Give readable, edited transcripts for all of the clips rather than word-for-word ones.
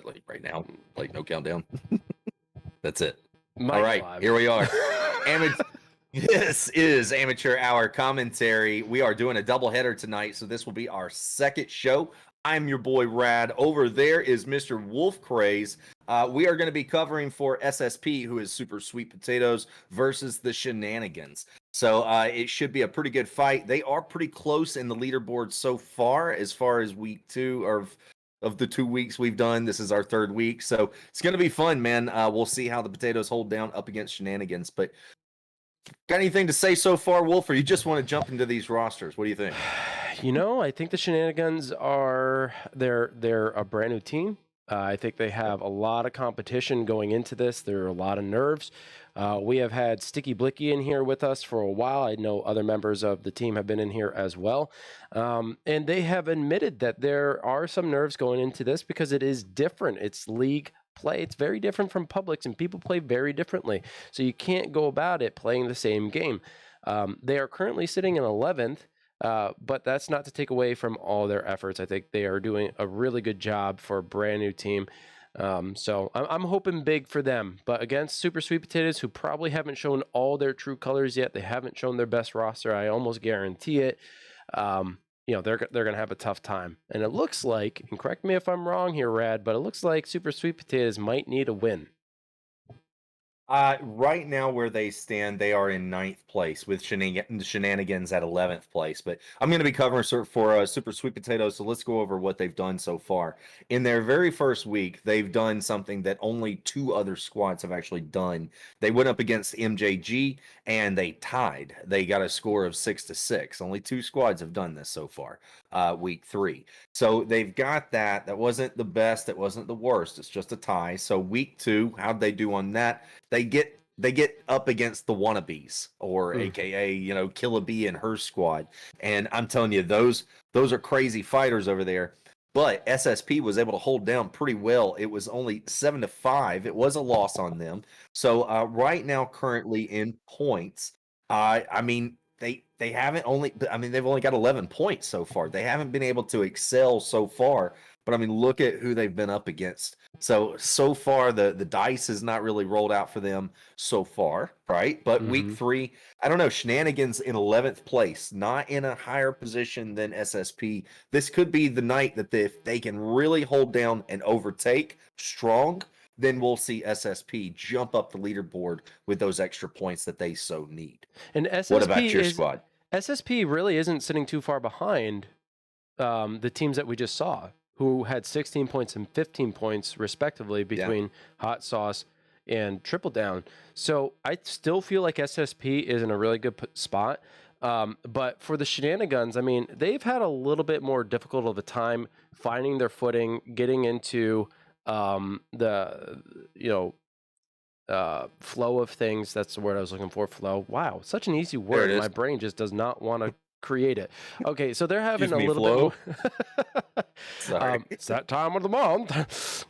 like right now, like no countdown. That's it. Mike All right, Live. here we are. This is Amateur Hour Commentary. We are doing a doubleheader tonight, so this will be our second show. I'm your boy Rad. Over there is Mr. Wolf Craze. We are going to be covering for SSP, who is Super Sweet Potatoes, versus the Shenanigans. So it should be a pretty good fight. They are pretty close in the leaderboard so far as week 2 of the 2 weeks we've done. This is our third week, so it's going to be fun, man. We'll see how the Potatoes hold down up against Shenanigans. But got anything to say so far, Wolf, or you just want to jump into these rosters? What do you think? You know, I think the Shenanigans they're a brand new team. I think they have a lot of competition going into this. There are a lot of nerves. We have had Sticky Blicky in here with us for a while. I know other members of the team have been in here as well. And they have admitted that there are some nerves going into this because it is different. It's league play. It's very different from Publix, and people play very differently. So you can't go about it playing the same game. They are currently sitting in 11th. But that's not to take away from all their efforts. I think they are doing a really good job for a brand new team. So I'm hoping big for them. But against Super Sweet Potatoes, who probably haven't shown all their true colors yet, they haven't shown their best roster. I almost guarantee it. You know, they're going to have a tough time. And it looks like, and correct me if I'm wrong here, Rad, but it looks like Super Sweet Potatoes might need a win. Right now, where they stand, they are in 9th place with Shenanigans at 11th place. But I'm going to be covering for Super Sweet Potatoes, so let's go over what they've done so far. In their very first week, they've done something that only 2 other squads have actually done. They went up against MJG, and they tied. They got a score of 6-6. Only 2 squads have done this so far, week 3. So they've got that. That wasn't the best. That wasn't the worst. It's just a tie. So week 2, how'd they do on that? They get up against the wannabes, or AKA, you know, Killa B and her squad. And I'm telling you, those are crazy fighters over there. But SSP was able to hold down pretty well. It was only 7-5. It was a loss on them. So right now, currently in points, I mean, they haven't only, I mean, they've only got 11 points so far. They haven't been able to excel so far. But I mean, look at who they've been up against. So far, the dice has not really rolled out for them so far, right? But week 3, I don't know, Shenanigans in 11th place, not in a higher position than SSP. This could be the night that if they can really hold down and overtake strong, then we'll see SSP jump up the leaderboard with those extra points that they so need. And SSP what about your squad? SSP really isn't sitting too far behind the teams that we just saw, who had 16 points and 15 points respectively between Hot Sauce and Triple Down. So I still feel like SSP is in a really good spot. But for the Shenanigans, I mean, they've had a little bit more difficult of a time finding their footing, getting into the, you know, flow of things. That's the word I was looking for. Flow. Wow, such an easy word. My brain just does not want to create it. Okay, so they're having a little bit more Sorry. it's that time of the month.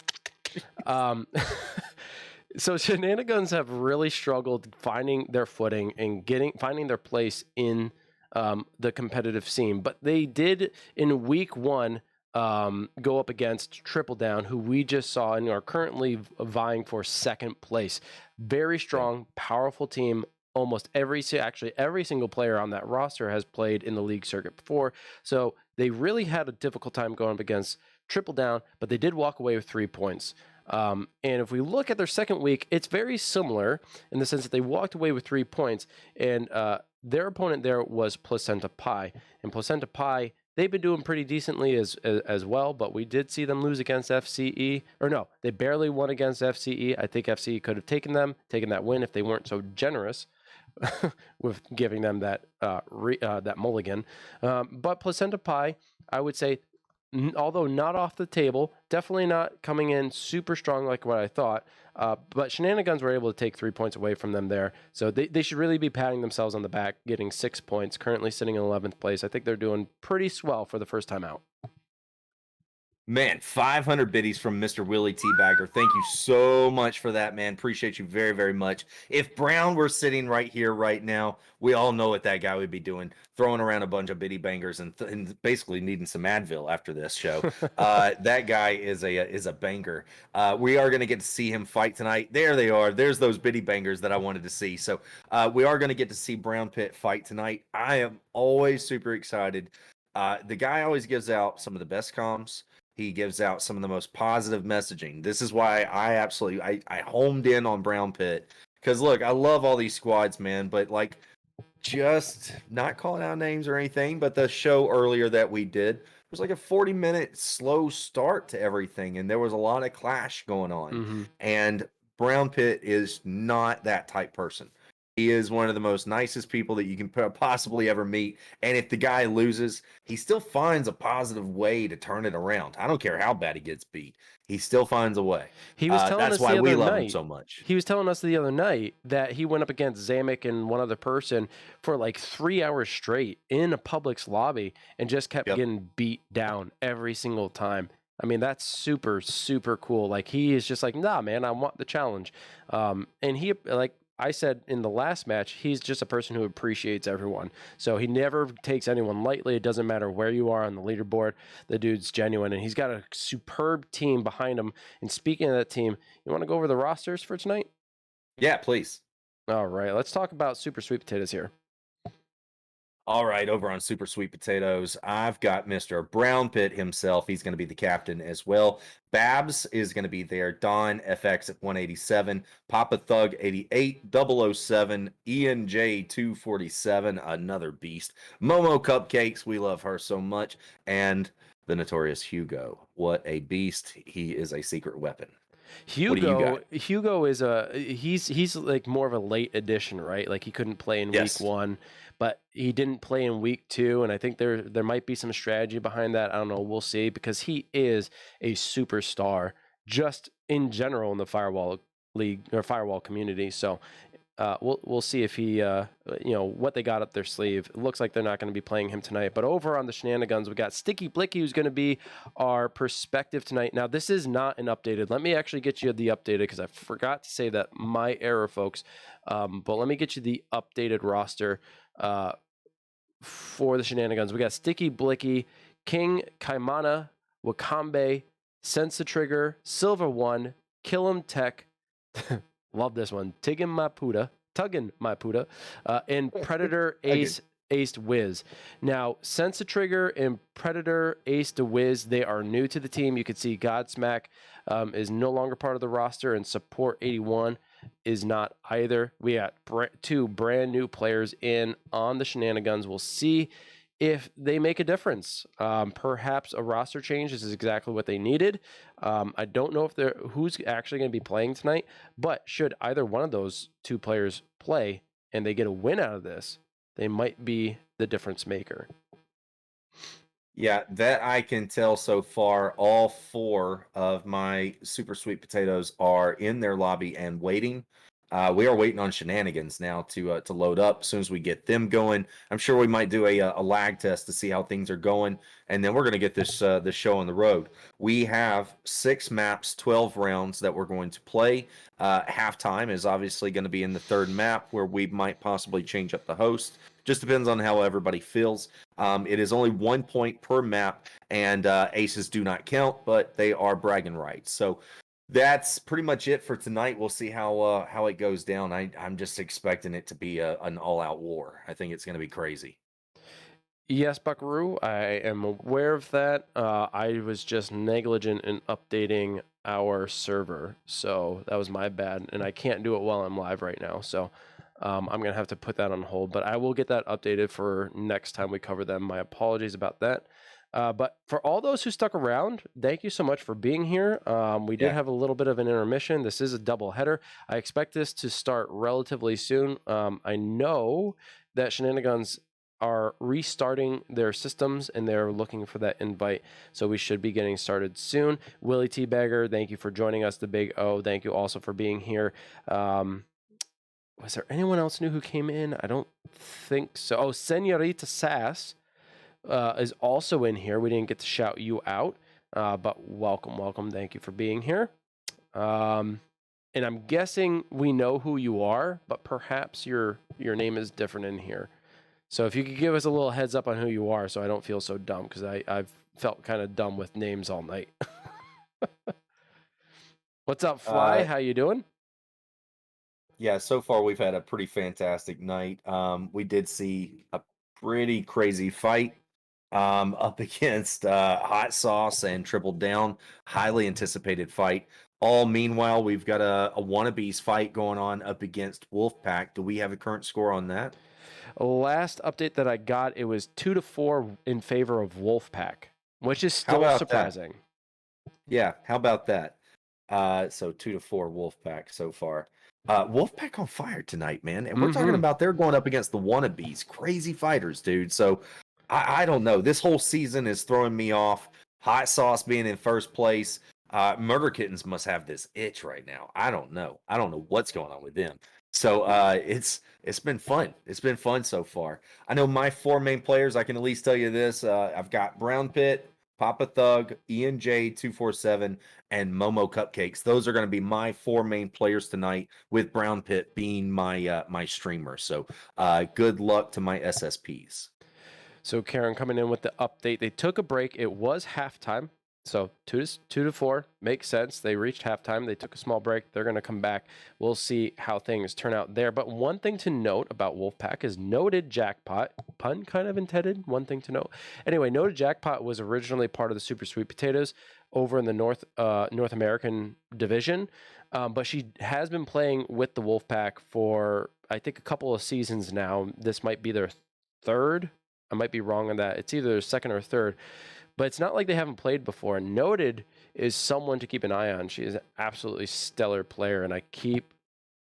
So Shenanigans have really struggled finding their footing and finding their place in the competitive scene. But they did in week 1 go up against Triple Down, who we just saw and are currently vying for 2nd place. Very strong, powerful team. Almost every single player on that roster has played in the league circuit before. So they really had a difficult time going up against Triple Down, but they did walk away with 3 points. And if we look at their second week, it's very similar in the sense that they walked away with 3 points, and their opponent there was Placenta Pie. And Placenta Pie, they've been doing pretty decently as well, but we did see them lose against FCE. Or no, they barely won against FCE. I think FCE could have taken that win if they weren't so generous with giving them that that mulligan. But Placenta Pie, I would say, although not off the table, definitely not coming in super strong like what I thought. But Shenanigans were able to take 3 points away from them there. So they should really be patting themselves on the back, getting 6 points, currently sitting in 11th place. I think they're doing pretty swell for the first time out. Man, 500 biddies from Mr. Willie Teabagger. Thank you so much for that, man. Appreciate you very, very much. If Brown were sitting right here, right now, we all know what that guy would be doing, throwing around a bunch of biddy bangers and basically needing some Advil after this show. That guy is a banger. We are going to get to see him fight tonight. There they are. There's those biddy bangers that I wanted to see. So we are going to get to see Brown Pitt fight tonight. I am always super excited. The guy always gives out some of the best comms. He gives out some of the most positive messaging. This is why I homed in on Brown Pitt. Because look, I love all these squads, man, but like just not calling out names or anything, but the show earlier that we did was like a 40-minute slow start to everything, and there was a lot of clash going on. Mm-hmm. And Brown Pitt is not that type person. He is one of the most nicest people that you can possibly ever meet. And if the guy loses, he still finds a positive way to turn it around. I don't care how bad he gets beat. He still finds a way. He was telling That's us why the we other love him night. so much. He was telling us the other night that he went up against Zamek and one other person for like 3 hours straight in a Publix lobby and just kept getting beat down every single time. I mean, that's super, super cool. Like, he is just like, nah, man, I want the challenge. And he, like I said in the last match, he's just a person who appreciates everyone. So he never takes anyone lightly. It doesn't matter where you are on the leaderboard. The dude's genuine, and he's got a superb team behind him. And speaking of that team, you want to go over the rosters for tonight? Yeah, please. All right, let's talk about Super Sweet Potatoes here. All right, over on Super Sweet Potatoes, I've got Mr. Brown Pitt himself. He's going to be the captain as well. Babs is going to be there. Don FX at 187. Papa Thug 88. 007. Ian J 247. Another beast. Momo Cupcakes. We love her so much. And the notorious Hugo. What a beast. He is a secret weapon. Hugo is he's like more of a late addition, right? Like, he couldn't play in week 1, but he didn't play in week 2, and I think there might be some strategy behind that. I don't know, we'll see, because he is a superstar just in general in the Firewall league or Firewall community. So we'll see if he what they got up their sleeve. It looks like they're not going to be playing him tonight. But over on the Shenanigans, we got Sticky Blicky, who's going to be our perspective tonight. Now, this is not an updated. Let me actually get you the updated, because I forgot to say that. My error, folks. But let me get you the updated roster for the Shenanigans. We got Sticky Blicky, King Kaimana, Wakambe, Sensa Trigger, Silver One, Killam Tech. Love this one. Tuggin Maputa, and Predator Aced Wiz. Now, Sensa Trigger and Predator Aced Wiz, they are new to the team. You can see Godsmack is no longer part of the roster, and Support 81 is not either. We got two brand new players in on the Shenanigans. We'll see if they make a difference. Perhaps a roster change is exactly what they needed. I don't know if who's actually going to be playing tonight, but should either one of those two players play and they get a win out of this, they might be the difference maker. Yeah, that I can tell so far. All 4 of my Super Sweet Potatoes are in their lobby and waiting. We are waiting on Shenanigans now to load up. As soon as we get them going, I'm sure we might do a lag test to see how things are going, and then we're going to get this show on the road. We have 6 maps, 12 rounds that we're going to play. Halftime is obviously going to be in the 3rd map, where we might possibly change up the host. Just depends on how everybody feels. It is only 1 point per map, and aces do not count, but they are bragging rights. So that's pretty much it for tonight. We'll see how it goes down. I'm just expecting it to be an all-out war. I think it's going to be crazy. Yes, Buckaroo, I am aware of that. I was just negligent in updating our server, so that was my bad, and I can't do it while I'm live right now. So I'm going to have to put that on hold, but I will get that updated for next time we cover them. My apologies about that. But for all those who stuck around, thank you so much for being here. We did have a little bit of an intermission. This is a double header. I expect this to start relatively soon. I know that Shenanigans are restarting their systems, and they're looking for that invite. So we should be getting started soon. Willie Teabagger, thank you for joining us. The Big O, thank you also for being here. Was there anyone else new who came in? I don't think so. Oh, Senorita Sass is also in here. We didn't get to shout you out. But welcome. Thank you for being here. And I'm guessing we know who you are, but perhaps your name is different in here. So if you could give us a little heads up on who you are, so I don't feel so dumb, because I've felt kind of dumb with names all night. What's up, Fly? How you doing? Yeah, so far we've had a pretty fantastic night. We did see a pretty crazy fight up against Hot Sauce and Triple Down. Highly anticipated fight. All meanwhile, we've got a wannabes fight going on up against Wolfpack. Do we have a current score on that? Last update that I got, it was 2-4 in favor of Wolfpack, which is How still about that? surprising. Yeah, how about that? So 2-4 Wolfpack so far. Wolfpack on fire tonight, man. And we're talking about they're going up against the wannabes. Crazy fighters, dude. So I don't know. This whole season is throwing me off. Hot Sauce being in first place. Murder Kittens must have this itch right now. I don't know. I don't know what's going on with them. So it's been fun. It's been fun so far. I know my four main players. I can at least tell you this. I've got Brown Pit, Papa Thug, Ian J 247, and Momo Cupcakes. Those are going to be my four main players tonight, with Brown Pit being my my streamer. So good luck to my SSPs. So Karen coming in with the update. They took a break. It was halftime. So 2-4 makes sense. They reached halftime. They took a small break. They're going to come back. We'll see how things turn out there. But one thing to note about Wolfpack is Noted Jackpot. Pun kind of intended. One thing to note. Anyway, Noted Jackpot was originally part of the Super Sweet Potatoes over in the North American division. But she has been playing with the Wolfpack for, I think, a couple of seasons now. This might be their third. I might be wrong on that. It's either their second or third. But it's not like they haven't played before. Noted is someone to keep an eye on. She is an absolutely stellar player, and I keep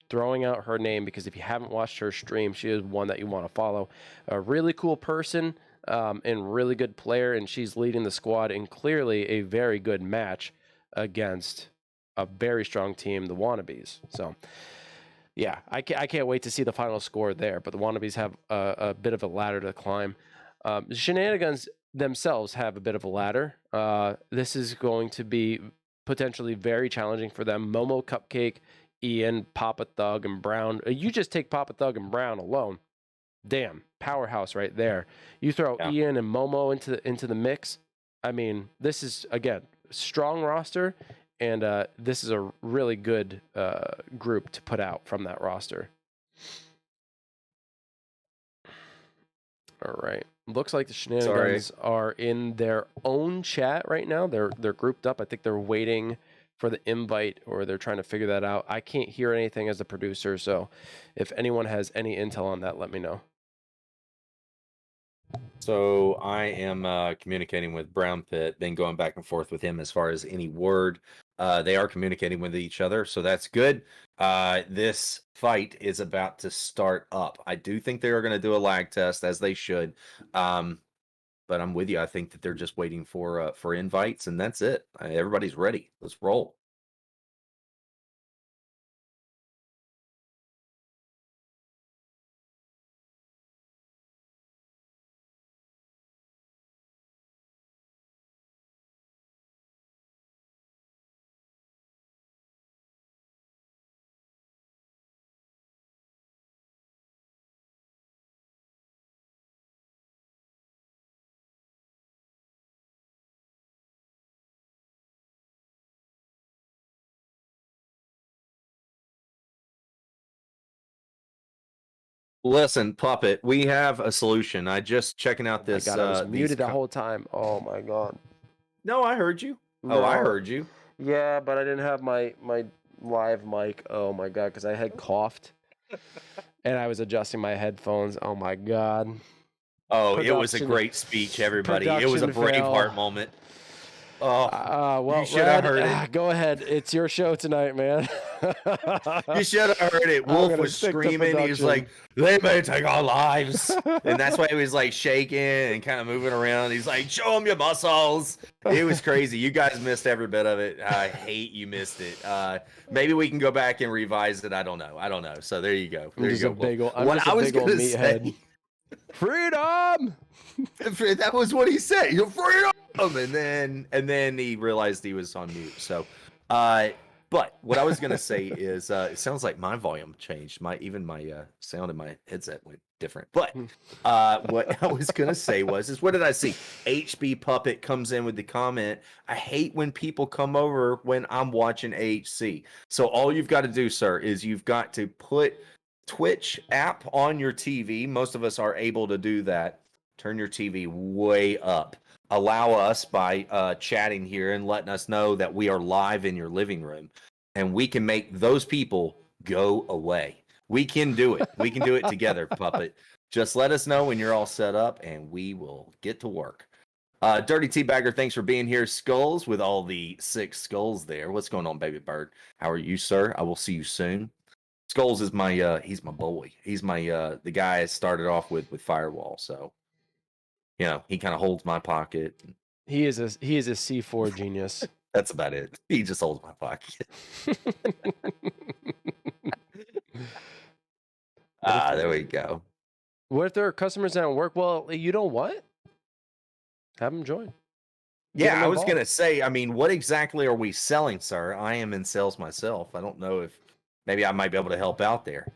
throwing out her name because if you haven't watched her stream, she is one that you want to follow. A really cool person and really good player, and she's leading the squad in clearly a very good match against a very strong team, the Wannabes. So, yeah, I can't wait to see the final score there, but the Wannabes have a bit of a ladder to climb. Shenanigunz themselves have a bit of a ladder. This is going to be potentially very challenging for them. Momo Cupcake, Ian, Papa Thug, and Brown. You just take Papa Thug and Brown alone. Damn, powerhouse right there. You throw Ian and Momo into the mix. I mean, this is, again, strong roster, and this is a really good group to put out from that roster. All right. Looks like the Shenanigans are in their own chat right now. They're grouped up. I think they're waiting for the invite, or they're trying to figure that out. I can't hear anything as the producer, so if anyone has any intel on that, let me know. So I am communicating with Brown Pit, then going back and forth with him as far as any word. They are communicating with each other, so that's good. This fight is about to start up. I do think they are going to do a lag test, as they should. But I'm with you. I think that they're just waiting for invites, and that's it. Everybody's ready. Let's roll. Listen, Puppet, we have a solution. I just checking out this. Oh my God, I was muted the whole time. Oh my God. No, I heard you. No. Oh, I heard you. Yeah, but I didn't have my live mic. Oh my God, because I had coughed and I was adjusting my headphones. Oh my God. Oh, it was a great speech, everybody. It was a Braveheart moment. Oh, well, you should have heard it. Go ahead. It's your show tonight, man. You should have heard it. Wolf was screaming. He was like, "They may take our lives," and that's why he was like shaking and kind of moving around. He's like, "Show them your muscles." It was crazy. You guys missed every bit of it. I hate you missed it. Maybe we can go back and revise it. I don't know. So there you go. There you go. I'm just a big old meathead. Freedom. That was what he said. Freedom. and then he realized he was on mute. So, but what I was gonna say is, it sounds like my volume changed. My sound in my headset went different. But what I was gonna say is what did I see? HB Puppet comes in with the comment. I hate when people come over when I'm watching AHC. So all you've got to do, sir, is you've got to put Twitch app on your TV. Most of us are able to do that. Turn your TV way up. Allow us by chatting here and letting us know that we are live in your living room, and we can make those people go away. We can do it. We can do it together, Puppet. Just let us know when you're all set up, and we will get to work. Dirty Teabagger, thanks for being here. Skulls with all the 6 skulls there. What's going on, baby bird? How are you, sir? I will see you soon. Skulls is my he's my boy. He's my the guy I started off with Firewall. So, he kind of holds my pocket. He is a C4 genius. That's about it. He just holds my pocket. There we go. What if there are customers that don't work? Well, you know what? Have them join. Yeah, I was going to say, I mean, what exactly are we selling, sir? I am in sales myself. I don't know if maybe I might be able to help out there.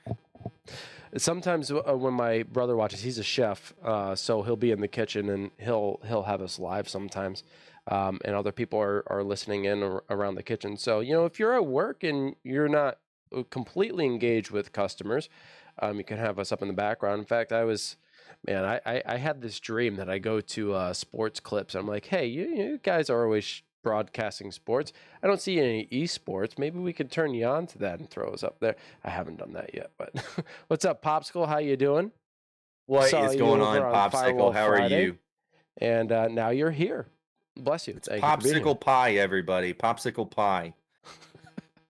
Sometimes when my brother watches, he's a chef, so he'll be in the kitchen and he'll have us live sometimes, and other people are listening in around the kitchen. So if you're at work and you're not completely engaged with customers, you can have us up in the background. In fact, I had this dream that I go to sports clips. I'm like, hey, you guys are always broadcasting sports. I don't see any esports. Maybe we could turn you on to that and throw us up there. I haven't done that yet, but what's up, Popsicle? How you doing? What is going on, Popsicle? How are you? And now you're here. Bless you. It's Popsicle Pie, everybody. Popsicle Pie.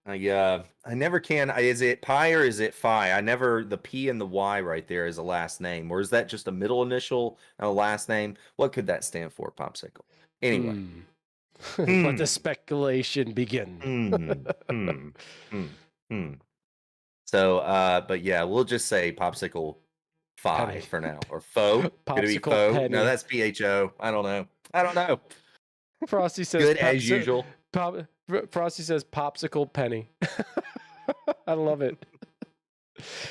I never can. Is it Pie or is it Phi? The P and the Y right there is a last name, or is that just a middle initial and a last name? What could that stand for, Popsicle? Anyway. Let the speculation begin. So, but yeah, we'll just say Popsicle Phi for now, or Faux. Could it be Faux? Penny. No, that's PHO. I don't know. Frosty says good as usual. Frosty says Popsicle Penny. I love it.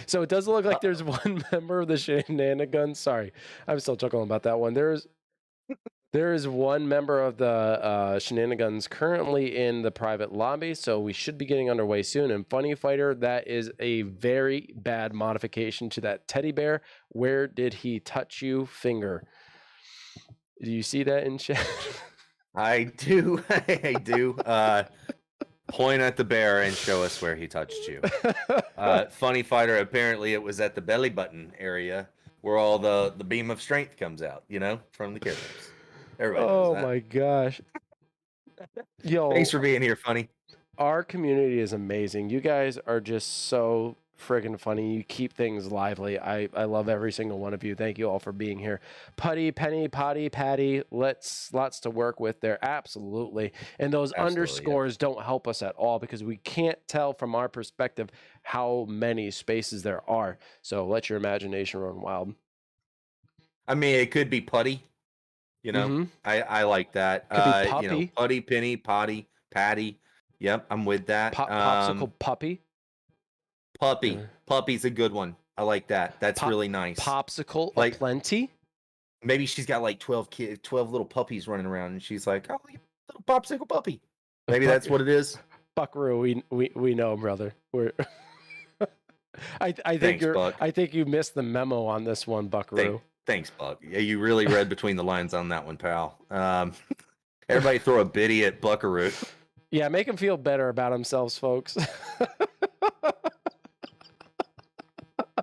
So it does look like there's one member of the Shenanigunz. Sorry, I'm still chuckling about that one. There is one member of the Shenanigunz currently in the private lobby, so we should be getting underway soon. And Funny Fighter, that is a very bad modification to that teddy bear. Where did he touch you, finger? Do you see that in chat? I do. I do. Point at the bear and show us where he touched you. Funny Fighter, apparently it was at the belly button area where all the beam of strength comes out, from the characters. Everybody knows that. My gosh. Yo, thanks for being here, Funny. Our community is amazing. You guys are just so friggin' funny. You keep things lively. I love every single one of you. Thank you all for being here. Putty, Penny, Potty, Patty. Lots to work with there. Absolutely. And those underscores don't help us at all because we can't tell from our perspective how many spaces there are. So let your imagination run wild. I mean, it could be Putty. I like that. Putty, Penny, Potty, Patty. Yep, I'm with that. Popsicle Puppy. Puppy. Puppy's a good one. I like that. That's really nice. Popsicle Plenty. Maybe she's got like 12 little puppies running around, and she's like, "Oh, little popsicle puppy." Maybe that's what it is. Buckaroo, we know, brother. I think I think you missed the memo on this one, Buckaroo. Thanks, Buck. Yeah, you really read between the lines on that one, pal. Everybody throw a biddy at Buckaroo. Yeah, make him feel better about themselves, folks.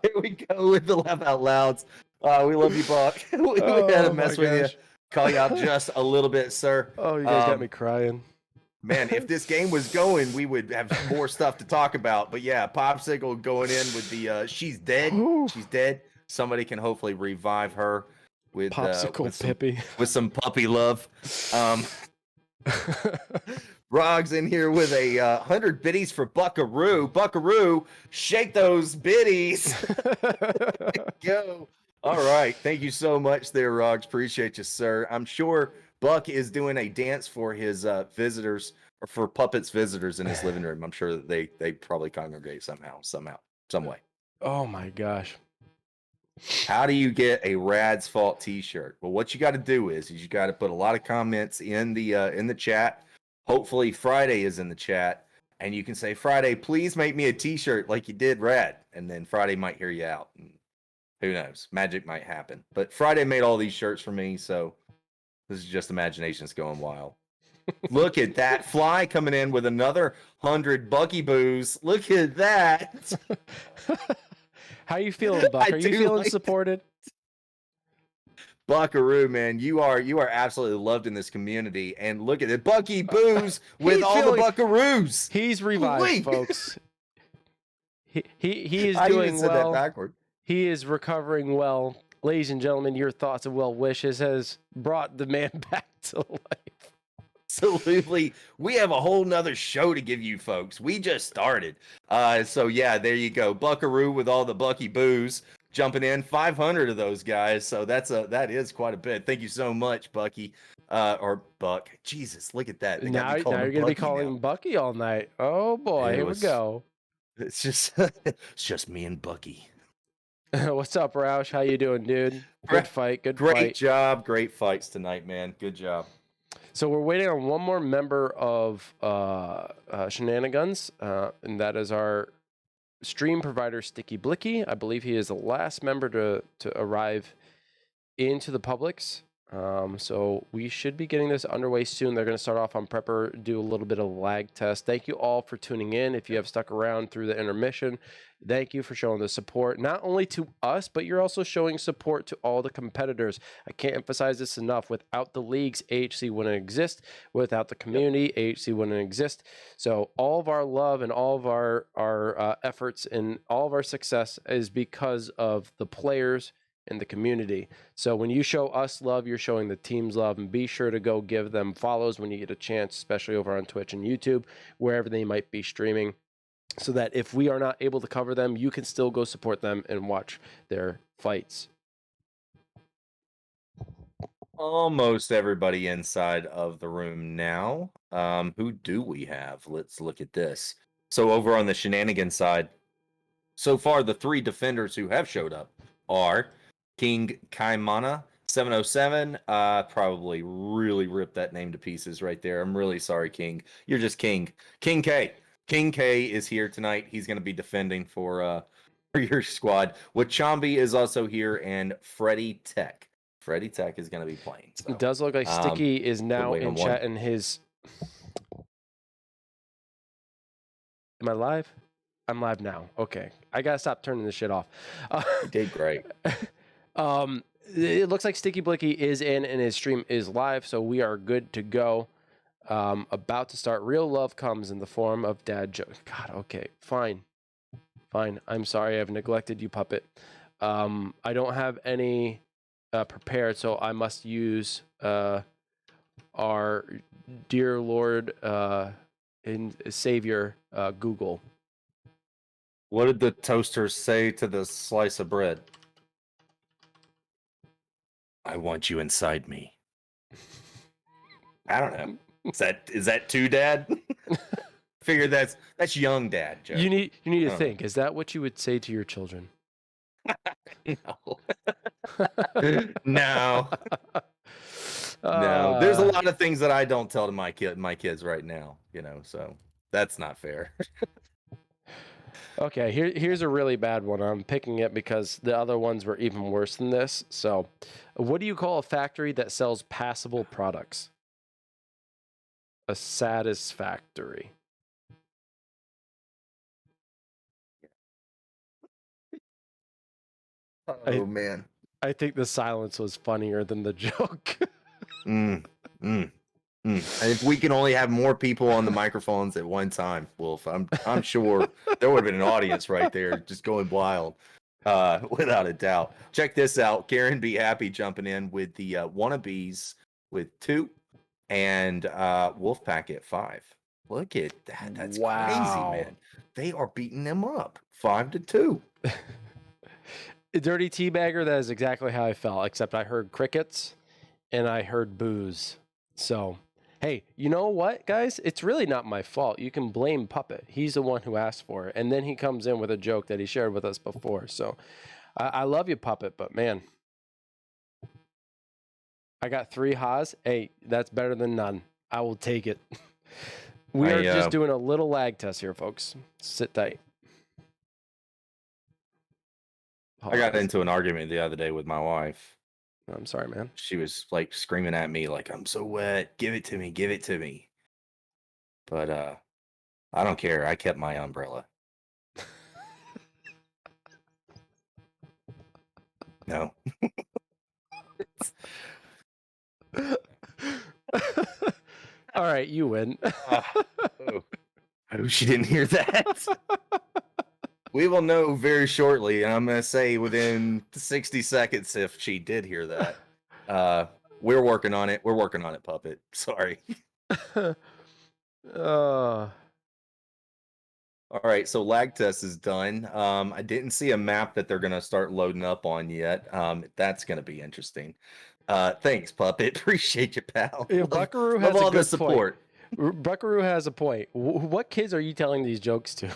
Here we go with the laugh out louds. We love you, Buck. we had to mess with you. Call you out just a little bit, sir. Oh, you guys got me crying. Man, if this game was going, we would have more stuff to talk about. But yeah, Popsicle going in with the she's dead. She's dead. Somebody can hopefully revive her with Popsicle Pippi. With some puppy love. Rog's in here with 100 biddies for Buckaroo. Buckaroo, shake those biddies. Go. All right. Thank you so much there, Rogs. Appreciate you, sir. I'm sure Buck is doing a dance for his visitors, or for Puppet's visitors in his living room. I'm sure that they probably congregate somehow, some way. Oh my gosh. How do you get a Rad's Fault T-shirt? Well, what you got to do is you got to put a lot of comments in the chat. Hopefully, Friday is in the chat, and you can say, "Friday, please make me a T-shirt like you did Rad," and then Friday might hear you out. And who knows? Magic might happen. But Friday made all these shirts for me, so this is just imagination's going wild. Look at that fly coming in with another 100 Bucky boos. Look at that. How you feeling, Buck? Are you feeling supported? Buckaroo, man, you are absolutely loved in this community. And look at it, Bucky boos with all the Buckaroos. He's revived, folks. He is I doing even said well. that backward. He is recovering well. Ladies and gentlemen, your thoughts and well wishes has brought the man back to life. Absolutely. We have a whole nother show to give you folks. We just started. So yeah, there you go. Buckaroo with all the Bucky boos jumping in. 500 of those guys. So that is quite a bit. Thank you so much, Bucky. Or Buck. Jesus, look at that. Now you're going to be calling Bucky all night. Oh boy, here we go. It's just me and Bucky. What's up, Roush? How you doing, dude? Good fight. Great job. Great fights tonight, man. Good job. So we're waiting on one more member of Shenanigunz, and that is our stream provider, Sticky Blicky. I believe he is the last member to arrive into the Publix. So we should be getting this underway soon. They're going to start off on Prepper, do a little bit of lag test. Thank you all for tuning in. If you have stuck around through the intermission, thank you for showing the support, not only to us, but you're also showing support to all the competitors. I can't emphasize this enough. Without the leagues, AHC wouldn't exist. Without the community, AHC wouldn't exist. So all of our love and all of our efforts and all of our success is because of the players in the community. So when you show us love, you're showing the teams love, and be sure to go give them follows when you get a chance, especially over on Twitch and YouTube, wherever they might be streaming, so that if we are not able to cover them, you can still go support them and watch their fights. Almost everybody inside of the room now. Who do we have? Let's look at this. So over on the Shenanigan side, so far the 3 defenders who have showed up are King Kaimana 707. Probably really ripped that name to pieces right there. I'm really sorry, King. You're just King. King K. King K is here tonight. He's going to be defending for your squad. Wachambi is also here, and Freddy Tech. Freddy Tech is going to be playing. So, it does look like Sticky is now in chat in his... Am I live? I'm live now. Okay. I got to stop turning this shit off. You did great. It looks like Sticky Blicky is in and his stream is live, so we are good to go. About to start. Real love comes in the form of dad jokes. God, okay, fine. I'm sorry I've neglected you, Puppet. I don't have any prepared, so I must use our dear Lord and Savior, Google. What did the toaster say to the slice of bread? I want you inside me. I don't know. Is that too, Dad? Figure that's young Dad, Joe. You need to think. Is that what you would say to your children? No. No. No. There's a lot of things that I don't tell to my kids right now, so that's not fair. Okay, here's a really bad one. I'm picking it because the other ones were even worse than this. So, what do you call a factory that sells passable products? A satisfactory. Oh, man. I think the silence was funnier than the joke. And if we can only have more people on the microphones at one time, Wolf, I'm sure there would have been an audience right there just going wild, without a doubt. Check this out. Karen Be Happy jumping in with the wannabes with 2 and Wolfpack at 5. Look at that. That's wow. Crazy, man. They are beating them up 5-2. Dirty Teabagger, that is exactly how I felt, except I heard crickets and I heard booze. So, hey, you know what, guys? It's really not my fault. You can blame Puppet. He's the one who asked for it. And then he comes in with a joke that he shared with us before. So I love you, Puppet, but man, I got 3 ha's. Hey, that's better than none. I will take it. We are just doing a little lag test here, folks. Sit tight. I got into an argument the other day with my wife. I'm sorry, man. She was like screaming at me like, I'm so wet. Give it to me. Give it to me. But I don't care. I kept my umbrella. No. All right, you win. I hope she didn't hear that. We will know very shortly, and I'm going to say within 60 seconds if she did hear that. We're working on it. We're working on it, Puppet. Sorry. All right, so lag test is done. I didn't see a map that they're going to start loading up on yet. That's going to be interesting. Thanks, Puppet. Appreciate you, pal. Yeah, Buckaroo has all a good the support. Point. Buckaroo has a point. What kids are you telling these jokes to?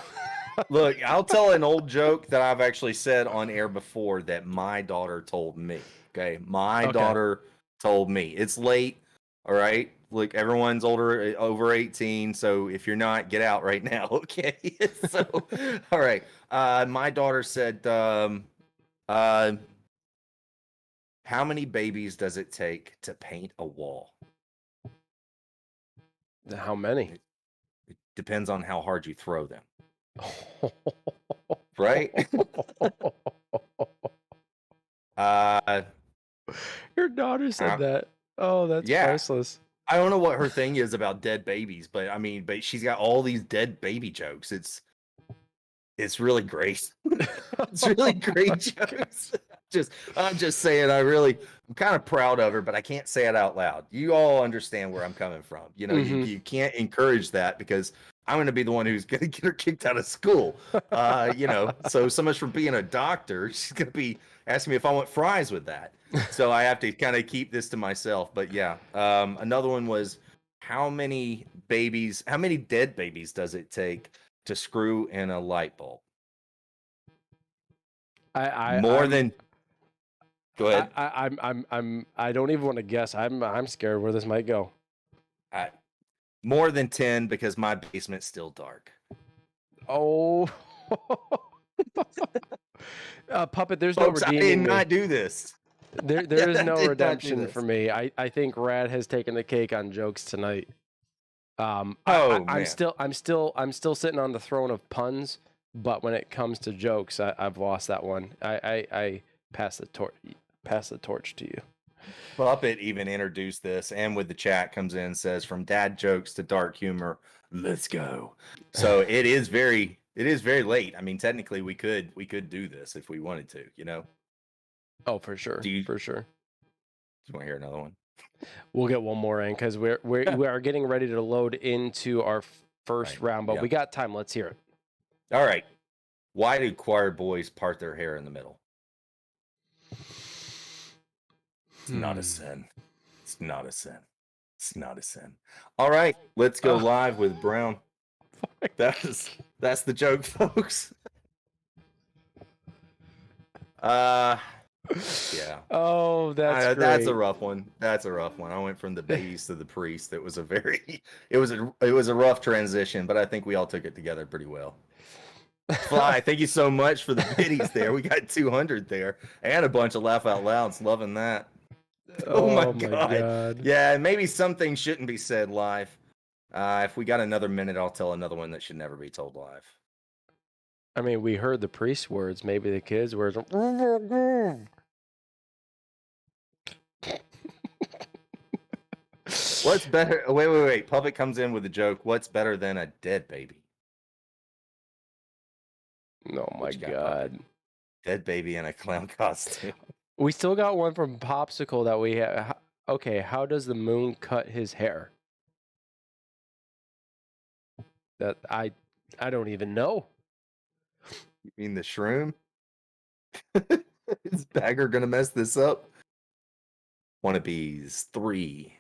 Look, I'll tell an old joke that I've actually said on air before that my daughter told me. Okay, my daughter told me. It's late. All right. Look, everyone's over 18, so if you're not, get out right now. Okay. So, all right. My daughter said, how many babies does it take to paint a wall? How many? It depends on how hard you throw them. Right? Your daughter said that. Oh, that's priceless. I don't know what her thing is about dead babies, but I mean, but she's got all these dead baby jokes. It's really great. It's really great jokes. I'm just saying, I'm kind of proud of her, but I can't say it out loud. You all understand where I'm coming from. You know, you can't encourage that because I'm going to be the one who's going to get her kicked out of school. You know, so much for being a doctor. She's going to be asking me if I want fries with that. So I have to kind of keep this to myself. But yeah, another one was how many dead babies does it take to screw in a light bulb? More than. Go ahead. I don't even want to guess. I'm scared where this might go. More than 10 because my basement's still dark. Oh. Puppet, there's Folks, no redeeming. I did not do this. There is no redemption for me. I think Rad has taken the cake on jokes tonight. I'm still sitting on the throne of puns, but when it comes to jokes, I've lost that one. I pass the torch to you. Puppet even introduced this, and with the chat comes in and says, "From dad jokes to dark humor, let's go." So it is very late. I mean, technically, we could do this if we wanted to. You know. Oh, for sure. For sure. Do you want to hear another one? We'll get one more in because we are getting ready to load into our first round, but we got time. Let's hear it. All right. Why do choir boys part their hair in the middle? It's not a sin. It's not a sin. It's not a sin. All right, let's go live with Brown. That's the joke, folks. Yeah. Oh, that's great. That's a rough one. That's a rough one. I went from the babies to the priest. It was a rough transition, but I think we all took it together pretty well. Fly, thank you so much for the biddies there. We got 200 there and a bunch of laugh out louds. Loving that. Oh my god. Yeah, maybe some things shouldn't be said live. If we got another minute, I'll tell another one that should never be told live. I mean, we heard the priest words, maybe the kids' words. What's better? Wait. Puppet comes in with a joke. What's better than a dead baby? Oh my god. Dead baby in a clown costume. We still got one from Popsicle that we have. Okay, how does the moon cut his hair? That I don't even know. You mean the shroom? Is Bagger gonna mess this up? Wannabes 3,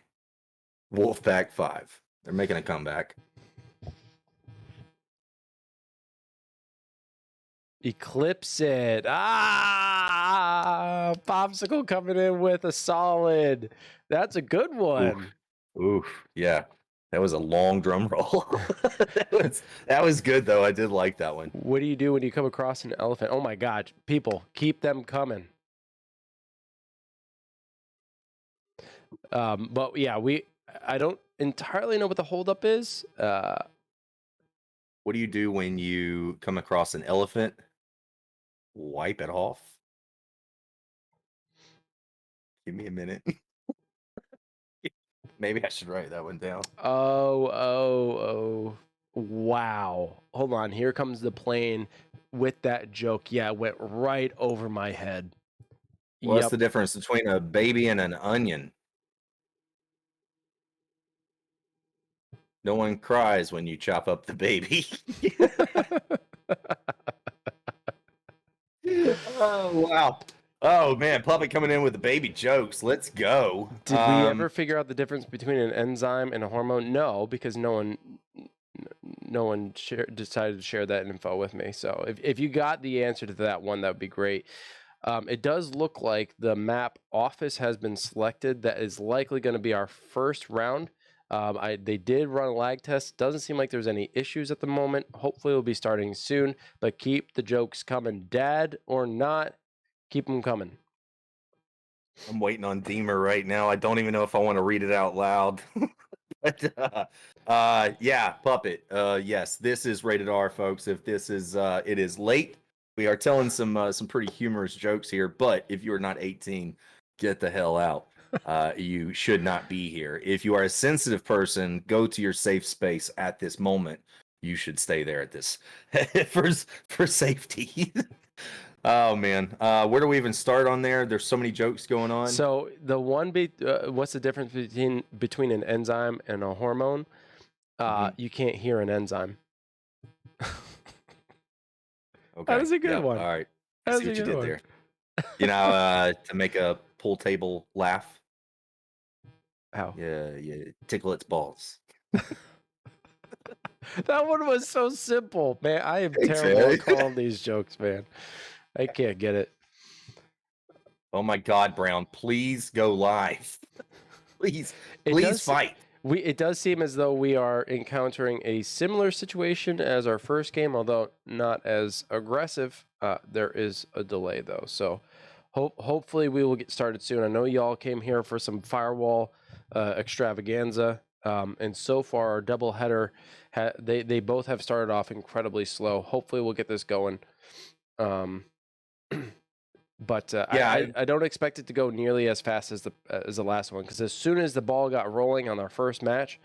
Wolfpack 5. They're making a comeback. Eclipse it. Ah, Popsicle coming in with a solid. That's a good one. Oof. Yeah. That was a long drum roll. that was good though. I did like that one. What do you do when you come across an elephant? Oh my God, people, keep them coming. But yeah, I don't entirely know what the holdup is. What do you do when you come across an elephant? Wipe it off. Give me a minute. Maybe I should write that one down. Oh. Wow. Hold on. Here comes the plane with that joke. Yeah, it went right over my head. What's the difference between a baby and an onion? No one cries when you chop up the baby. Oh, wow. Oh, man. Puppet coming in with the baby jokes. Let's go. Did we ever figure out the difference between an enzyme and a hormone? No, because no one decided to share that info with me. So if you got the answer to that one, that would be great. It does look like the map office has been selected. That is likely going to be our first round. They did run a lag test. Doesn't seem like there's any issues at the moment. Hopefully we'll be starting soon, but keep the jokes coming. Dad or not, keep them coming. I'm waiting on Deemer right now. I don't even know if I want to read it out loud. But yeah, Puppet. Yes, this is rated R, folks. If this is it is late. We are telling some pretty humorous jokes here, but if you are not 18, get the hell out. You should not be here. If you are a sensitive person, go to your safe space at this moment. You should stay there at this for safety. Oh man, where do we even start on there? There's so many jokes going on. So the one what's the difference between an enzyme and a hormone? You can't hear an enzyme. Okay, that was a good one. All right, That see what you did there. You know, to make a pool table laugh. How? Yeah, tickle its balls. That one was so simple, man. I am Thanks, terrible man. at calling these jokes, man. I can't get it. Oh my God, Brown! Please go live. Please fight. It does seem as though we are encountering a similar situation as our first game, although not as aggressive. There is a delay though, so hopefully we will get started soon. I know y'all came here for some Firewall extravaganza, and so far our doubleheader, they both have started off incredibly slow. Hopefully we'll get this going. But Yeah, I don't expect it to go nearly as fast as the last one, because as soon as the ball got rolling on our first match,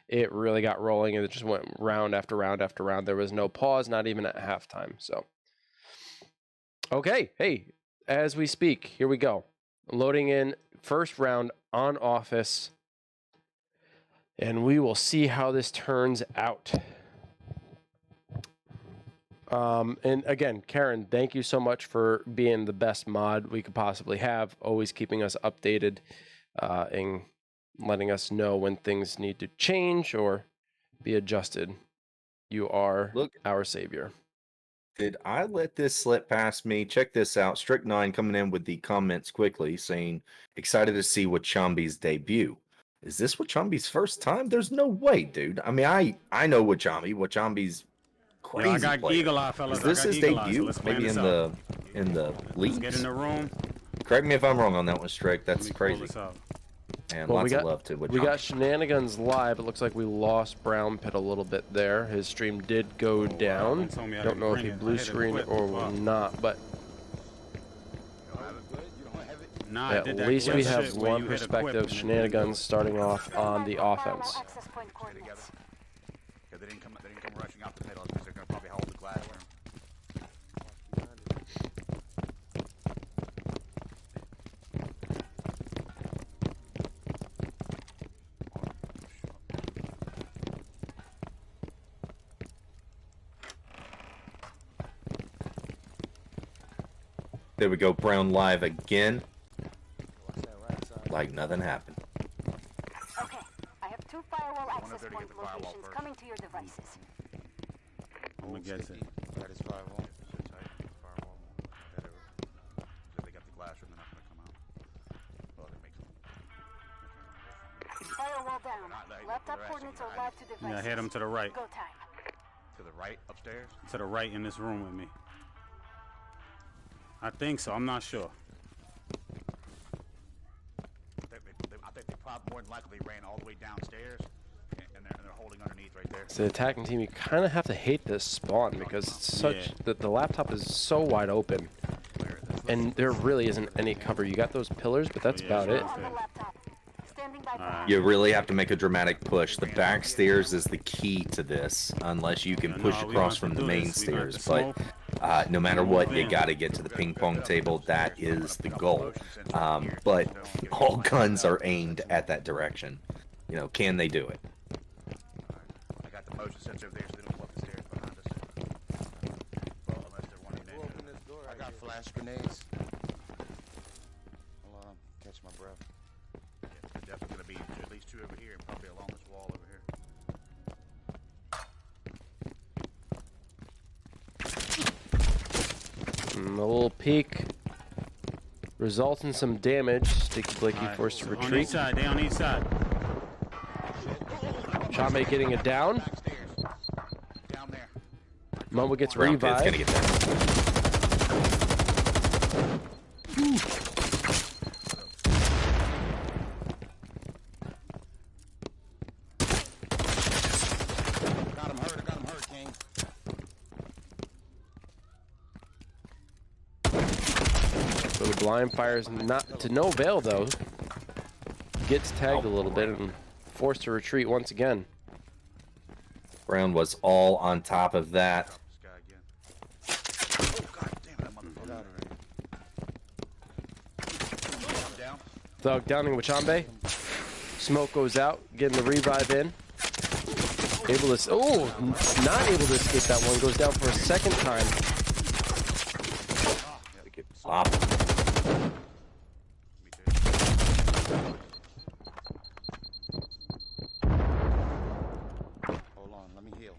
it really got rolling and it just went round after round after round. There was no pause, not even at halftime. So, okay, hey, as we speak, here we go. Loading in first round on Office, and we will see how this turns out. And again, Karen, thank you so much for being the best mod we could possibly have, always keeping us updated and letting us know when things need to change or be adjusted. You are our savior. Did I let this slip past me? Check this out. Strict9 coming in with the comments quickly saying, excited to see Wachambi's debut. Is this Wachambi's first time? There's no way, dude. I mean, I know Wachambi. Wachambi's crazy. I got player. Eagle Eye, fellas. Is this his debut? So Maybe in the leagues? Let's get in the room. Correct me if I'm wrong on that one, Strict. That's crazy. And well, lots of love to Wachambi. We got Shenanigans live. It looks like we lost Brown Pit a little bit there. His stream did go down. Don't know if he blue screened or not, but at least we have one perspective. Shenanigans starting off on the offense. They didn't come rushing out the middle because they're going to probably hold the glass room. There we go, Brown live again. Like nothing happened. Okay, I have Firewall locations first. coming to your devices. I'm gonna get it. That is Firewall. Sit tight. Firewall. Head over. So they got the glass room, they're not gonna come out. Well, they may come. Firewall down. Not like- Laptop they're coordinates actually are live to devices. Yeah, hit him to the right. Go time. To the right, upstairs. To the right in this room with me. I think so. I'm not sure. I think they probably more than likely ran all the way downstairs, and they're holding underneath right there. So the attacking team, you kind of have to hate this spawn because it's such that the laptop is so wide open, and there really isn't any cover. You got those pillars, but that's about it. On the laptop. Standing by for You really have to make a dramatic push. The back stairs is the key to this, unless you can Yeah, push no, we across gonna from the do main this. We gonna stairs. have to But no matter what, you in. got to get to the ping pong table. That is the goal. But all guns are aimed at that direction. You know, can they do it? I got the motion sensor over there, so they don't go up the stairs behind us. Well, unless they're wanting to. I got flash grenades. Hold on, catch my breath. Yeah, there's definitely gonna be at least two over here, and probably along this wall over here. And a little peek results in some damage. Sticky Blicky Alright, forced to on each retreat. side. They on each side. Chame getting it down. Backstairs. Down there. Momo gets Brown Pit's gonna revived. get that. Got him hurt, King. So the blind fires not to no avail though. Gets tagged a little bit and forced to retreat once again. Brown was all on top of that. This guy again. Oh, god damn it, that motherfucker. I'm down. Thug downing Wachambe. Smoke goes out, getting the revive in. Able to, not able to escape that one. Goes down for a second time. Bop. Me too. Hold on, let me heal.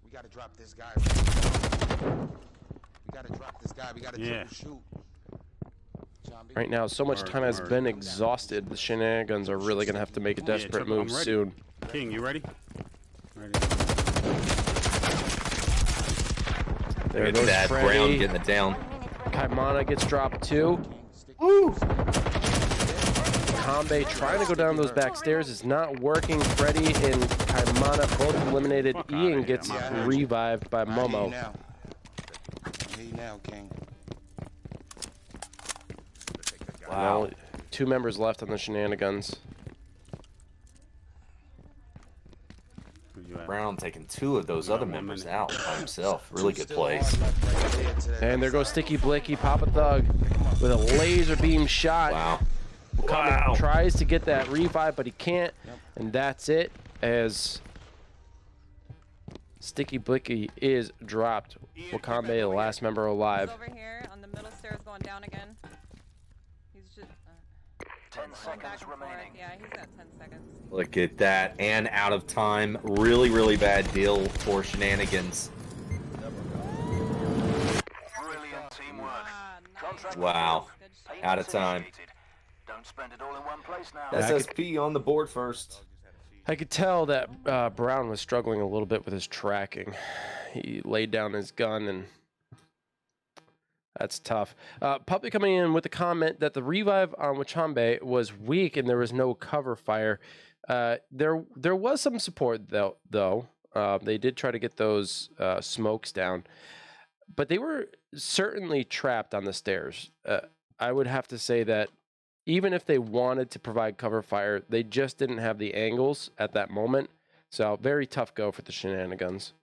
We gotta drop this guy. We gotta drop this guy. We gotta triple shoot. Zombie. Right now, so much Word, time has word. been exhausted. The Shenaniguns are really going to have to make a desperate triple, I'm move ready. soon. King, you ready? Ready. There Look goes at that. Brown Freddy. getting it down. Kaimana gets dropped too. Kambe trying to go down those back stairs is not working. Freddy and Kaimana both eliminated. Fuck outta Ian here, gets I'm out. revived by I hear you Momo. now. I hear you now, King. Take that guy. Wow. Now, 2 members left on the Shenaniguns. Where you at? Brown taking 2 of those other 1 members minute. out by himself. Really good Still plays. hard left right there to the And there goes side. Sticky Blicky, Papa Thug with a laser beam shot. Wow. Wakame tries to get that revive, but he can't. And that's it as Sticky Blicky is dropped. Wakame, the last member alive. He's over here on the middle stairs going down again. He's just 10 going back seconds and forth. remaining. Yeah, he's got 10 seconds. Look at that. And out of time. Really, really bad deal for Shenanigans. Brilliant teamwork. Ah, nice. Contract Wow. fulfilled. Good shit. Out of time. Initiated. Don't spend it all in one place now. SSP on the board first. I could tell that Brown was struggling a little bit with his tracking. He laid down his gun, and that's tough. Puppy coming in with the comment that the revive on Wachambe was weak and there was no cover fire. There was some support though. They did try to get those smokes down, but they were certainly trapped on the stairs. I would have to say that even if they wanted to provide cover fire, they just didn't have the angles at that moment. So very tough go for the Shenaniguns.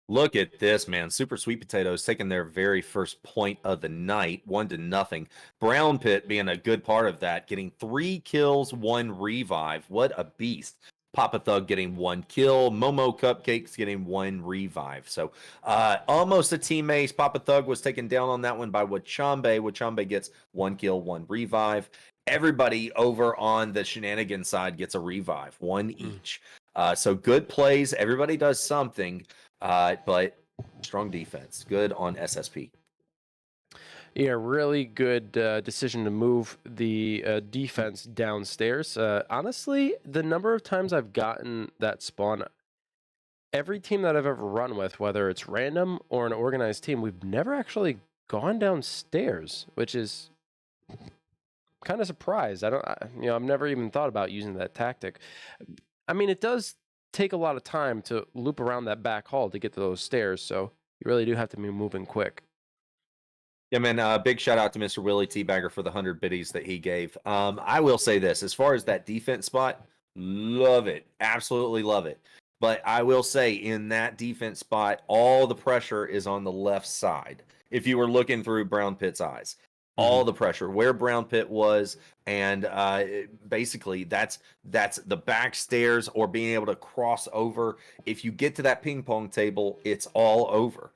Look at this, man. Super Sweet Potatoes taking their very first point of the night, 1-0. Brown Pit being a good part of that, getting 3 kills, 1 revive. What a beast. Papa Thug getting 1 kill, Momo Cupcakes getting 1 revive. So almost a team ace. Papa Thug was taken down on that one by Wachambe. Wachambe gets 1 kill, 1 revive. Everybody over on the Shenanigan side gets a revive, 1 each. So good plays. Everybody does something, but strong defense. Good on SSP. Yeah, really good decision to move the defense downstairs. Honestly, the number of times I've gotten that spawn, every team that I've ever run with, whether it's random or an organized team, we've never actually gone downstairs, which is kind of surprised. I've never even thought about using that tactic. I mean, it does take a lot of time to loop around that back hall to get to those stairs, so you really do have to be moving quick. Yeah, man, big shout out to Mr. Willie Teabagger for the 100 biddies that he gave. I will say this, as far as that defense spot, love it. Absolutely love it. But I will say in that defense spot, all the pressure is on the left side. If you were looking through Brown Pitt's eyes, all the pressure where Brown Pitt was, and basically that's the back stairs or being able to cross over. If you get to that ping pong table, it's all over.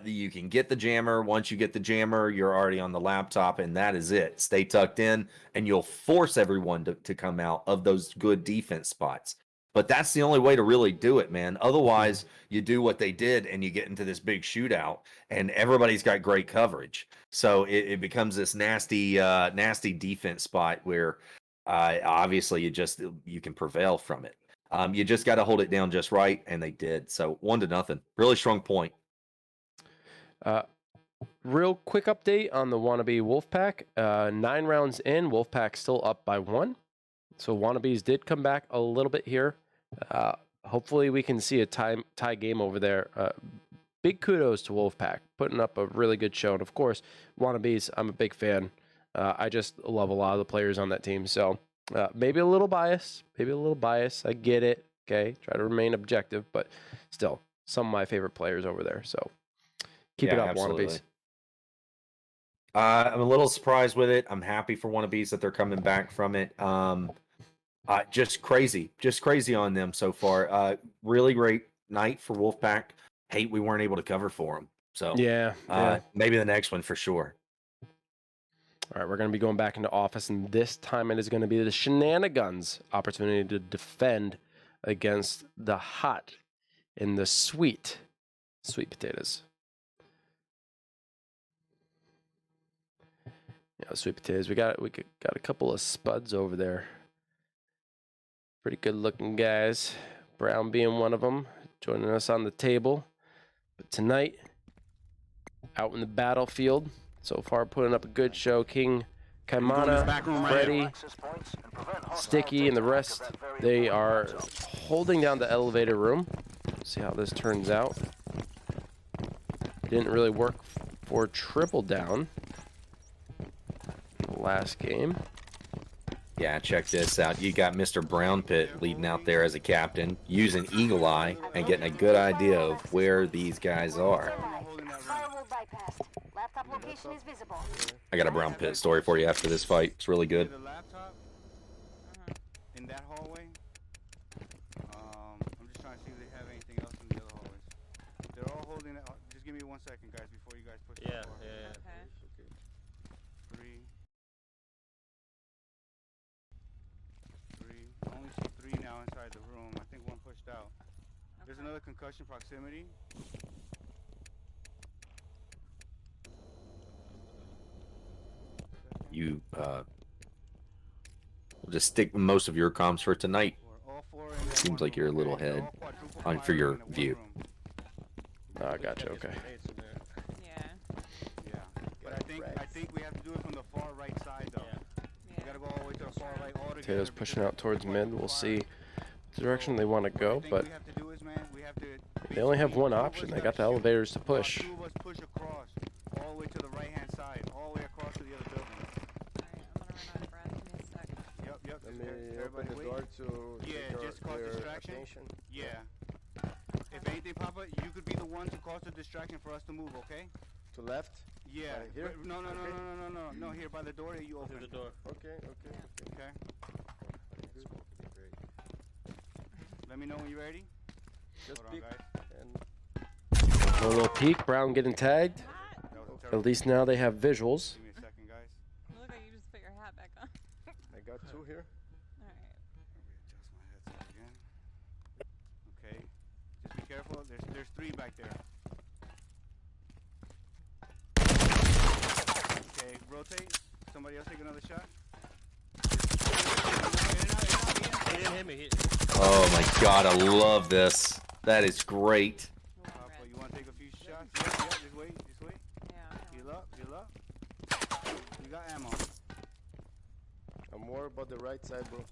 You can get the jammer. Once you get the jammer, you're already on the laptop, and that is it. Stay tucked in, and you'll force everyone to come out of those good defense spots. But that's the only way to really do it, man. Otherwise, you do what they did, and you get into this big shootout, and everybody's got great coverage. So it becomes this nasty defense spot where obviously you can prevail from it. You just got to hold it down just right, and they did. So 1-0. Really strong point. Real quick update on the Wannabe Wolfpack. 9 rounds in, Wolfpack still up by 1. So Wannabes did come back a little bit here. Hopefully we can see a tie game over there. Big kudos to Wolfpack, putting up a really good show. And of course, Wannabes, I'm a big fan. I just love a lot of the players on that team. So maybe a little bias. I get it. Okay, try to remain objective, but still, some of my favorite players over there. So keep it up, absolutely. Wannabes. I'm a little surprised with it. I'm happy for Wannabes that they're coming back from it. Just crazy on them so far. Really great night for Wolfpack. Hate we weren't able to cover for them. So Yeah. Maybe the next one for sure. All right, we're going to be going back into office, and this time it is going to be the Shenanigunz opportunity to defend against the hot and the sweet potatoes. Yeah, sweet potatoes. We got a couple of spuds over there. Pretty good looking guys. Brown being one of them, joining us on the table. But tonight, out in the battlefield, so far putting up a good show. King Kaimana, Freddy, Sticky, and the rest, they are holding down the elevator room. See how this turns out. Didn't really work for Triple Down last game. Yeah, check this out. You got Mr. Brown Pitt leading out there as a captain, using Eagle Eye and getting a good idea of where these guys are. Firewall bypassed. Laptop location is visible. I got a Brown Pitt story for you after this fight. It's really good. The laptop in that hallway. I'm just trying to see if they have anything else in the other hallways. They're all holding it. Just give me 1 second, guys, before you guys push. Yeah. Okay. 3. I only see 3 now inside the room. I think 1 pushed out. There's another concussion proximity. You we'll just stick with most of your comms for tonight. Seems like you're a little ahead for your view. Oh, gotcha. Okay. Yeah. But I think we have to do it from the far right side though. We gotta go all the way to the far right all together. Potatoes pushing out towards mid. We'll see the direction they want to go, but they only have one option. They got the elevators to push. 2 of us push across all the way to the right hand side, all the way across to the other building. Alright, I'm gonna run out of breath. Give me a sec. Yep. Let me Everybody open the wait. door to Just cause their distraction. attention. Yeah. If anything, Papa, you could be the one to cause the distraction for us to move, okay? To left? Yeah. Right here? No, here by the door that you open. The door. Okay. Okay. Let me know when you're ready. Just Hold on, peek guys. and A little peek. Brown getting tagged. That was a At terrible. least now they have visuals. Give me a second, guys. Look like you just put your hat back on. I got 2 here. Alright. Let me adjust my headset again. Okay. Just be careful. There's 3 back there. Okay, rotate. Somebody else take another shot. He didn't hit me. Oh my god, I love this. That is great. Papa, you want to take a few shots? Yeah, just wait, Yeah. Heal up. You got ammo. I'm more about the right side, bro.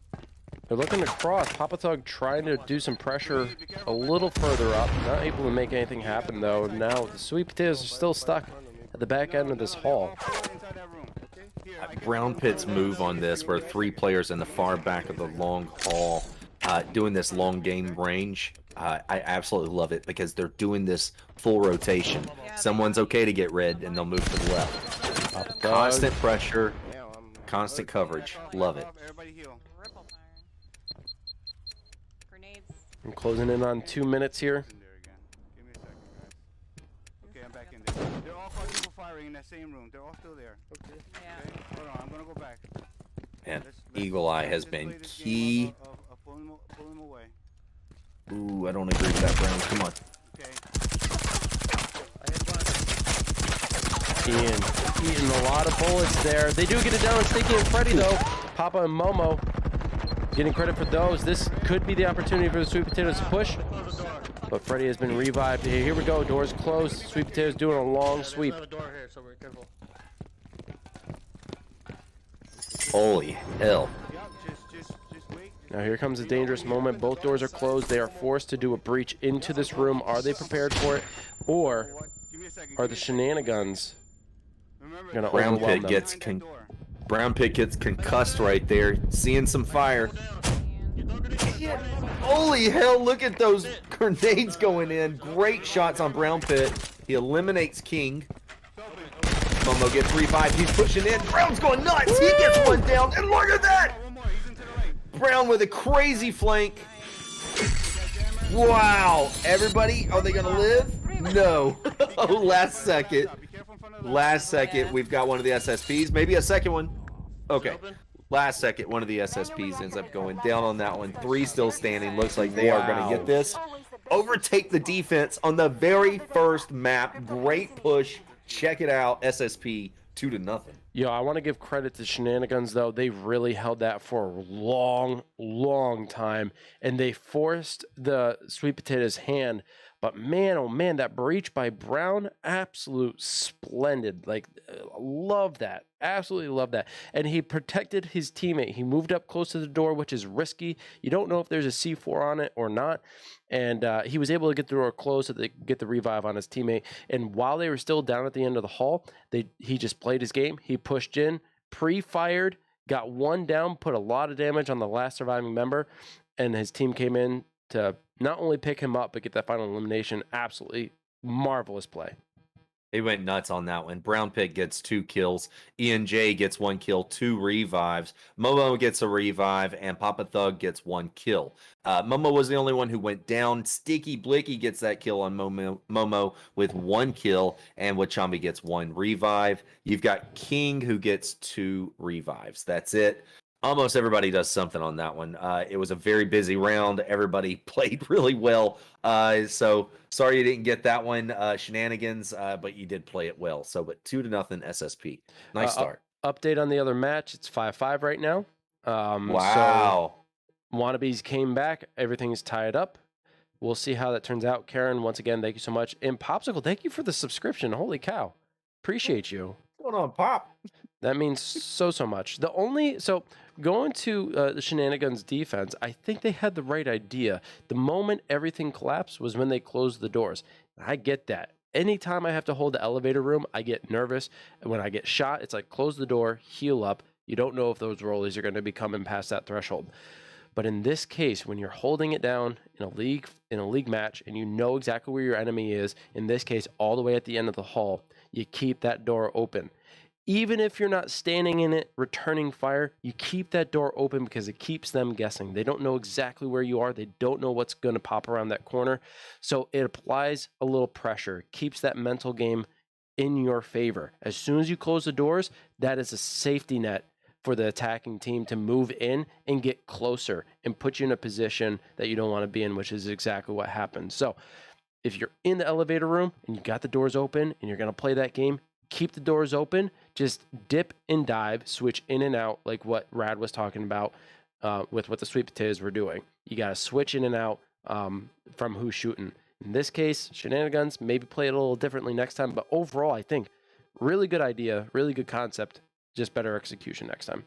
They're looking to cross. Papa Thug trying to do some pressure a little further up. Not able to make anything happen though. Now the sweet potatoes are still stuck at the back end of this hall. Inside that room. Here, I can- Brown Pit's move on this, where 3 players in the far back of the long hall doing this long game range. I absolutely love it because they're doing this full rotation. Someone's okay to get red and they'll move to the left. Constant pressure, Yeah, I'm constant coverage. Love it. Everybody heal. Ripple fire. Grenades. I'm closing in on 2 minutes here. In there again. Give me a second, guys. Okay, I'm back in there. They're all 5 people firing in that same room. They're all still there. okay. Yeah. Okay, hold on. I'm gonna go back. And Let's- Eagle Eye has let's been play this game key. of pulling them away. Ooh, I don't agree with that, Brown. Come on. Okay. Ian eating a lot of bullets there. They do get it down on Sticky and Freddy though. Papa and Momo getting credit for those. This could be the opportunity for the Sweet Potatoes to push. But Freddy has been revived. Here we go. Doors closed. Sweet Potatoes doing a long sweep. There's another door here, so we're careful. Holy hell. Yup, just wait. Now here comes a dangerous moment. Both doors are closed. They are forced to do a breach into this room. Are they prepared for it? Or Give me a second. are the Shenaniguns Remember, gonna Brown overwhelm Pit them? gets behind that door. Brown Pit gets concussed right there. Seeing some fire. Holy hell, look at those grenades going in. Great shots on Brown Pit. He eliminates King. Momo gets revived. He's pushing in. Brown's going nuts. He gets one down. And look at that. One more. He's into the right. Brown with a crazy flank. Wow. Everybody, are they going to live? No. Oh, last second. Be careful in front of the Last second, we've got one of the SSPs. Maybe a second one. Okay. Last second, one of the SSPs ends up going down on that one. 3 still standing. Looks like they are going to get this. Overtake the defense on the very first map. Great push. Check it out. SSP 2-0. Yo, I want to give credit to Shenaniguns, though. They really held that for a long, long time, and they forced the Sweet Potatoes' hand. But man, oh man, that breach by Brown, absolute splendid. Like, love that. Absolutely love that. And he protected his teammate. He moved up close to the door, which is risky. You don't know if there's a C4 on it or not. And he was able to get the door closed so they could get the revive on his teammate. And while they were still down at the end of the hall, he just played his game. He pushed in, pre-fired, got one down, put a lot of damage on the last surviving member, and his team came in to not only pick him up, but get that final elimination. Absolutely marvelous play. He went nuts on that one. Brown Pit gets 2 kills. Ian J gets 1 kill, 2 revives. Momo gets a revive, and Papa Thug gets 1 kill. Momo was the only one who went down. Sticky Blicky gets that kill on Momo with 1 kill, and Wachambi gets 1 revive. You've got King who gets 2 revives. That's it. Almost everybody does something on that one. It was a very busy round. Everybody played really well. So sorry you didn't get that one, Shenanigans, but you did play it well. So, but 2-0 SSP. Nice start. Update on the other match. It's 5-5 right now. Wow. So Wannabes came back. Everything's tied up. We'll see how that turns out. Karen, once again, thank you so much. And Popsicle, thank you for the subscription. Holy cow. Appreciate you. What's going on, Pop? That means so much. So going to the Shenanigans defense, I think they had the right idea. The moment everything collapsed was when they closed the doors. I get that. Anytime I have to hold the elevator room, I get nervous. And when I get shot, it's like close the door, heal up. You don't know if those rollies are going to be coming past that threshold. But in this case, when you're holding it down in a league match, and you know exactly where your enemy is, in this case, all the way at the end of the hall, you keep that door open. even if you're not standing in it returning fire, you keep that door open because it keeps them guessing. They don't know exactly where you are. They don't know what's going to pop around that corner. So it applies a little pressure, keeps that mental game in your favor. As soon as you close the doors, that is a safety net for the attacking team to move in and get closer and put you in a position that you don't want to be in, which is exactly what happened. So if you're in the elevator room and you got the doors open and you're going to play that game, keep the doors open, just dip and dive, switch in and out like what Rad was talking about with what the sweet potatoes were doing. You got to switch in and out from who's shooting. In this case, Shenanigans, maybe play it a little differently next time, but overall, I think really good idea, really good concept, just better execution next time.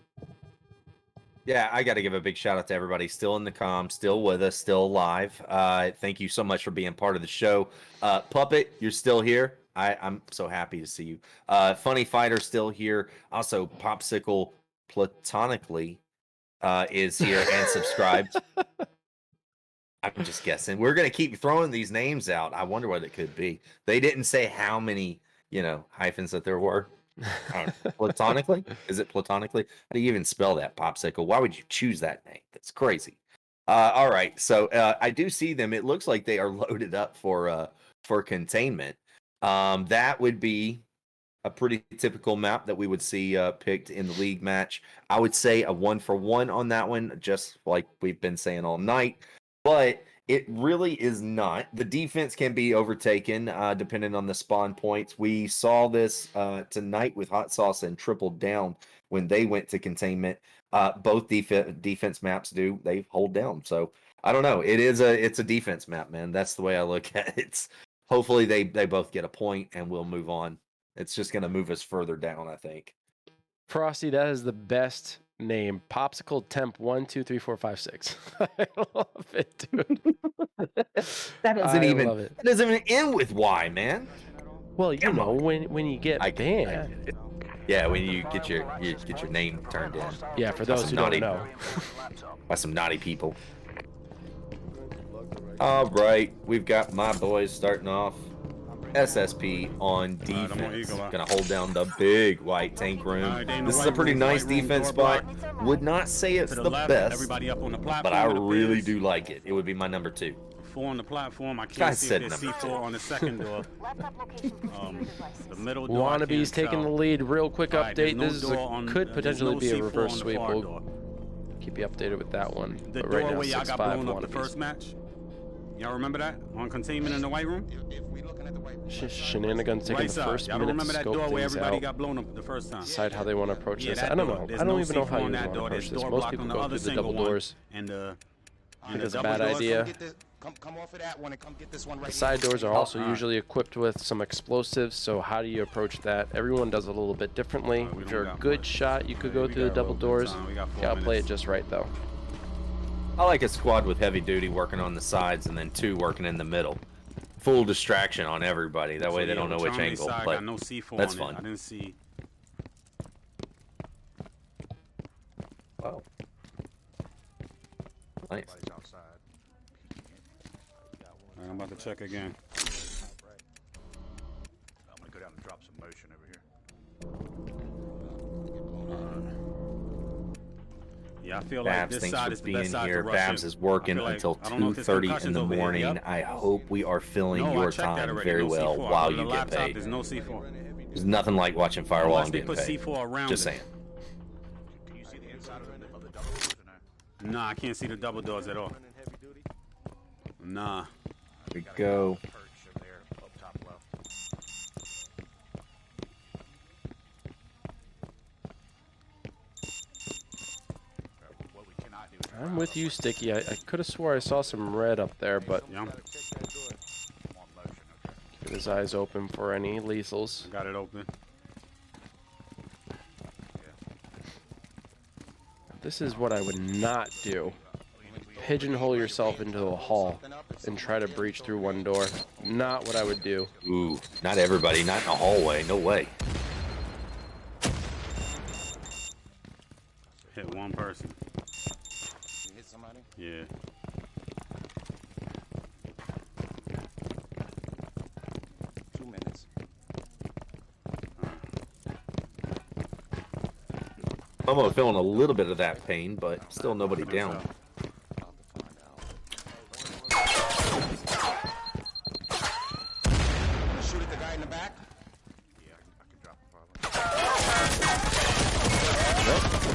Yeah, I got to give a big shout out to everybody still in the comm, still with us, still alive. Thank you so much for being part of the show. Puppet, you're still here. I'm so happy to see you. Funny Fighter still here. Also, Popsicle platonically is here and subscribed. I'm just guessing. We're gonna keep throwing these names out. I wonder what it could be. They didn't say how many, hyphens that there were. I don't know. Platonically? Is it platonically? How do you even spell that, Popsicle? Why would you choose that name? That's crazy. All right, so I do see them. It looks like they are loaded up for containment. That would be a pretty typical map that we would see picked in the league match. I would say a 1-for-1 on that one, just like we've been saying all night. But it really is not. The defense can be overtaken depending on the spawn points. We saw this tonight with Hot Sauce and Triple Down when they went to containment. Both defense maps they hold down. So I don't know. It's a defense map, man. That's the way I look at it. Hopefully they both get a point and we'll move on. It's just going to move us further down, I think. Frosty, that is the best name. Popsicle Temp 1 2 3 4 5 6. I love it, dude. That doesn't even end with Y, man. Well, when you get banned. Yeah, when you get your name turned in. Yeah, for those who don't know. By some naughty people. All right, we've got my boys starting off. SSP on defense. Gonna hold down the big white tank room. This is a pretty nice defense spot. Would not say it's the best, but I really do like it. It would be my number 2. 4 on the platform. I can't see if there's C4 on the second door. The middle door. Wannabe's taking the lead. Real quick update. This could potentially be a reverse sweep. We'll keep you updated with that one. The but right door now, where y'all got blown up the Wannabe's. first match. Y'all remember that on containment in the white room? Shenanigans taking the first y'all minute remember to that scope door where things everybody out. got blown up the first time. Decide how they want to approach this. that I don't door. know. There's I don't no even know how C4 you on want that to door. approach There's this. door Most blocked people on the go other through the single double one. doors. And I think the it's a double bad doors. idea. Come off of that one and come get this one right The side here. doors are also usually equipped with some explosives, so how do you approach that? Everyone does it a little bit differently. We If don't you're a got good much. shot, you could go We through the got a double little bit of doors. time. We got 4 Gotta play it minutes. just right, though. I like a squad with heavy duty working on the sides and then 2 working in the middle. Full distraction on everybody. That way they don't know which angle. Side But got no C4 that's on fun. It. I didn't see. Wow. Nice. Everybody's outside. Alright, I'm about to check again. I'm gonna go down and drop some motion over here. Yeah, I feel like Babs, this thanks side for is the being best side here. to rush Babs in. is working I feel like- until I don't know if there's 2:30 in concussions the over here. morning. Yep. I hope we are filling No, I your checked that time already. very No well C4. while On you the get laptop, paid. There's no C4. There's nothing like watching Firewall Unless and they getting put paid. C4 around Just it. saying. Can you see the inside of the double doors or no? Nah, I can't see the double doors at all. Nah. Here we go. Perch over there, up top left. What we cannot do is I'm with you, Sticky. I could have swore I saw some red up there, but Yeah, on motion, okay. keep his eyes open for any lethals. got it open. This is what I would not do. Pigeonhole yourself into a hall and try to breach through one door. Not what I would do. Ooh, not everybody. Not in a hallway. No way. Hit one person. You hit somebody? Yeah. Momo feeling a little bit of that pain, but still nobody down. Shoot at the guy in the back. Yeah, I can drop him probably.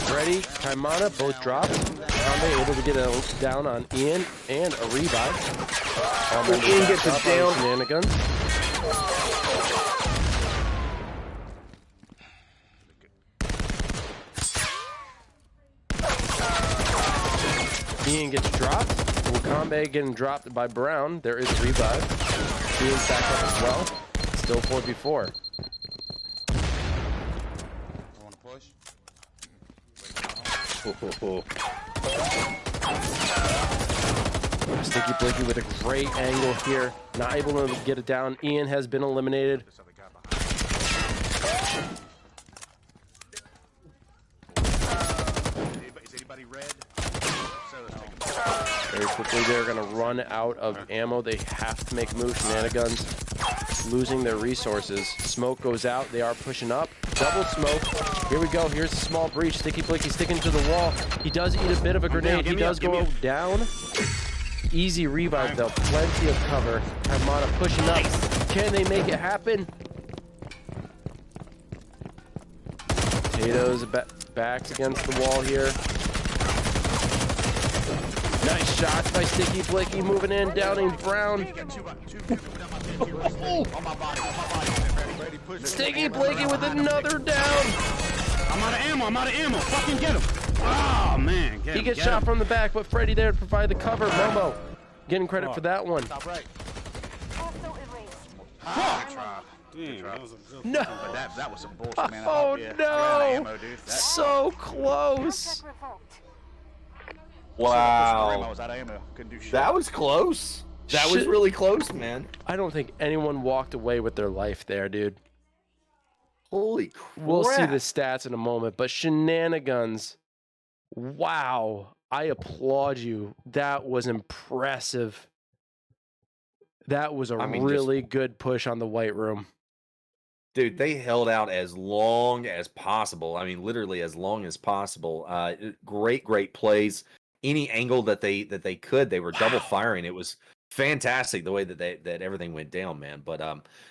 Freddy, Kaimana, both dropped. Conde able to get a down on Ian and a revive. Ian gets it down. Shenanigans. Ian gets dropped. Wakambe getting dropped by Brown. There is a revive. Ian's back up as well. Still 4v4. I want to push. Sticky Blicky with a great angle here. Not able to get it down. Ian has been eliminated. This other guy behind. Is anybody red? So let's take him. Very quickly, they're going to run out of ammo. They have to make a move. Shenanigans losing their resources. Smoke goes out. They are pushing up. Double smoke. Here we go. Here's a small breach. Sticky Blicky sticking to the wall. He does eat a bit of a grenade. He does go down. Easy revive, though. Plenty of cover. Armada pushing up. Can they make it happen? Potatoes backs against the wall here. Nice shots by Sticky Blicky, moving in, downing Brown. Sticky Blicky with another down. I'm out of ammo. Fucking get him. Oh, man. He gets shot from the back, but Freddy there to provide the cover. Momo getting credit for that one. Top right. Also erased. Damn, that was a good No. But that was some bullshit, man. Oh, Yeah, no. I ran out of ammo, dude. So close. Contract revoked. I Wow. was out of ammo. Couldn't do shit. That was close. That was Shit. really close, man. I don't think anyone walked away with their life there, dude. Holy crap. We'll see the stats in a moment, but Shenanigans, wow. I applaud you. That was impressive. That was a really good push on the White Room. Dude, they held out as long as possible. I mean, literally as long as possible. Great plays. Any angle that they could, they were double firing. It was fantastic the way that everything went down, man. But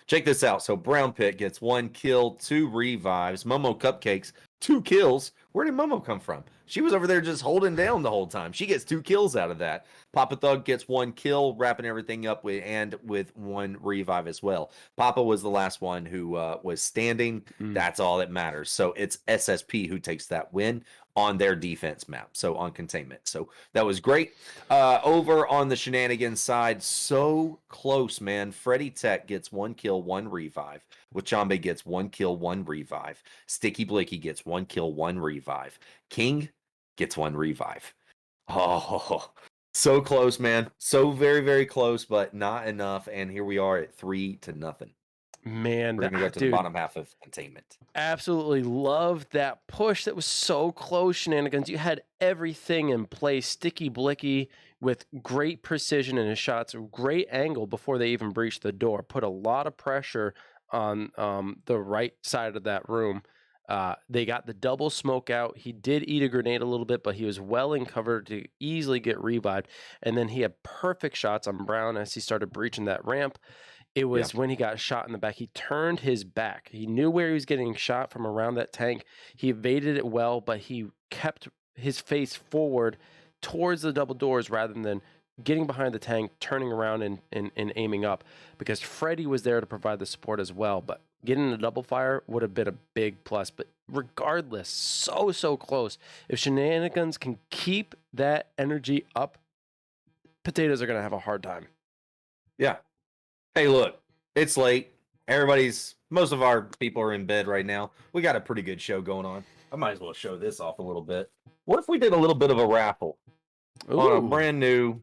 check this out. So Brown Pit gets 1 kill, 2 revives. Momo Cupcakes, 2 kills. Where did Momo come from? She was over there just holding down the whole time. She gets 2 kills out of that. Papa Thug gets 1 kill, wrapping everything up with 1 revive as well. Papa was the last one who was standing. That's all that matters. So it's SSP who takes that win on their defense map, so on containment. So that was great. Over on the Shenanigans side, so close, man. Freddy Tech gets 1 kill, 1 revive. Wachambe gets 1 kill, 1 revive. Sticky Blicky gets 1 kill, 1 revive. King gets 1 revive. Oh, so close, man. So very close, but not enough. And here we are at 3-0. Man, We're gonna go to the bottom half of containment. Absolutely loved that push. That was so close, Shenanigans. You had everything in place. Sticky Blicky with great precision in his shots, great angle before they even breached the door. Put a lot of pressure on the right side of that room. They got the double smoke out. He did eat a grenade a little bit, but he was well in cover to easily get revived. And then he had perfect shots on Brown as he started breaching that ramp. It was when he got shot in the back. He turned his back. He knew where he was getting shot from around that tank. He evaded it well, but he kept his face forward towards the double doors rather than getting behind the tank, turning around and aiming up, because Freddy was there to provide the support as well. But getting a double fire would have been a big plus. But regardless, so close. If Shenanigans can keep that energy up, Potatoes are going to have a hard time. Yeah. Hey, look, it's late. Most of our people are in bed right now. We got a pretty good show going on. I might as well show this off a little bit. What if we did a little bit of a raffle on a brand new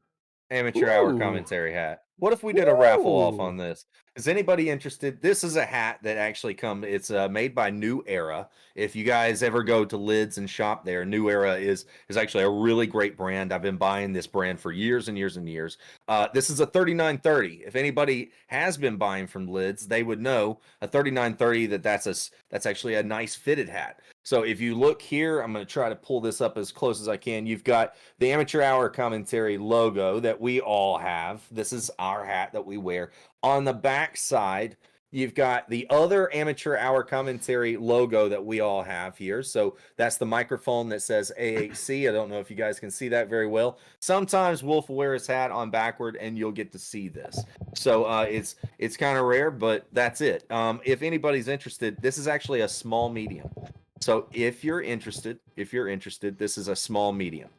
amateur hour commentary hat? What if we did a raffle off on this? Is anybody interested? This is a hat that actually it's made by New Era. If you guys ever go to Lids and shop there, New Era is actually a really great brand. I've been buying this brand for years and years and years. This is a 3930. If anybody has been buying from Lids, they would know a 3930 that's actually a nice fitted hat. So if you look here, I'm going to try to pull this up as close as I can. You've got the Amateur Hour Commentary logo that we all have. This is our hat that we wear. On the back side, you've got the other Amateur Hour Commentary logo that we all have here. So that's the microphone that says AHC. I don't know if you guys can see that very well. Sometimes Wolf will wear his hat on backward and you'll get to see this. So it's kind of rare, but that's it. If anybody's interested, this is actually a small medium. So if you're interested, this is a small medium.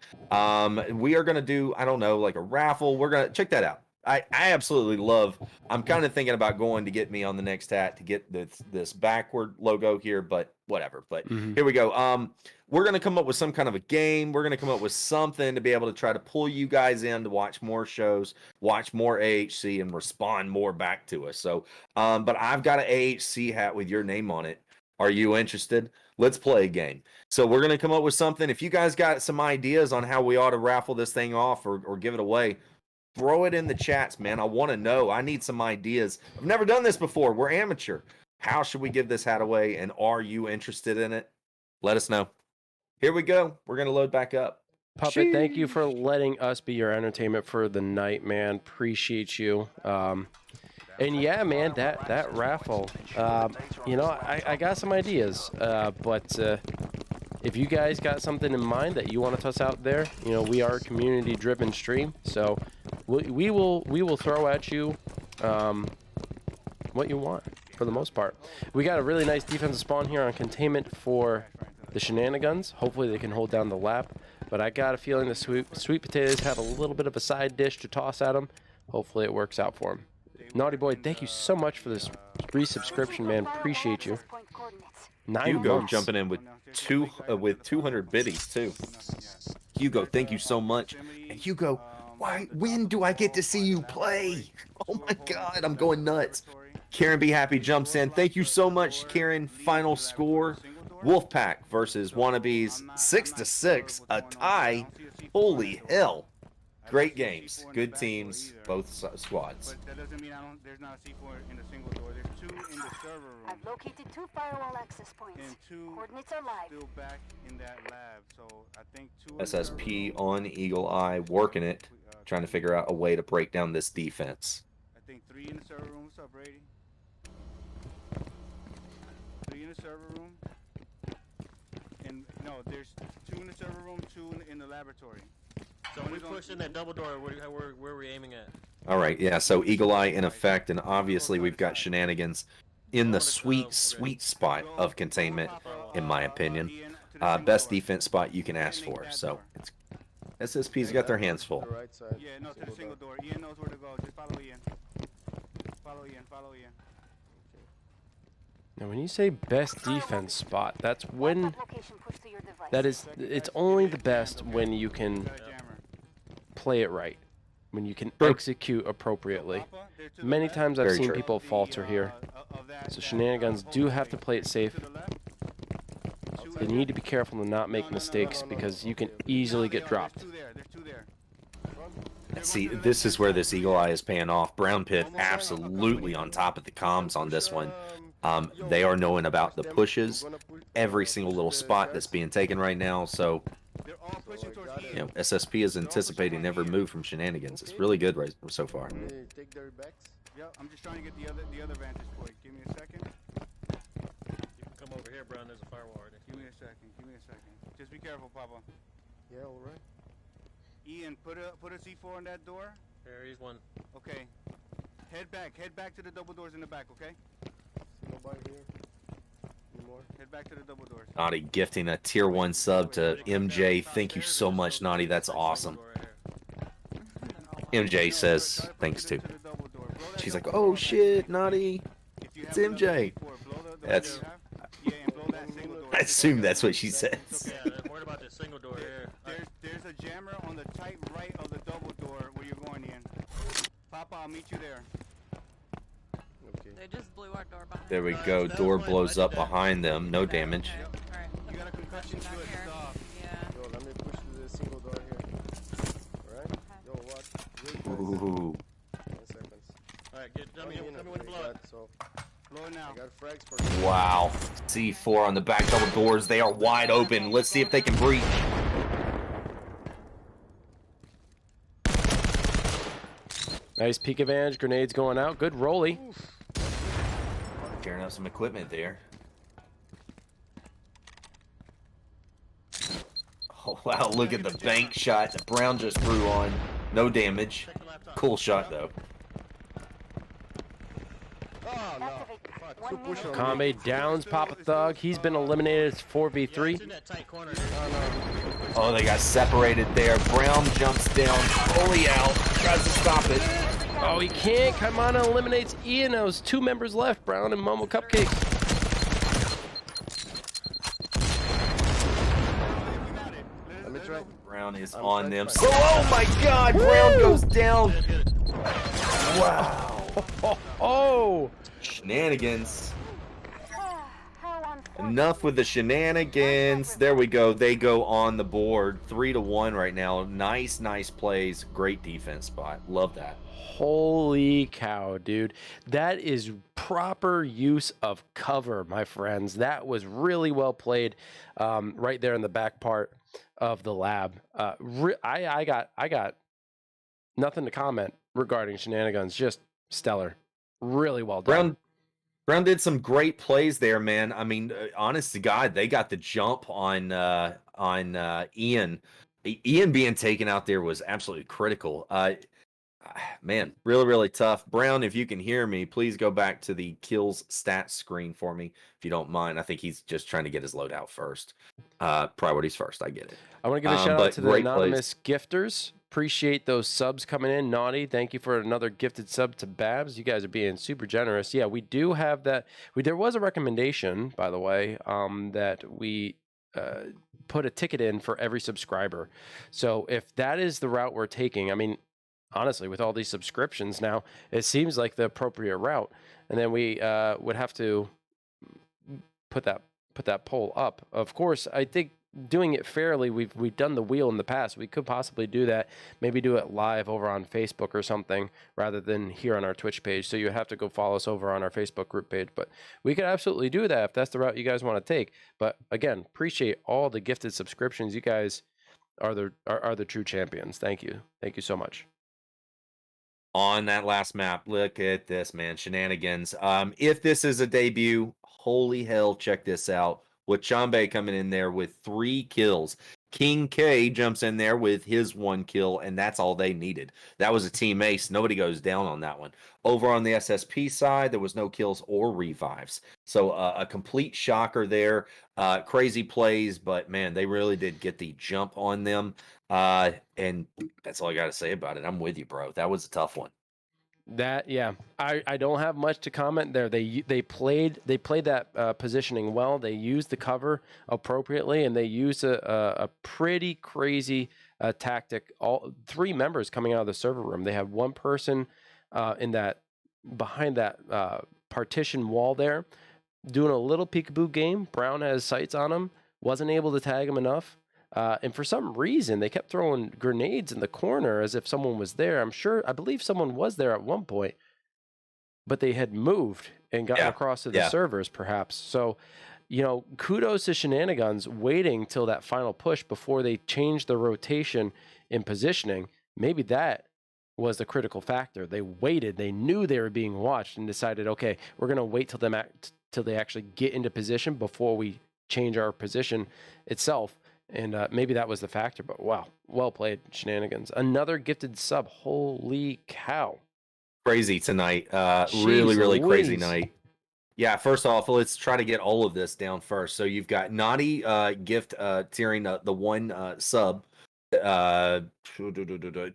We are going to do, I don't know, like a raffle. We're going to check that out. I absolutely love, I'm kind of thinking about going to get me on the next hat to get this backward logo here, but whatever. But here we go. We're going to come up with some kind of a game. We're going to come up with something to be able to try to pull you guys in to watch more shows, watch more AHC, and respond more back to us. So, but I've got an AHC hat with your name on it. Are you interested? Let's play a game. So we're going to come up with something. If you guys got some ideas on how we ought to raffle this thing off or give it away, throw it in the chats, man. I want to know. I need some ideas. I've never done this before. We're amateur. How should we give this hat away? And are you interested in it? Let us know. Here we go. We're going to load back up. Puppet, thank you for letting us be your entertainment for the night, man. Appreciate you. And yeah, man, that raffle, you know, I got some ideas, but if you guys got something in mind that you want to toss out there, you know, we are a community-driven stream, so we will throw at you what you want for the most part. We got a really nice defensive spawn here on containment for the Shenanigunz. Hopefully they can hold down the lap, but I got a feeling the sweet potatoes have a little bit of a side dish to toss at them. Hopefully it works out for them. Naughty Boy, thank you so much for this resubscription, man. Appreciate you. 9 Hugo months. jumping in with 200 biddies too. Hugo, thank you so much. And Hugo, when do I get to see you play? Oh my God, I'm going nuts. Karen Be Happy jumps in. Thank you so much, Karen. Final score: Wolfpack versus Wannabes, 6-6, a tie. Holy hell! Great games, good teams, both squads. But that doesn't mean there's not a C4 in the single door. There's 2 in the server room. I've located 2 firewall access points. And 2 coordinates are live. still back in that lab. So I think 2 SSP on Eagle Eye, working it, trying to figure out a way to break down this defense. I think 3 in the server room. What's up, Brady? 3 in the server room. And no, there's 2 in the server room, 2 in the laboratory. So we push in that double door. Where are we aiming at? All right, yeah. So Eagle Eye in effect, and obviously we've got Shenanigans in the sweet spot of containment, in my opinion. Best defense spot you can ask for. So SSP's got their hands full. Yeah, no, to the single door. Ian knows where to go. Just follow Ian. Follow Ian. Now, when you say best defense spot, that's when it's only the best when you can play it right, when you can execute appropriately. Many times I've seen people falter here, so Shenanigans do have to play it safe. They need to be careful to not make mistakes because you can easily get dropped. See, this is where this Eagle Eye is paying off. Brown Pit absolutely on top of the comms on this one. They are knowing about the pushes, every single little spot that's being taken right now. So, you know, SSP is anticipating every move from Shenanigans. It's really good right so far. Yeah, I'm just trying to get the other vantage point. Give me a second. You can come over here, Brown. There's a firewall right there. Give me a second. Just be careful, Papa. Yeah, all right. Ian, put a C4 on that door. Here's one. Okay. Head back to the double doors in the back, okay? Nobody here anymore. Head back to the double doors. Naughty gifting a tier 1 sub to MJ. Thank you so much, Naughty. That's awesome. MJ says thanks too. She's like, oh shit, Naughty. It's MJ. That's. I assume that's what she says. Yeah, I'm worried about this single door here. There's a jammer on the tight right of the double door where you're going in. Papa, I'll meet you there. They just blew our door behind There we us. go. That Door was my- blows I up did that. behind them. No Okay, damage. Okay. All right. You got a concussion Back to it. here. Stop. Yeah. Yo, let me push to the single door here. Alright? Yo, what? Wait, guys. Ooh. 10 seconds. Alright, tell me when to blow it. So, Blow it now. I got frags for you. Wow. C4 on the back double doors. They are wide open. Let's see if they can breach. Nice peek advantage. Grenades going out. Good rolly. Tearing up some equipment there. Oh, wow. Look at the bank shot that Brown just threw on. No damage. Check the laptop. Cool shot, though. Oh, no. Activate. Fuck, One two push minute. on me. Combe downs Papa Thug. He's been eliminated. It's Yeah, 4v3. it's in that tight corner. Oh, they got separated there. Brown jumps down, fully out, tries to stop it. Oh, he can't. Come on, eliminates Ian. Those 2 members left, Brown and Momo Cupcakes. Let me try. Brown is I'm on trying them. to So, find- oh my God, Brown goes down. Wow. Oh, Shenanigans. How unfortunate. Enough with the shenanigans. There we go. They go on the board. 3-1 right now. Nice plays. Great defense spot. Love that. holy cow, dude. That is proper use of cover, my friends. That was really well played right there in the back part of the lab. I got nothing to comment regarding Shenaniguns. Just stellar. Really well done. Brown did some great plays there, man. I mean, honest to God, they got the jump on Ian. Ian being taken out there was absolutely critical. Man, really tough. Brown, if you can hear me, please go back to the kills stats screen for me, if you don't mind. I think he's just trying to get his loadout first. Priorities first. I get it. I want to give a shout out but to the great anonymous gifters. Appreciate those subs coming in. Naughty, thank you for another gifted sub to Babs. You guys are being super generous. Yeah, we do have that. There was a recommendation, by the way, that we put a ticket in for every subscriber. So if that is the route we're taking, I mean, honestly, with all these subscriptions now, it seems like the appropriate route. And then we would have to put that poll up. Of course, I think doing it fairly, we've done the wheel in the past. We could possibly do that, maybe do it live over on Facebook or something rather than here on our Twitch page. So you have to go follow us over on our Facebook group page. But we could absolutely do that if that's the route you guys want to take. But again, appreciate all the gifted subscriptions. You guys are the true champions. Thank you so much. On that last map, look at this, man. Shenanigans. If this is a debut, holy hell, check this out. With Chambe coming in there with 3 kills. King K jumps in there with his 1 kill, and that's all they needed. That was a team ace. Nobody goes down on that one. Over on the SSP side, there was no kills or revives. So a complete shocker there. Crazy plays, but man, they really did get the jump on them. And that's all I got to say about it. I'm with you, bro. That was a tough one. I don't have much to comment there. They played that positioning well. They used the cover appropriately, and they used a pretty crazy tactic. All 3 members coming out of the server room. They had 1 person behind that partition wall there, doing a little peekaboo game. Brown has sights on him. Wasn't able to tag him enough. And for some reason, they kept throwing grenades in the corner as if someone was there. I believe someone was there at one point, but they had moved and gotten across to the servers, perhaps. So, kudos to Shenaniguns waiting till that final push before they changed the rotation in positioning. Maybe that was the critical factor. They waited. They knew they were being watched and decided, okay, we're going to wait till they actually get into position before we change our position itself. And maybe that was the factor, but wow, well played, Shenanigans. Another gifted sub. Holy cow. Crazy tonight. Really Louise. crazy night. Yeah, first off, let's try to get all of this down first. So you've got Naughty gift tiering the 1 sub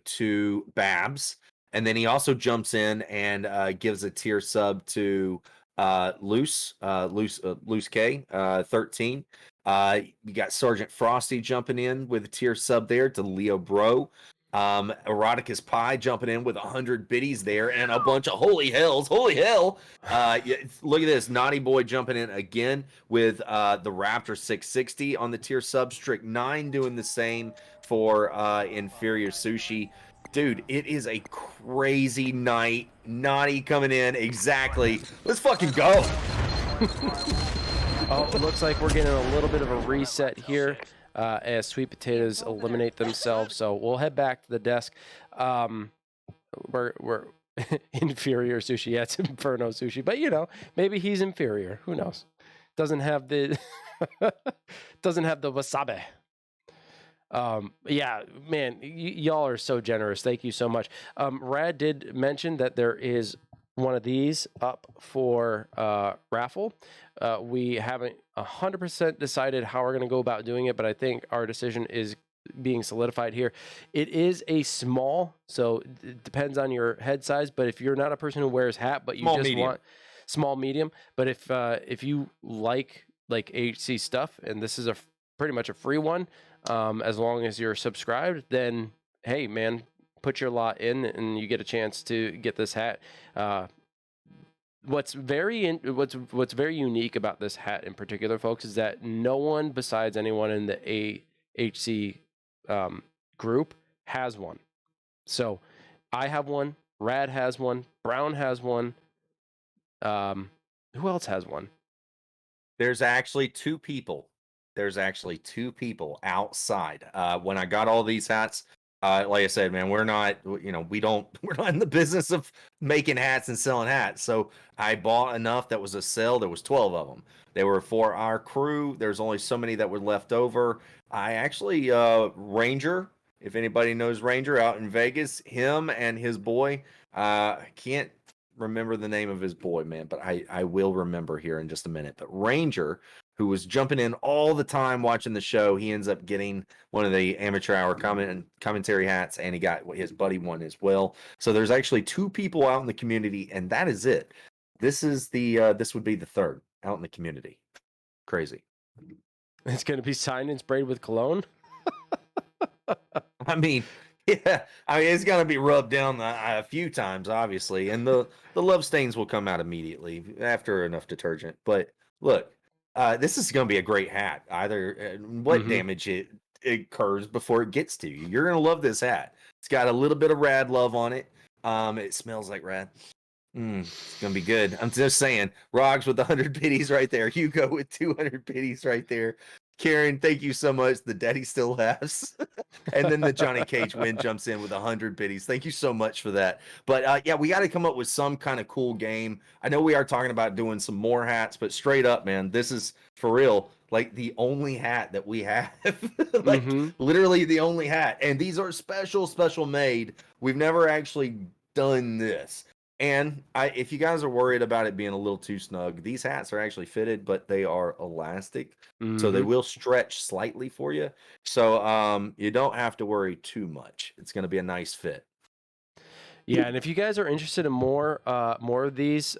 to Babs. And then he also jumps in and gives a tier sub to Loose K 13. You got Sergeant Frosty jumping in with a tier sub there to Leo Bro. Eroticus Pie jumping in with 100 biddies there and a bunch of holy hells. Holy hell. Yeah, look at this. Naughty Boy jumping in again with the Raptor 660 on the tier sub. Strict 9 doing the same for Inferior Sushi. Dude, it is a crazy night. Naughty coming in. Exactly. Let's fucking go. Oh, it looks like we're getting a little bit of a reset here as Sweet Potatoes eliminate themselves. So we'll head back to the desk. We're Inferior Sushi. Yeah, it's Inferno Sushi. But, you know, maybe he's inferior. Who knows? Doesn't have the doesn't have the wasabi. Yeah, man, y'all are so generous. Thank you so much. Rad did mention that there is one of these up for raffle. We haven't 100% decided how we're going to go about doing it, but I think our decision is being solidified here. It is a small, so it depends on your head size, but if you're not a person who wears hat, but you Small, just medium. want small, medium, but if you like HC stuff, and this is pretty much a free one, as long as you're subscribed, then hey, man, put your lot in and you get a chance to get this hat. What's very unique about this hat in particular, folks, is that no one besides anyone in the AHC group has one. So I have one, Rad has one, Brown has one. Who else has one? There's actually two people. Outside. When I got all these hats, like I said, man, we're not in the business of making hats and selling hats. So I bought enough that was a sale. There was 12 of them. They were for our crew. There's only so many that were left over. I actually, Ranger, if anybody knows Ranger out in Vegas, him and his boy, I can't remember the name of his boy, man, but I will remember here in just a minute. But Ranger, who was jumping in all the time watching the show, he ends up getting one of the amateur hour commentary hats, and he got his buddy one as well. So there's actually two people out in the community, and that is it. This is this would be the third out in the community. Crazy. It's going to be signed and sprayed with cologne. I mean, yeah, it's gonna be rubbed down a few times, obviously, and the love stains will come out immediately after enough detergent. But look, this is gonna be a great hat. Either what damage it occurs before it gets to you, you're gonna love this hat. It's got a little bit of Rad love on it. It smells like Rad. It's gonna be good. I'm just saying. Rogs with 100 biddies right there. Hugo with 200 biddies right there. Karen, thank you so much. The daddy still laughs. And then the Johnny Cage win jumps in with 100 biddies. Thank you so much for that. But yeah, we got to come up with some kind of cool game. I know we are talking about doing some more hats, but straight up, man, this is for real, like the only hat that we have. Like literally the only hat. And these are special made. We've never actually done this. And if you guys are worried about it being a little too snug, these hats are actually fitted, but they are elastic. So they will stretch slightly for you. So you don't have to worry too much. It's going to be a nice fit. Yeah, and if you guys are interested in more of these,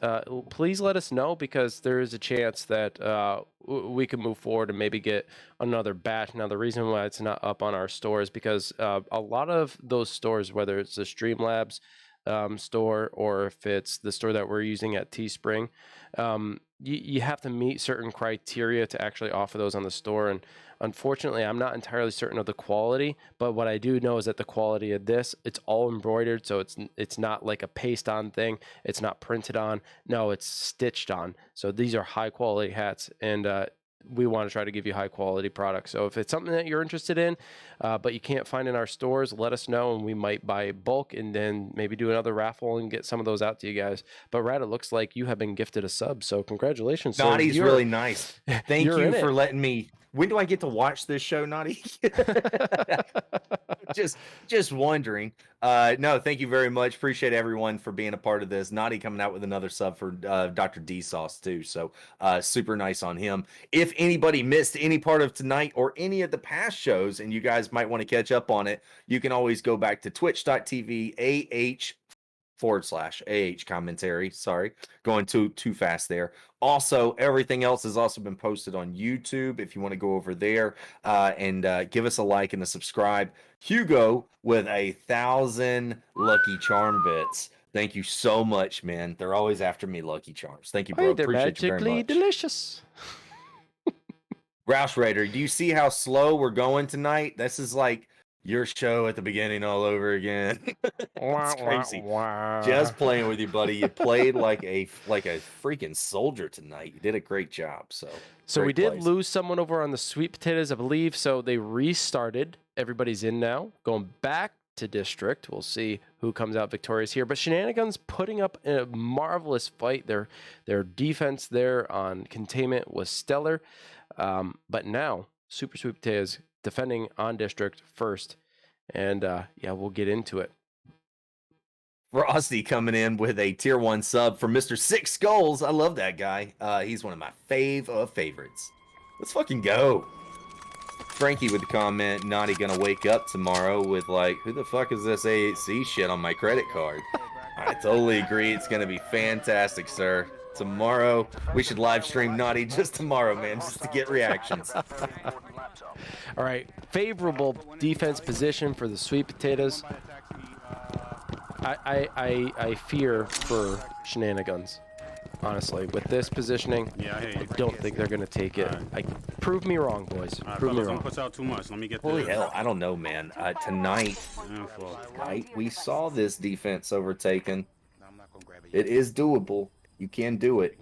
please let us know, because there is a chance that we can move forward and maybe get another batch. Now, the reason why it's not up on our store is because a lot of those stores, whether it's the Streamlabs store or if it's the store that we're using at Teespring, you have to meet certain criteria to actually offer those on the store. And unfortunately, I'm not entirely certain of the quality, but what I do know is that the quality of this, it's all embroidered, so it's not like a paste on thing. It's not printed on. No, it's stitched on. So these are high quality hats, and we want to try to give you high quality products. So if it's something that you're interested in, but you can't find in our stores, let us know, and we might buy bulk and then maybe do another raffle and get some of those out to you guys. But Rad, it looks like you have been gifted a sub, so congratulations. Naughty's really nice. Thank you for letting me. When do I get to watch this show, Naughty? just wondering. No, thank you very much. Appreciate everyone for being a part of this. Naughty coming out with another sub for Dr. D Sauce too. So super nice on him. If anybody missed any part of tonight or any of the past shows and you guys might want to catch up on it, you can always go back to twitch.tv /AH commentary. Sorry, going too fast there. Also, everything else has also been posted on YouTube. If you want to go over there and give us a like and a subscribe. Hugo with 1,000 Lucky Charm bits. Thank you so much, man. They're always after me, Lucky Charms. Thank you, bro. Hey, they're Appreciate you very magically much. delicious. Roush Raider, do you see how slow we're going tonight? This is like your show at the beginning all over again. It's crazy. Just playing with you, buddy. You played like a freaking soldier tonight. You did a great job. So we great did plays. lose someone over on the sweet potatoes, I believe. So they restarted. Everybody's in now. Going back to district. We'll see who comes out victorious here. But Shenanigans putting up a marvelous fight. Their defense there on containment was stellar. But now Super Sweet Potatoes defending on district first. And yeah, we'll get into it. Frosty coming in with a tier 1 sub for Mr. Six Skulls. I love that guy. He's one of my favorites. Let's fucking go. Frankie with the comment, Naughty gonna wake up tomorrow with like, who the fuck is this AHC shit on my credit card? I totally agree. It's gonna be fantastic, sir. Tomorrow, we should live stream Naughty just tomorrow, man, just to get reactions. All right, favorable defense position for the Sweet Potatoes. I fear for Shenanigans. Honestly, with this positioning, I don't think they're going to take it. Prove me wrong, boys. Prove me wrong. Don't push out too much. Let me get Holy hell, I don't know, man. Tonight, we saw this defense overtaken. It is doable. You can do it.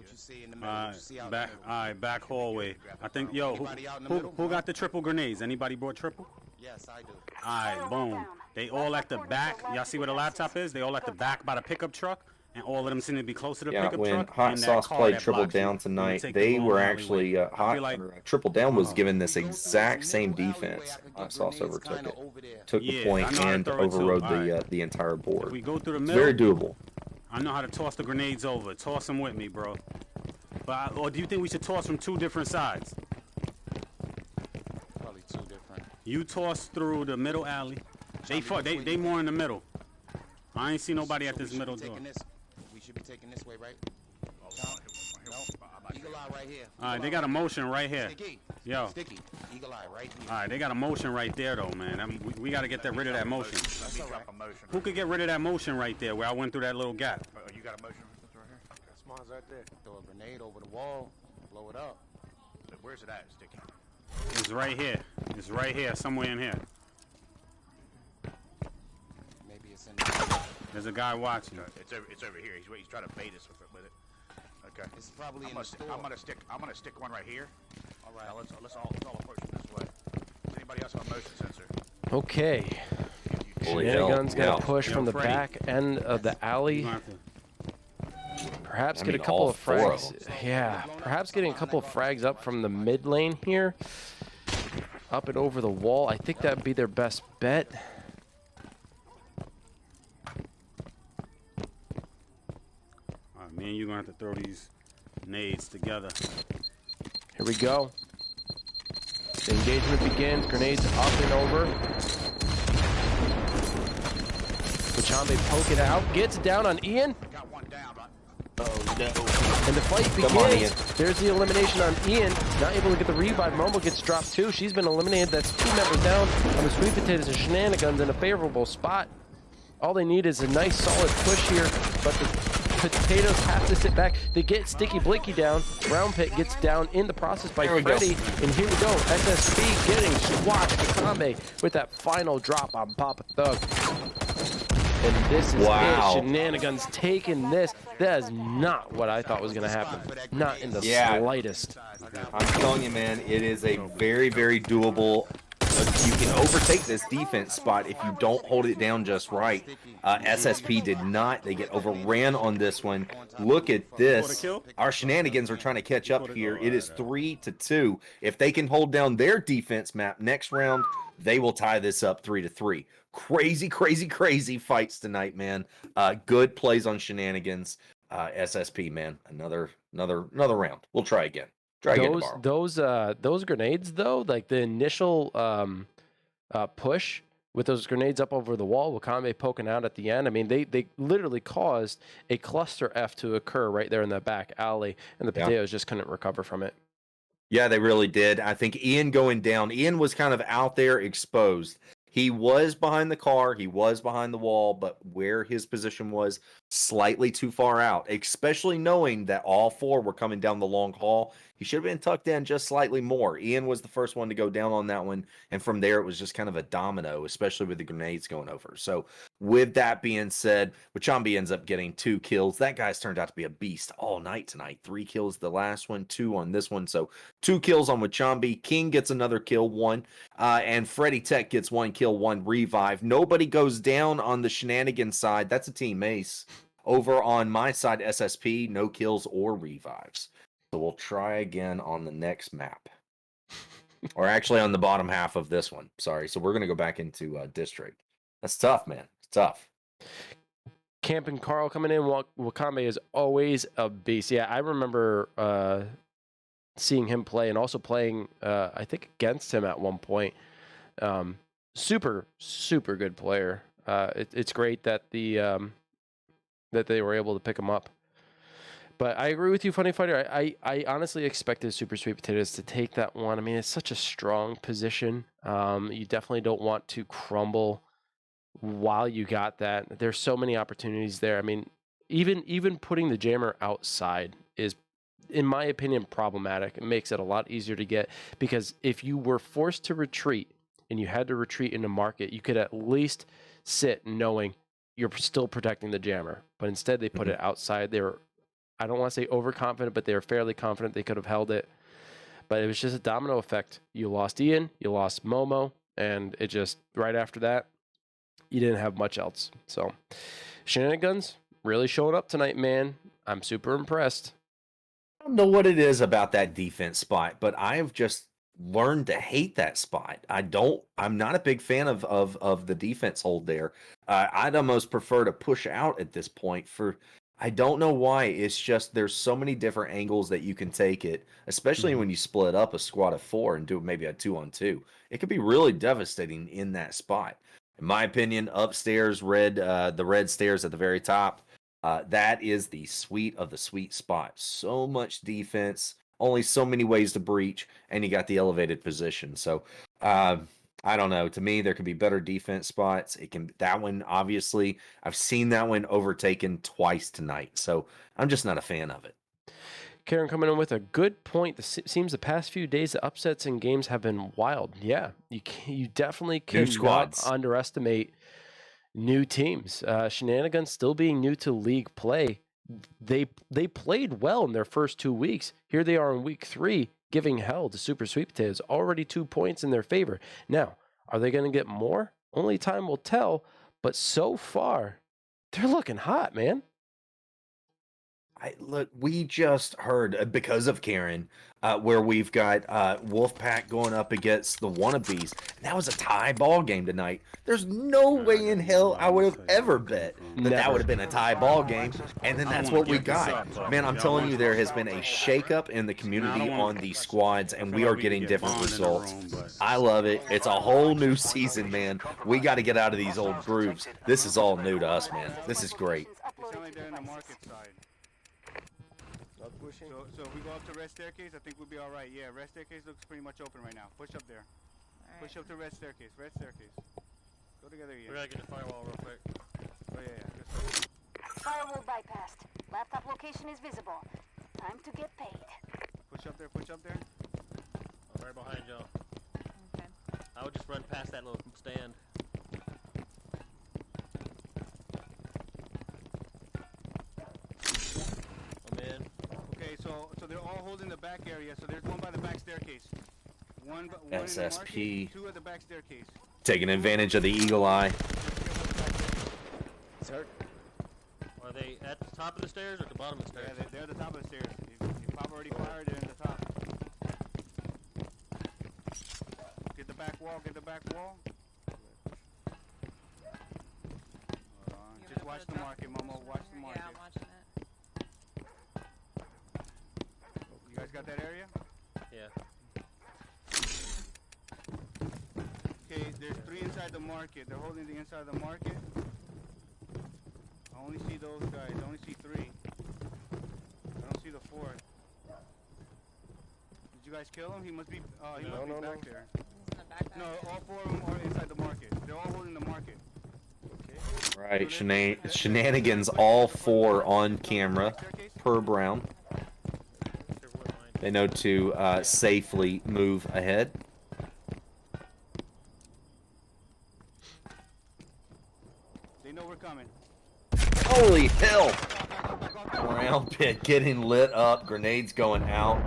Back hallway. I think, yo, who got the triple grenades? Anybody brought triple? Yes, I do. All right, boom. They all at the back. Y'all see where the laptop is? They all at the back by the pickup truck. And all of them seem to be close to the pickup when truck. Hot and that Sauce car played that Triple blocks you. Down You tonight, take the they long were alleyway. actually I feel like Triple Down was given this exact same defense. Hot Sauce overtook it, took the point, and overrode the entire board. we go through the It's middle. very doable. I know how to toss the grenades over. Toss them with me, bro. But or do you think we should toss from 2 different sides? Probably 2 different. You toss through the middle alley. They more in the middle. I ain't see nobody at this middle door. We should be taking this way, right? No. Eagle eye right here. All right, they got a motion right here. Sticky. Yo. Sticky. Eagle eye right here. All right, they got a motion right there, though, man. We got to get rid of that motion. Who could get rid of that motion right there where I went through that little gap? You got a motion right here? That's mine's right there. Throw a grenade over the wall. Blow it up. Where's it at, Sticky? It's right here. It's right here, somewhere in here. Maybe it's in there. There's a guy watching. It's over here. He's trying to bait us with it. Okay. It's probably in the store. I'm gonna stick one right here. All right. Now let's all approach it this way. Does anybody else have a motion sensor? Okay. Holy hell. Shenanigans going to push Yo, from the Freddy. back end of the alley. Perhaps get a couple all of 4 of frags. them. Yeah, perhaps getting a couple of frags up from the mid lane here. Up and over the wall. I think that would be their best bet. All right, me and you going to have to throw these nades together. Here we go. The engagement begins. Grenades up and over. Kachambe poke it out. Gets down on Ian. Got one down, but Oh no. And the fight Come on, begins. Ian. There's the elimination on Ian. Not able to get the revive. Momo gets dropped too. She's been eliminated. That's 2 members down on the Sweet Potatoes and Shenanigans in a favorable spot. All they need is a nice solid push here, but the Potatoes have to sit back. They get Sticky Blicky down. Round Pit gets down in the process by Freddy. And here we go. SSP getting swatched. Kakambe with that final drop on Papa Thug. And this is Wow. it. Shenanigans taking this. That is not what I thought was going to happen. Not in the slightest. I'm telling you, man, it is a very, very doable. You can overtake this defense spot if you don't hold it down just right. SSP did not. They get overran on this one. Look at this. Our Shenanigans are trying to catch up here. It is 3-2. If they can hold down their defense map next round, they will tie this up 3-3. Crazy, crazy, crazy fights tonight, man. Good plays on Shenanigans. SSP, man. Another round. We'll try again. Try again tomorrow. Those grenades though, like the initial push with those grenades up over the wall, Wakame poking out at the end. I mean, they literally caused a cluster F to occur right there in that back alley, and the potatoes just couldn't recover from it. Yeah, they really did. I think Ian going down, Ian was kind of out there exposed. He was behind the car, he was behind the wall, but where his position was slightly too far out, especially knowing that all four were coming down the long hall. He should have been tucked in just slightly more. Ian was the first one to go down on that one, and from there it was just kind of a domino, especially with the grenades going over. So with that being said, Wachambi ends up getting 2 kills. That guy's turned out to be a beast all night tonight. 3 kills the last one, 2 on this one. So 2 kills on Wachambi. King gets another kill, 1. And Freddy Tech gets 1 kill, 1 revive. Nobody goes down on the Shenanigans side. That's a team ace. Over on my side, SSP, no kills or revives. So we'll try again on the next map. Or actually on the bottom half of this one. Sorry. So we're going to go back into District. That's tough, man. It's tough. Camp and Carl coming in. Wakame is always a beast. Yeah, I remember seeing him play and also playing, I think, against him at one point. Super, super good player. It's great that that they were able to pick him up. But I agree with you, Funny Fighter. I honestly expected Super Sweet Potatoes to take that one. I mean, it's such a strong position. You definitely don't want to crumble while you got that. There's so many opportunities there. I mean, even putting the jammer outside is, in my opinion, problematic. It makes it a lot easier to get, because if you were forced to retreat and you had to retreat into market, you could at least sit knowing you're still protecting the jammer. But instead, they put it outside. They were, I don't want to say overconfident, but they were fairly confident they could have held it. But it was just a domino effect. You lost Ian, you lost Momo, and it just, right after that, you didn't have much else. So, Shenanigunz really showing up tonight, man. I'm super impressed. I don't know what it is about that defense spot, but I have just learned to hate that spot. I'm not a big fan of the defense hold there. I'd almost prefer to push out at this point I don't know why. It's just there's so many different angles that you can take it, especially when you split up a squad of 4 and do maybe a 2-on-2. It could be really devastating in that spot. In my opinion, upstairs, the red stairs at the very top, that is the sweet of the sweet spot. So much defense, only so many ways to breach, and you got the elevated position. So, I don't know. To me, there could be better defense spots. That one, obviously, I've seen that one overtaken twice tonight. So I'm just not a fan of it. Karen coming in with a good point. It seems the past few days, the upsets in games have been wild. Yeah, you definitely cannot underestimate new teams. Shenanigunz still being new to league play. They played well in their first 2 weeks. Here they are in week 3, giving hell to Super Sweet Potatoes. Already 2 points in their favor. Now, are they going to get more? Only time will tell. But so far, they're looking hot, man. Look, we just heard, because of Karen, where we've got Wolfpack going up against the Wannabes. And that was a tie ball game tonight. There's no way in hell I would have ever bet that would have been a tie ball game. And then that's what we got. Man, I'm telling you, there has been a shakeup in the community on these squads, and we are getting different results. I love it. It's a whole new season, man. We got to get out of these old grooves. This is all new to us, man. This is great. It's only there in the market side. So if we go up to red staircase, I think we'll be all right. Yeah, red staircase looks pretty much open right now. Push up there. Right. Push up to red staircase. Red staircase. Go together again. We gotta get the firewall real quick. Oh yeah. Firewall bypassed. Laptop location is visible. Time to get paid. Push up there. Push up there. I'm right behind y'all. Okay. I would just run past that little stand. I'm in. Okay, so they're all holding the back area. So there's one by the back staircase. One SSP. in the market, 2 at the back staircase. Taking advantage of the eagle eye. It's hurt. Are they at the top of the stairs or at the bottom of the stairs? Yeah, they're at the top of the stairs. If Pop already fired, they're in the top. Get the back wall. Get the back wall. Hold on. Just watch the market, Momo. Watch the market. Yeah, I'm watching it. You guys got that area? Yeah. Okay, there's 3 inside inside the market. They're holding the inside of the market. I only see those guys. I only see 3. I don't see the 4th. Did you guys kill him? He must be. He must be back there. He's in the back. No, all 4 of them are inside the market. They're all holding the market. Right, Shenanigans, all 4 on camera per Brown. They know to safely move ahead. They know we're coming. Holy hell! Brown pit getting lit up, grenades going out.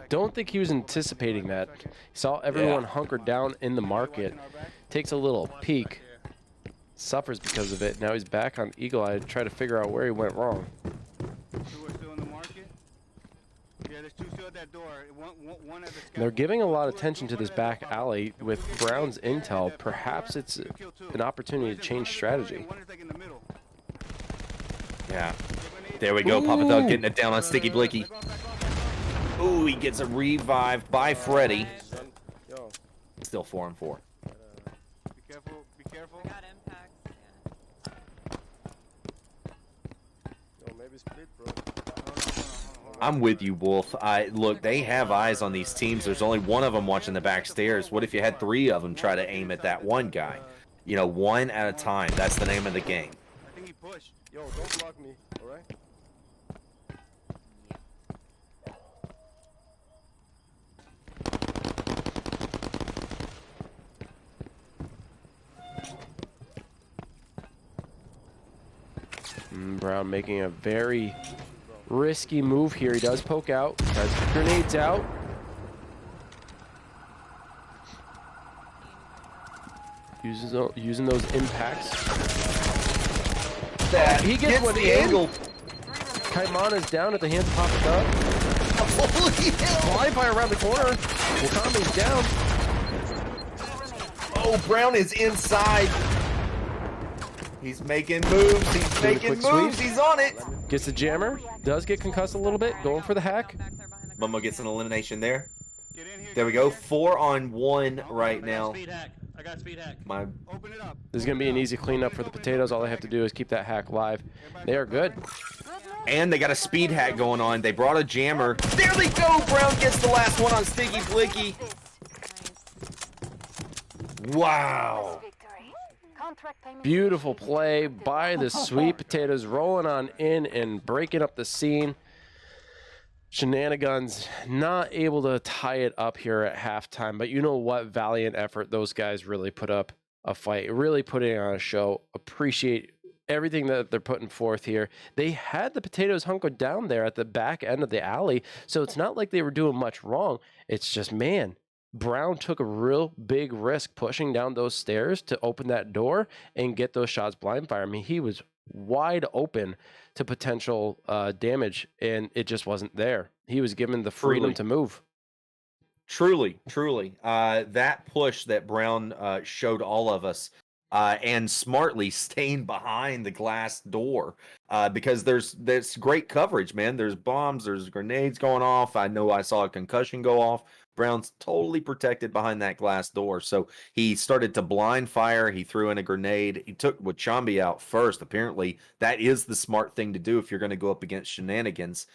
Don't think he was anticipating that. He saw everyone hunkered down in the market. Takes a little peek. Suffers because of it. Now he's back on Eagle Eye to try to figure out where he went wrong. 2 are still in the market. Yeah, there's 2 still at that door. One at the They're giving a lot of attention to this back alley with Brown's intel. Perhaps it's an opportunity to change strategy. Yeah. There we go. Papa Thug getting it down on Sticky Blicky. Ooh, he gets a revived by Freddy. Still 4 on 4. Be careful. Be careful. I got impacts. Yeah. Yo, maybe split, bro. I'm with you, Wolf. Look, they have eyes on these teams. There's only one of them watching the back stairs. What if you had 3 of them try to aim at that one guy? You know, 1 at a time. That's the name of the game. I think he pushed. Yo, don't block me, alright? Brown making a very risky move here. He does poke out. Has grenades out. Using those impacts. He gets one the angle. Kaimana's down at the hands of Papa Thug. Holy hell! Blind fire around the corner. Wakame's down. Oh, Brown is inside. He's making moves. He's making moves. He's on it. Gets the jammer. Does get concussed a little bit. Going for the hack. Momo gets an elimination there. There we go. 4 on 1 right now. I got speed hack. This is going to be an easy cleanup for the potatoes. All they have to do is keep that hack live. They are good. And they got a speed hack going on. They brought a jammer. There they go. Brown gets the last one on Sticky Blicky. Wow. Beautiful play by the Sweet Potatoes, rolling on in and breaking up the scene. Shenanigans not able to tie it up here at halftime, but you know what? Valiant effort. Those guys really put up a fight, really putting on a show. Appreciate everything that they're putting forth here. They had the Potatoes hunkered down there at the back end of the alley, so it's not like they were doing much wrong. It's just, man, Brown took a real big risk pushing down those stairs to open that door and get those shots blind fire. I mean, he was wide open to potential damage, and it just wasn't there. He was given the freedom to move. Truly. That push that Brown showed all of us, and smartly staying behind the glass door, because there's great coverage, man. There's bombs, there's grenades going off. I know I saw a concussion go off. Brown's totally protected behind that glass door. So he started to blind fire. He threw in a grenade. He took Wachambi out first. Apparently, that is the smart thing to do if you're going to go up against Shenanigans.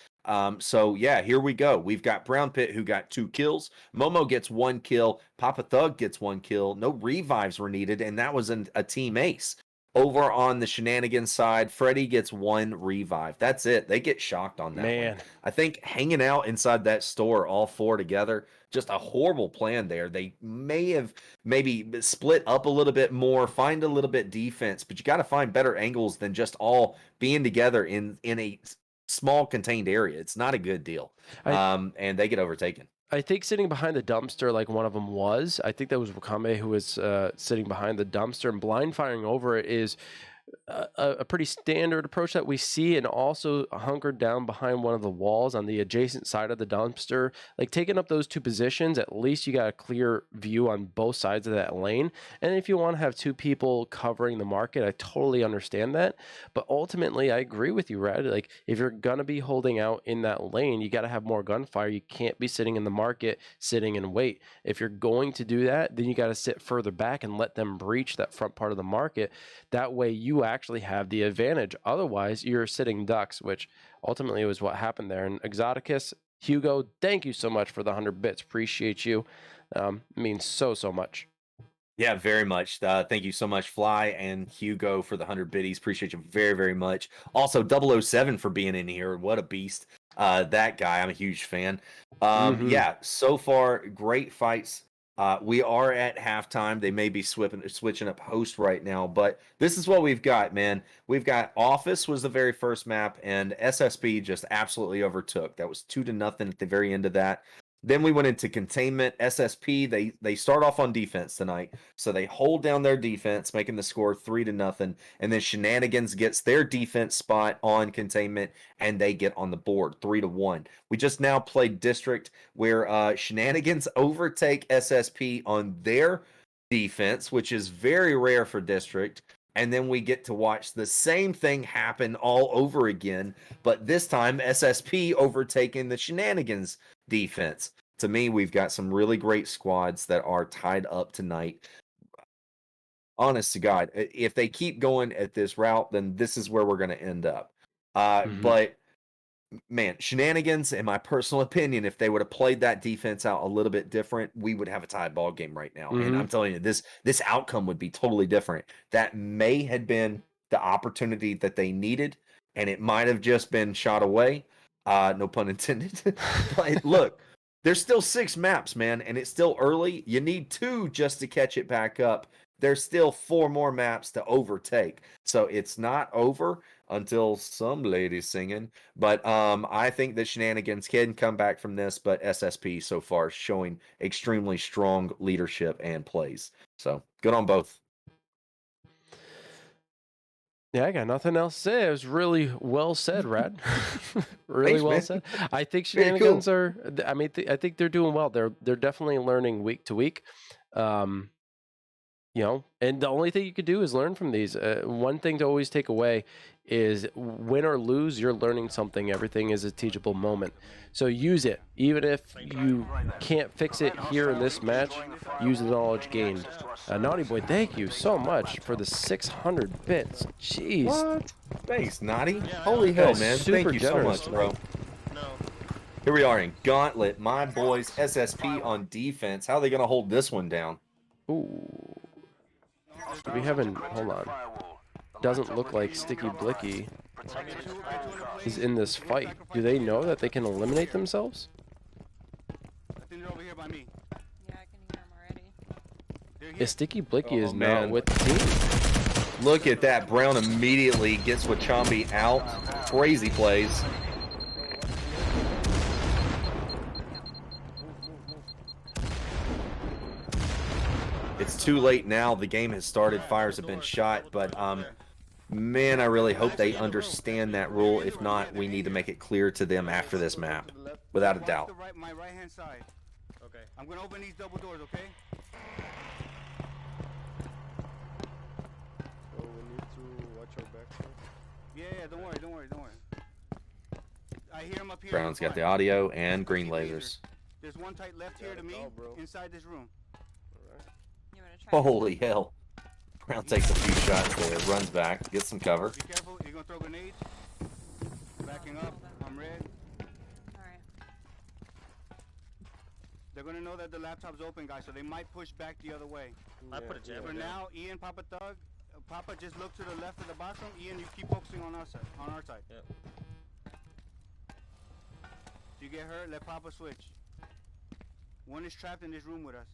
So, yeah, here we go. We've got Brown Pit, who got 2 kills. Momo gets 1 kill. Papa Thug gets 1 kill. No revives were needed, and that was a team ace. Over on the Shenanigans side, Freddy gets 1 revive. That's it. They get shocked on that one. I think hanging out inside that store, all 4 together, just a horrible plan there. They may have maybe split up a little bit more, find a little bit defense, but you got to find better angles than just all being together in a small contained area. It's not a good deal. And they get overtaken. I think sitting behind the dumpster, like one of them was, I think that was Wakame who was sitting behind the dumpster, and blind firing over it is a pretty standard approach that we see, and also hunkered down behind one of the walls on the adjacent side of the dumpster. Like taking up those two positions, at least you got a clear view on both sides of that lane. And if you want to have two people covering the market, I totally understand that. But ultimately, I agree with you, Red. Like if you're gonna be holding out in that lane, you got to have more gunfire. You can't be sitting in the market, sitting and wait. If you're going to do that, then you got to sit further back and let them breach that front part of the market. That way you actually have the advantage. Otherwise, you're sitting ducks, which ultimately was what happened there. And Exoticus, Hugo, thank you so much for the 100 bits. Appreciate you. Means so much. Yeah, very much. Thank you so much, Fly and Hugo, for the 100 biddies. Appreciate you very, very much. Also, 007 for being in here. What a beast. That guy, I'm a huge fan. Yeah, so far, great fights. We are at halftime. They may be switching up host right now, but this is what we've got, man. We've got Office was the very first map, and SSP just absolutely overtook. That was 2-0 at the very end of that. Then we went into containment. SSP, they start off on defense tonight, so they hold down their defense, making the score 3-0. And then Shenanigans gets their defense spot on containment, and they get on the board 3-1. We just now played district, where Shenanigans overtake SSP on their defense, which is very rare for district. And then we get to watch the same thing happen all over again, but this time SSP overtaking the Shenanigans defense. To me, we've got some really great squads that are tied up tonight. Honest to God, if they keep going at this route, then this is where we're going to end up. But man, Shenanigans, in my personal opinion, if they would have played that defense out a little bit different, we would have a tied ball game right now. And I'm telling you, this outcome would be totally different. That may have been the opportunity that they needed, and it might have just been shot away. No pun intended. But look, there's still 6 maps, man, and it's still early. You need 2 just to catch it back up. There's still 4 more maps to overtake. So it's not over until some lady's singing. But I think that Shenanigans can come back from this, but SSP so far showing extremely strong leadership and plays. So good on both. Yeah, I got nothing else to say. It was really well said, Rad. Really Thanks, well man. said. I think Very Shenanigans cool. are. I mean, I think they're doing well. They're definitely learning week to week. You know, and the only thing you could do is learn from these. One thing to always take away is win or lose, you're learning something. Everything is a teachable moment. So use it. Even if you can't fix it here in this match, use the knowledge gained. Naughty Boy, thank you so much for the 600 bits. Jeez. What? Thanks, Naughty. Holy hell, man. Super Thank you so generous much, bro. Here we are in Gauntlet. My boys, SSP on defense. How are they going to hold this one down? Ooh. We haven't. Hold on. Doesn't look like Sticky Blicky is in this fight. Do they know that they can eliminate themselves? I think they're over here by me. Yeah, I can hear them already. Yeah, Sticky Blicky is man. not with the team. Look at that. Brown immediately gets Wachambi out. Crazy plays. It's too late now. The game has started. Fires have been shot. But, man, I really hope they understand that rule. If not, we need to make it clear to them after this map. Without a doubt. My right-hand side. Okay. I'm going to open these double doors, okay? So we need to watch our backs. Yeah, don't worry. I hear him up here. Brown's got the audio and green lasers. There's one tight left here to me inside this room. You want to try? Holy hell. Brown takes a few shots there, runs back, gets some cover. Be careful, he's gonna throw grenades. Backing up, I'm red. Alright. They're gonna know that the laptop's open, guys, so they might push back the other way. I put a jab For in there. now, Ian, Papa Thug, Papa, just look to the left of the box room. Ian, you keep focusing on our side. Yep. If you get hurt, let Papa switch. One is trapped in this room with us.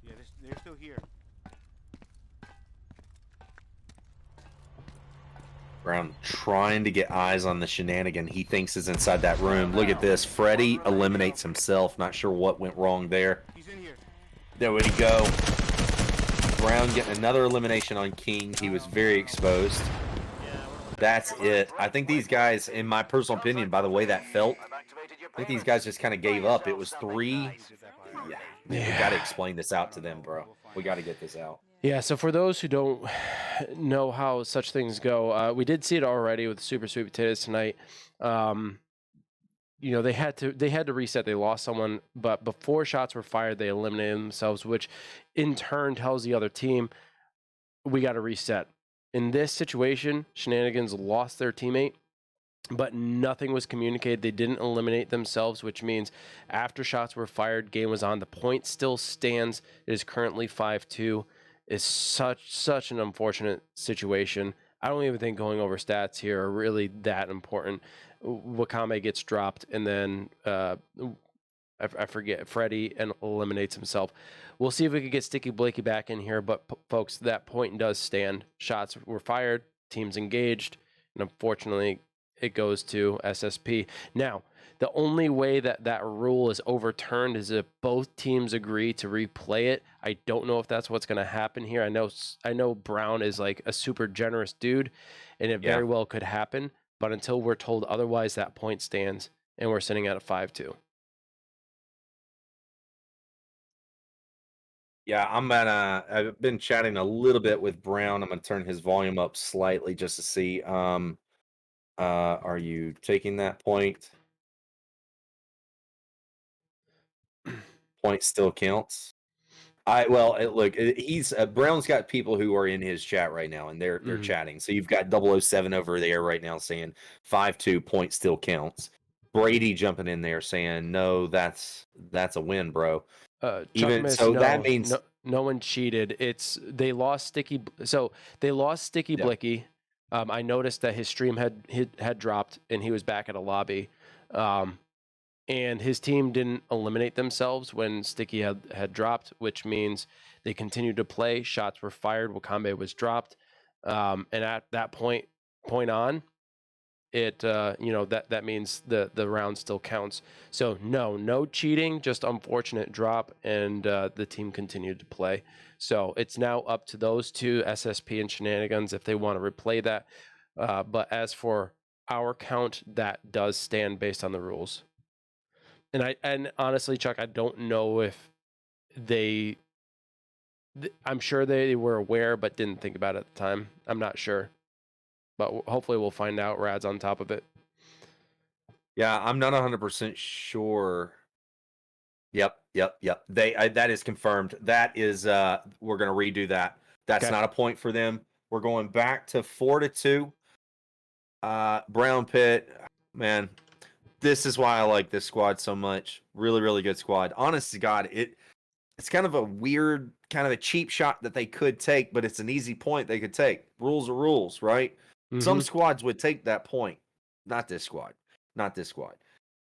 Yeah, they're still here. Brown trying to get eyes on the shenanigan he thinks is inside that room. Look at this. Freddy eliminates himself. Not sure what went wrong there. He's in here. There we go. Brown getting another elimination on King. He was very exposed. That's it. I think these guys, in my personal opinion, by the way that felt, I think these guys just kind of gave up. It was 3. Yeah, man, we got to explain this out to them, bro. We got to get this out. Yeah, so for those who don't know how such things go, we did see it already with Super Sweet Potatoes tonight. You know, they had to reset. They lost someone, but before shots were fired, they eliminated themselves, which in turn tells the other team, we got to reset. In this situation, Shenanigans lost their teammate, but nothing was communicated. They didn't eliminate themselves, which means after shots were fired, game was on. The point still stands. It is currently 5-2. It's such an unfortunate situation. I don't even think going over stats here are really that important. Wakame gets dropped, and then I forget, Freddy and eliminates himself. We'll see if we can get Sticky Blakey back in here, but folks, that point does stand. Shots were fired, teams engaged, and unfortunately, it goes to SSP. Now, the only way that that rule is overturned is if both teams agree to replay it. I don't know if that's what's going to happen here. I know Brown is like a super generous dude, and it very well could happen. But until we're told otherwise, that point stands, and we're sitting at a 5-2. Yeah, I've been chatting a little bit with Brown. I'm gonna turn his volume up slightly just to see. Are you taking that point? Point still counts. He's Brown's got people who are in his chat right now, and they're chatting. So you've got 007 over there right now saying 5-2 point still counts. Brady jumping in there saying no, that's a win, bro. Even so, that means no one cheated. They lost Sticky. So they lost Sticky Blicky. I noticed that his stream had dropped, and he was back at a lobby. And his team didn't eliminate themselves when Sticky had dropped, which means they continued to play. Shots were fired. Wakame was dropped. And at that point on, that means the round still counts. So no cheating, just unfortunate drop, and the team continued to play. So it's now up to those two, SSP and Shenanigans, if they want to replay that. But as for our count, that does stand based on the rules. And honestly, Chuck, I don't know if I'm sure they were aware, but didn't think about it at the time. I'm not sure. But hopefully we'll find out. Rad's on top of it. Yeah, I'm not 100% sure. Yep. That is confirmed. That is, we're going to redo that. That's not a point for them. We're going back to 4-2. Brown Pit, man, this is why I like this squad so much. Really, really good squad. Honest to God, it's kind of a weird, kind of a cheap shot that they could take, but it's an easy point they could take. Rules are rules, right? Mm-hmm. Some squads would take that point. Not this squad.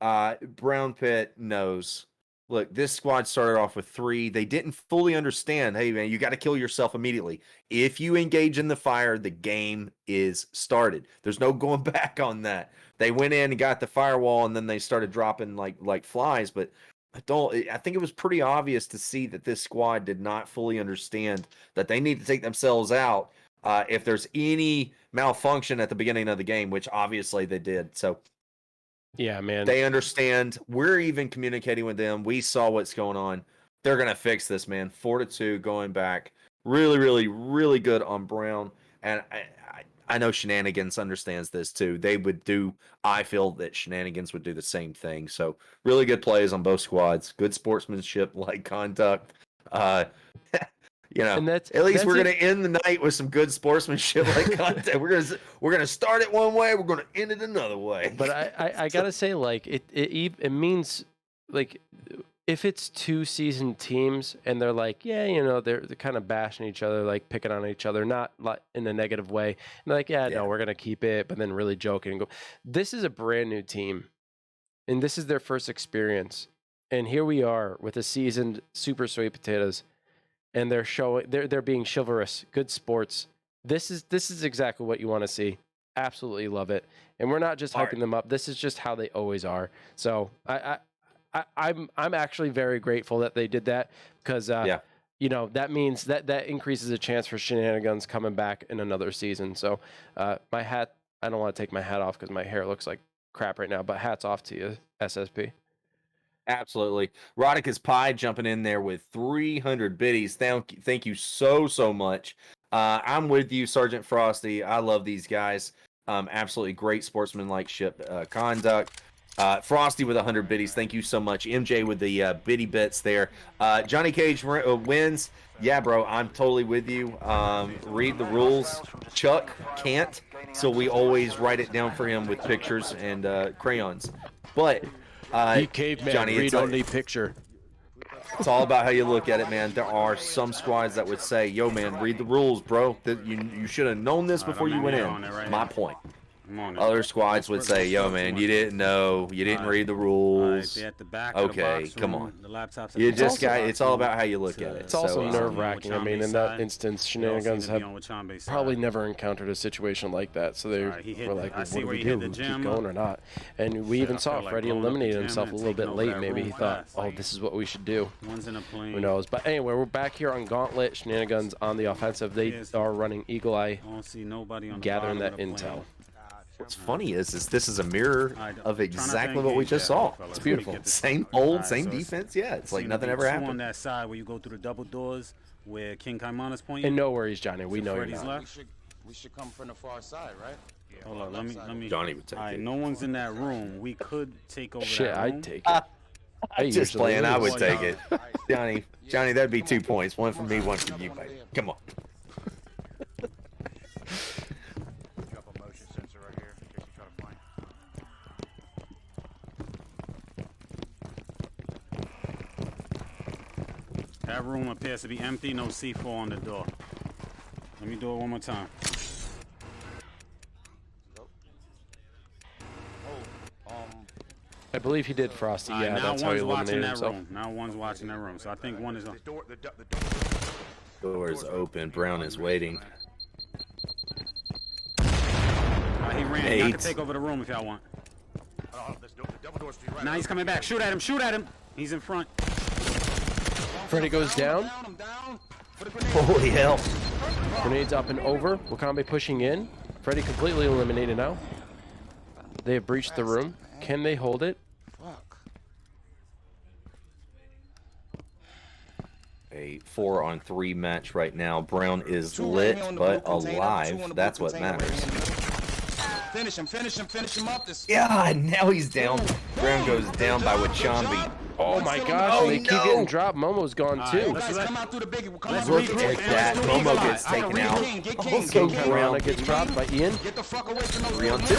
Brown Pit knows. Look, this squad started off with 3. They didn't fully understand, hey, man, you got to kill yourself immediately. If you engage in the fire, the game is started. There's no going back on that. They went in and got the firewall, and then they started dropping like flies. But I think it was pretty obvious to see that this squad did not fully understand that they need to take themselves out if there's any malfunction at the beginning of the game, which obviously they did. So yeah, man, they understand. We're even communicating with them. We saw what's going on. They're gonna fix this, man. 4-2 going back. Really, really, really good on Brown. And I know Shenanigans understands this too. I feel that Shenanigans would do the same thing. So really good plays on both squads. Good sportsmanship, like conduct. At least we're gonna end the night with some good sportsmanship, like content. We're gonna start it one way. We're gonna end it another way. But I gotta say, like it means, like, if it's 2 seasoned teams and they're like, they're kind of bashing each other, like picking on each other, not like in a negative way. And they're like, no, we're gonna keep it, but then really joking and go. This is a brand new team, and this is their first experience. And here we are with a seasoned Super Sweet Potatoes. And they're being chivalrous, good sports. This is exactly what you want to see. Absolutely love it. And we're not just hyping them up. This is just how they always are. So I'm actually very grateful that they did that because you know, that means that increases a chance for Shenanigans coming back in another season. So my hat, I don't want to take my hat off because my hair looks like crap right now, but hats off to you, SSP. Absolutely. Rodicus Pie jumping in there with 300 biddies. Thank you so much. I'm with you, Sergeant Frosty. I love these guys. Absolutely great sportsmanlike conduct. Frosty with 100 biddies. Thank you so much. MJ with the biddy bits there. Johnny Cage wins. Yeah, bro, I'm totally with you. Read the rules. Chuck can't, so we always write it down for him with pictures and crayons. But caveman, Johnny, read only picture. It's all about how you look at it, man. There are some squads that would say, "Yo, man, read the rules, bro. That you should have known this before you went in." My point. Other squads would say, "Yo, man, you didn't know. You didn't read the rules." Okay, come on. You just got. It's all about how you look at it. It's also nerve-wracking. I mean, in that instance, Shenanigans have probably never encountered a situation like that, so they were like, "What do we do? We keep going or not?" And we even saw Freddy eliminated himself a little bit late. Maybe he thought, "Oh, this is what we should do." Who knows? But anyway, we're back here on Gauntlet. Shenanigans on the offensive. They are running Eagle Eye, gathering that intel. What's funny is this is a mirror of exactly what we just saw. It's beautiful. Same hold, same defense. Yeah, it's like nothing ever happened. On that side where you go through the double doors where King Kaimana's pointing. And no worries, Johnny. We know you're not. We should come from the far side, right? Yeah, hold on, let me. Johnny would take it. No one's in that room. We could take over Shit, that room. I'd take it. I'm just playing. I would take it. Johnny, that'd be 2 points. One for me, one for you, baby. Come on. That room appears to be empty, no C4 on the door. Let me do it one more time. I believe he did Frosty. Yeah, that's how he eliminated himself. Now one's watching that room, so I think one is on. Door is open. Brown is waiting. He ran. Y'all can take over the room if y'all want. Now he's coming back. Shoot at him. Shoot at him. He's in front. Freddy goes down. Holy hell. Grenades up and over. Wakambe pushing in. Freddy completely eliminated now. They have breached the room. Can they hold it? A 4-on-3 match right now. Brown is lit but alive. That's what matters. Finish him up. Yeah, now he's down. Brown goes down by Wachambi. Oh my gosh, they keep getting dropped. Momo's gone too. Let's come out through the biggie. Look at that. Momo gets taken out. Also, Brown gets dropped by Ian. Get the fuck away from 3 on 2.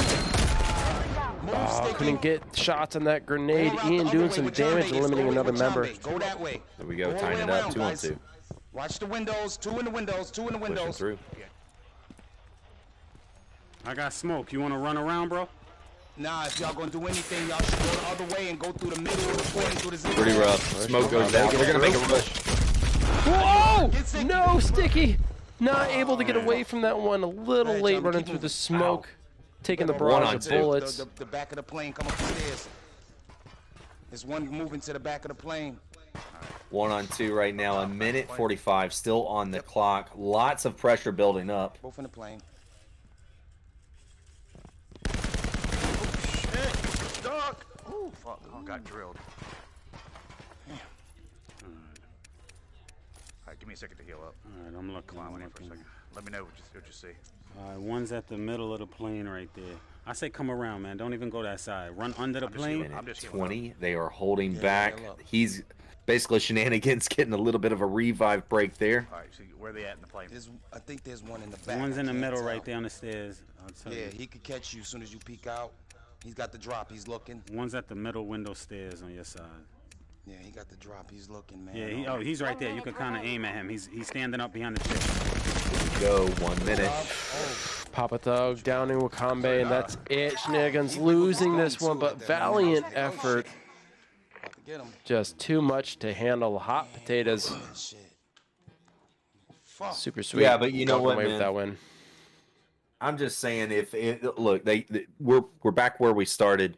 Oh, couldn't get shots on that grenade. Ian doing some damage, eliminating another member. Go that way. There we go, tying it up. 2 on 2. Watch the windows. 2 in the windows. 2 in the windows. Pushing through. I got smoke. You want to run around, bro? Nah, if y'all gonna do anything, y'all should go the other way and go through the middle of the point through the zip. Pretty rough. Smoke goes out. We're gonna make a rush. Whoa! No, Sticky! Not able to get away from that one. A little late running through the smoke. Taking the barrage of bullets. The back of the plane, come up the stairs. There's one moving to the back of the plane. 1 on 2 right now. 1:45 still on the clock. Lots of pressure building up. Both in the plane. Duck! Oh, fuck. Oh, got drilled. Alright, give me a second to heal up. Alright, I'm looking. Come on, wait for a second. Let me know what you see. Alright, one's at the middle of the plane right there. I say come around, man. Don't even go that side. Run under the plane. I'm just 20. They are holding back. He's basically Shenanigans getting a little bit of a revive break there. Alright, so where are they at in the plane? I think there's one in the back. One's in the middle right there on the stairs. Yeah, he could catch you as soon as you peek out. He's got the drop. He's looking. One's at the middle window stairs on your side. Yeah, he got the drop. He's looking, man. Yeah, he's right there. You can kind of aim at him. He's standing up behind the chair. Go 1 minute. Papa Thug downing Wakambe, and that's it. Shenanigans losing this one, but valiant effort. Just too much to handle. Hot potatoes. Super sweet. Yeah, but you know what, away man? With that win. I'm just saying, look, we're back where we started.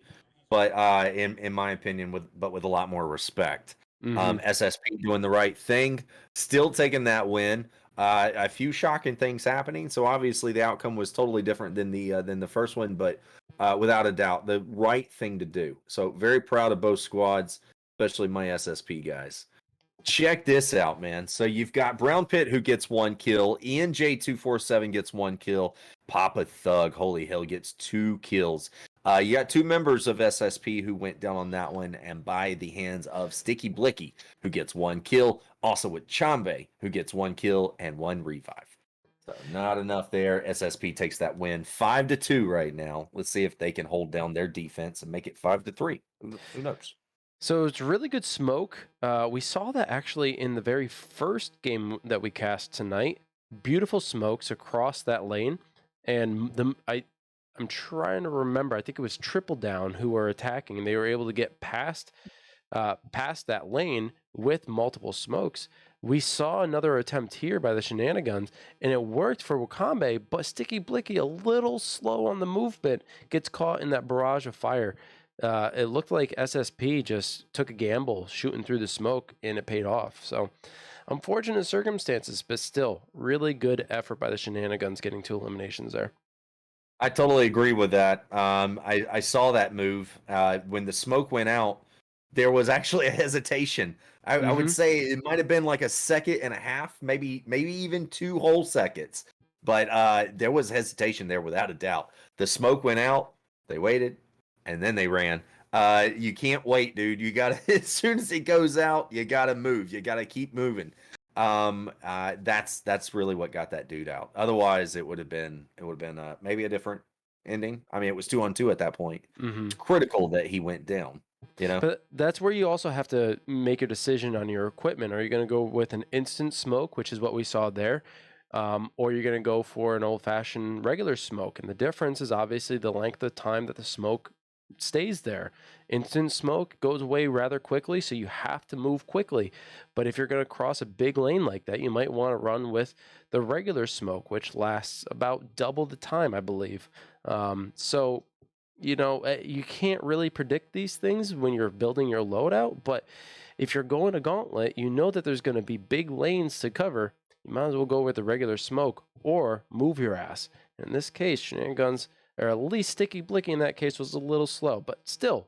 but in my opinion, with a lot more respect. Mhm. SSP doing the right thing, still taking that win. A few shocking things happening, so obviously the outcome was totally different than the first one, but without a doubt, the right thing to do. So very proud of both squads, especially my SSP guys. Check this out, man. So you've got Brown Pit who gets 1 kill, Ian J247 gets 1 kill, Papa Thug, holy hell, gets 2 kills. You got 2 members of SSP who went down on that one, and by the hands of Sticky Blicky, who gets 1 kill, also with Chambe, who gets 1 kill and 1 revive. So not enough there. SSP takes that win 5-2 right now. Let's see if they can hold down their defense and make it 5-3. Who knows? So it's really good smoke. We saw that actually in the very first game that we cast tonight. Beautiful smokes across that lane, and I'm trying to remember. I think it was Triple Down who were attacking, and they were able to get past that lane with multiple smokes. We saw another attempt here by the Shenaniguns, and it worked for Wakambe, but Sticky Blicky, a little slow on the movement, gets caught in that barrage of fire. It looked like SSP just took a gamble shooting through the smoke, and it paid off. So unfortunate circumstances, but still really good effort by the Shenaniguns getting 2 eliminations there. I totally agree with that. I saw that move. When the smoke went out, there was actually a hesitation. I would say it might have been like a second and a half, maybe even 2 whole seconds. But there was hesitation there without a doubt. The smoke went out, they waited, and then they ran. You can't wait, dude. You gotta as soon as it goes out, you gotta move. You gotta keep moving. That's really what got that dude out. Otherwise, it would have been maybe a different ending. I mean, it was 2-on-2 at that point. It's critical that he went down. You know, but that's where you also have to make a decision on your equipment. Are you going to go with an instant smoke, which is what we saw there, or you're going to go for an old-fashioned regular smoke? And the difference is obviously the length of time that the smoke stays there. Instant smoke goes away rather quickly, so you have to move quickly. But if you're going to cross a big lane like that, you might want to run with the regular smoke, which lasts about double the time, I believe. So you know, you can't really predict these things when you're building your loadout, but if you're going a gauntlet, you know that there's going to be big lanes to cover. You might as well go with the regular smoke or move your ass. In this case, Shenaniguns, or at least Sticky Blicky in that case, was a little slow, but still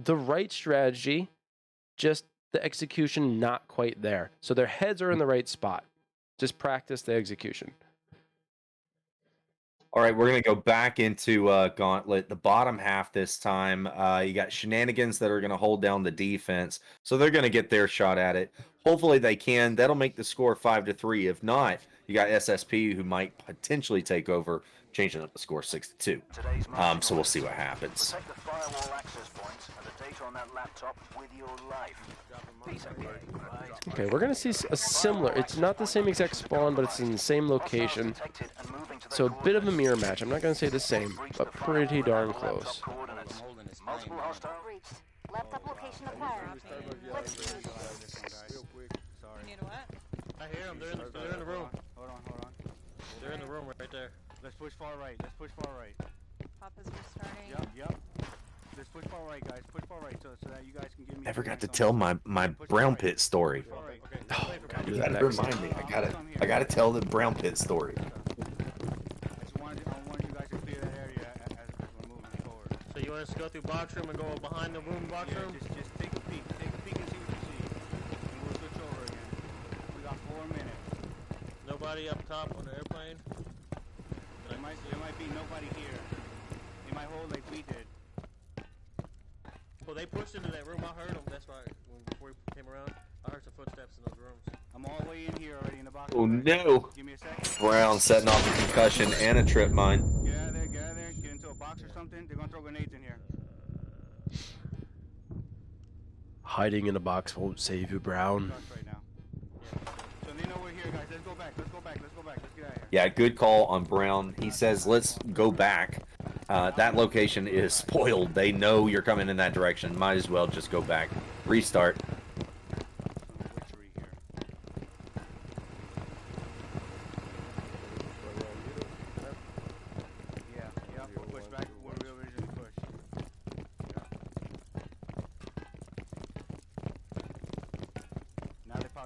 the right strategy, just the execution not quite there. So their heads are in the right spot. Just practice the execution. All right, we're going to go back into Gauntlet, the bottom half this time. You got Shenanigans that are going to hold down the defense, so they're going to get their shot at it. Hopefully they can. That'll make the score 5-3. If not, you got SSP who might potentially take over, changing up the score 6-2. So we'll see what happens. Protect the firewall access points and the data on that laptop with your life. Okay, we're going to see a similar, it's not the same exact spawn, but it's in the same location. So a bit of a mirror match. I'm not going to say the same, but pretty darn close. Reached. Laptop location acquired. Let's move. Real quick. Sorry. You need a what? I hear them. They're in the room. Hold on. They're in the room right there. Let's push far right. Papa's restarting. Yep. Let's push far right, guys. Push far right so that you guys can give me. Never got to tell my Brown Pit story. Okay. Oh, God, you gotta remind me. I gotta tell the Brown Pit story. I wanted you guys to clear that area as we're moving forward. So you want us to go through box room and go behind the room box room? Just take a peek. Take a peek and see what you see. And we'll switch over again. We got 4 minutes. Nobody up top on the airplane? There might be nobody here. They might hold like we did. Well, they pushed into that room. I heard them. That's why before we came around, I heard some footsteps in those rooms. I'm all the way in here already in the box. Oh no! Give me a second. Brown setting off a concussion and a trip mine. Get out of there. Get into a box or something. They're gonna throw grenades in here. Hiding in a box won't save you, Brown. Right now. So they know we're here, guys. Let's go back. Let's get out of here. Yeah, good call on Brown. He says, let's go back. That location is spoiled. They know you're coming in that direction. Might as well just go back. Restart. Yeah, we'll push back where we originally pushed. Yeah.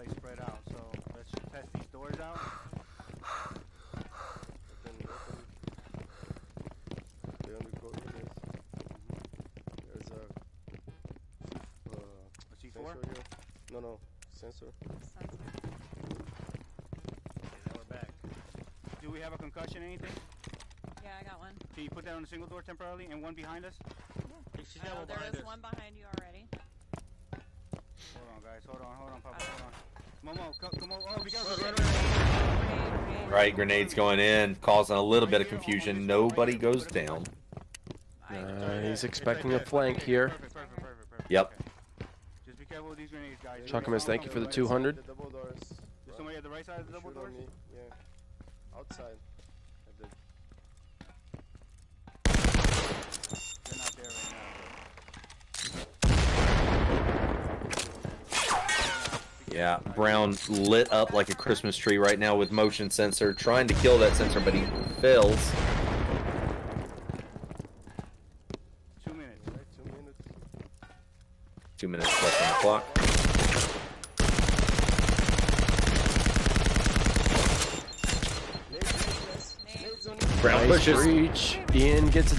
probably spread out. So let's test these doors out. Open. They only go with this. There's a C4? sensor here. No, sensor. Sensor. Okay, now we're back. Do we have a concussion or anything? Yeah, I got one. Can you put that on a single door temporarily and one behind us? Hey, she's got one There behind is us. one behind you already. Hold on, guys. Hold on, Papa. Hold on. Momo, come on. Oh, be careful. Grenade. Right, grenades going in, causing a little bit of confusion. Nobody goes down. He's expecting a flank here. Perfect. Yep. Okay. Just be careful with these grenades, guys. Chuckamus, thank you for the 200. The double doors. There's somebody at the right side of the double Shoot on doors? me. Yeah. Outside. At the They're not there right now. Yeah, Brown lit up like a Christmas tree right now with motion sensor, trying to kill that sensor, but he fails. 2 minutes. right, 2 minutes. 2 minutes left on the clock. Brown Nice pushes. breach. Ian gets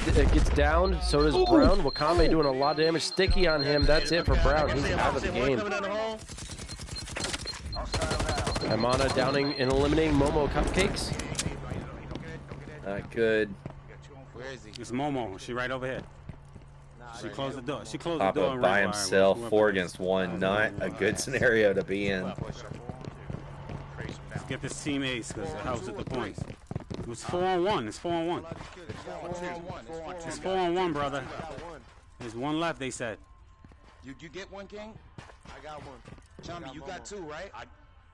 down. So does Brown. Wakame doing a lot of damage. Sticky on him. That's it for Brown. He's out of the game. Coming down the hall. Imana downing and eliminating Momo Cupcakes. Not good. Where is he? It's Momo. She right over here. She closed the door. She closed the door. Papa and by red wire. himself, Whoever 4 it is. against 1. Not a good scenario to be in. Let's get this team ace because it helps with the points. It was 4-on-1. It's 4-on-1. It's 4-on-1, brother. There's one left, they said. You get one, King? I got one. Chummy, you got two, right?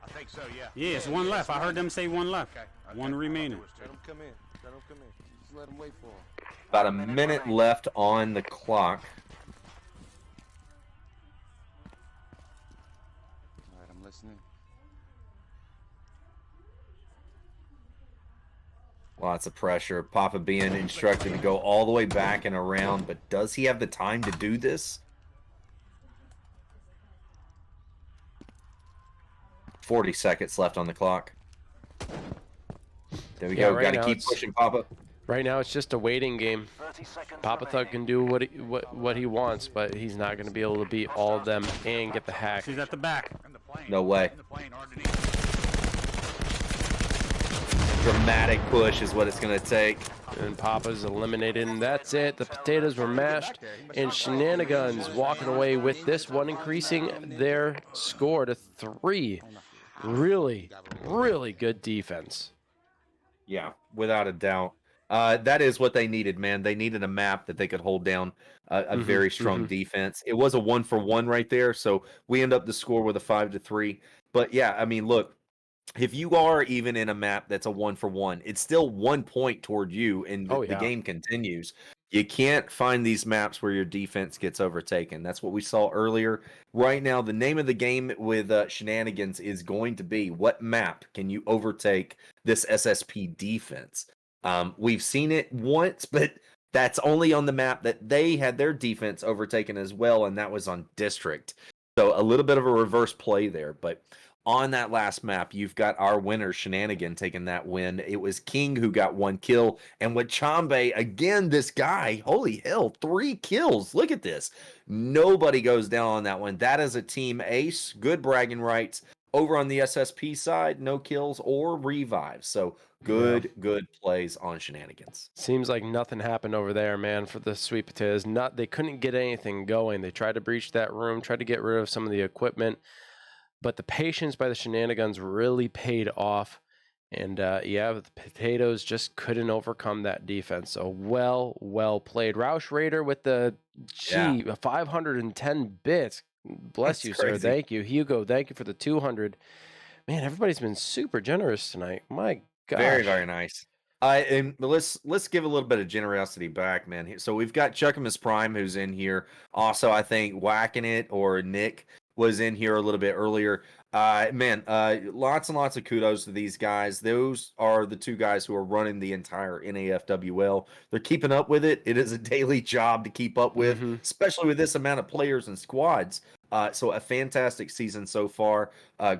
I think so, yeah. Yeah, it's one left. I heard them say one left. One remaining. Let him come in. Just let him wait for him. About a minute left on the clock. All right, I'm listening. Lots of pressure. Papa being instructed to go all the way back and around, but does he have the time to do this? 40 seconds left on the clock. There we Yeah, go. right Got to now keep it's- pushing, Papa. Right now, it's just a waiting game. 30 seconds Papa Thug can do what he wants, but he's not going to be able to beat all of them and get the hack. She's at the back. No way. Dramatic push is what it's going to take. And Papa's eliminated, and that's it. The potatoes were mashed, and Shenanigans walking away with this one, increasing their score to 3. Really, really good defense. Yeah, without a doubt. That is what they needed, man. They needed a map that they could hold down a very strong defense. It was a 1-for-1 right there, so we end up the score with a 5-3. But yeah, I mean, look, if you are even in a map that's a 1-for-1, it's still 1 point toward you, and the game continues. You can't find these maps where your defense gets overtaken. That's what we saw earlier. Right now, the name of the game with Shenanigans is going to be, what map can you overtake this SSP defense? We've seen it once, but that's only on the map that they had their defense overtaken as well, and that was on District. So a little bit of a reverse play there, but on that last map, you've got our winner, Shenanigan, taking that win. It was King who got 1 kill. And with Chambe, again, this guy, holy hell, 3 kills. Look at this. Nobody goes down on that one. That is a team ace. Good bragging rights. Over on the SSP side, no kills or revives. So good plays on Shenanigans. Seems like nothing happened over there, man, for the Sweet Potatoes. They couldn't get anything going. They tried to breach that room, tried to get rid of some of the equipment. But the patience by the Shenanigans really paid off. And, the Potatoes just couldn't overcome that defense. So well played. Roush Raider with the 510 bits. Bless you, sir. Thank you. Hugo, thank you for the 200. Man, everybody's been super generous tonight. My gosh. Very, very nice. And let's give a little bit of generosity back, man. So we've got Chuckamus Prime who's in here. Also, I think Whacking It or Nick was in here a little bit earlier. Lots and lots of kudos to these guys. Those are the 2 guys who are running the entire NAFWL. They're keeping up with it. It is a daily job to keep up with, especially with this amount of players and squads. So a fantastic season so far.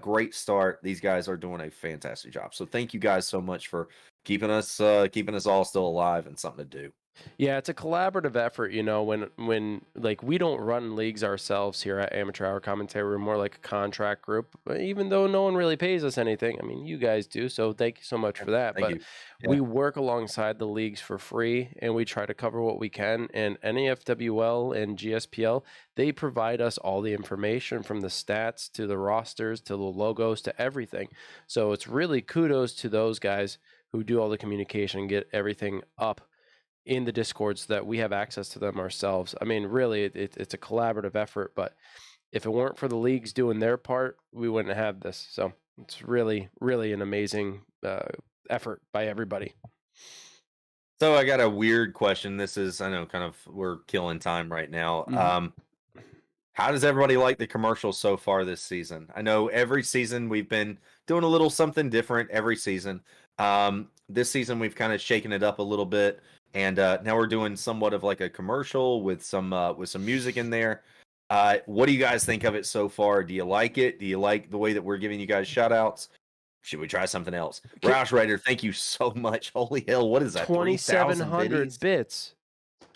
Great start. These guys are doing a fantastic job. So thank you guys so much for keeping us all still alive and something to do. Yeah, it's a collaborative effort, you know, when like we don't run leagues ourselves here at Amateur Hour Commentary. We're more like a contract group, but even though no one really pays us anything. I mean, you guys do, so thank you so much for that. Thank But you. Yeah. we work alongside the leagues for free, and we try to cover what we can. And NAFWL and GSPL, they provide us all the information from the stats to the rosters to the logos to everything. So it's really kudos to those guys who do all the communication and get everything up in the Discord so that we have access to them ourselves. I mean, really, it's a collaborative effort, but if it weren't for the leagues doing their part, we wouldn't have this. So it's really, really an amazing effort by everybody. So I got a weird question. This is, I know, kind of, we're killing time right now. How does everybody like the commercials so far this season? I know every season we've been doing a little something different every season. This season we've kind of shaken it up a little bit. And now we're doing somewhat of like a commercial with some music in there. What do you guys think of it so far? Do you like it? Do you like the way that we're giving you guys shout outs? Should we try something else? Roush Raider, thank you so much. Holy hell, what is that? 2,700 bits.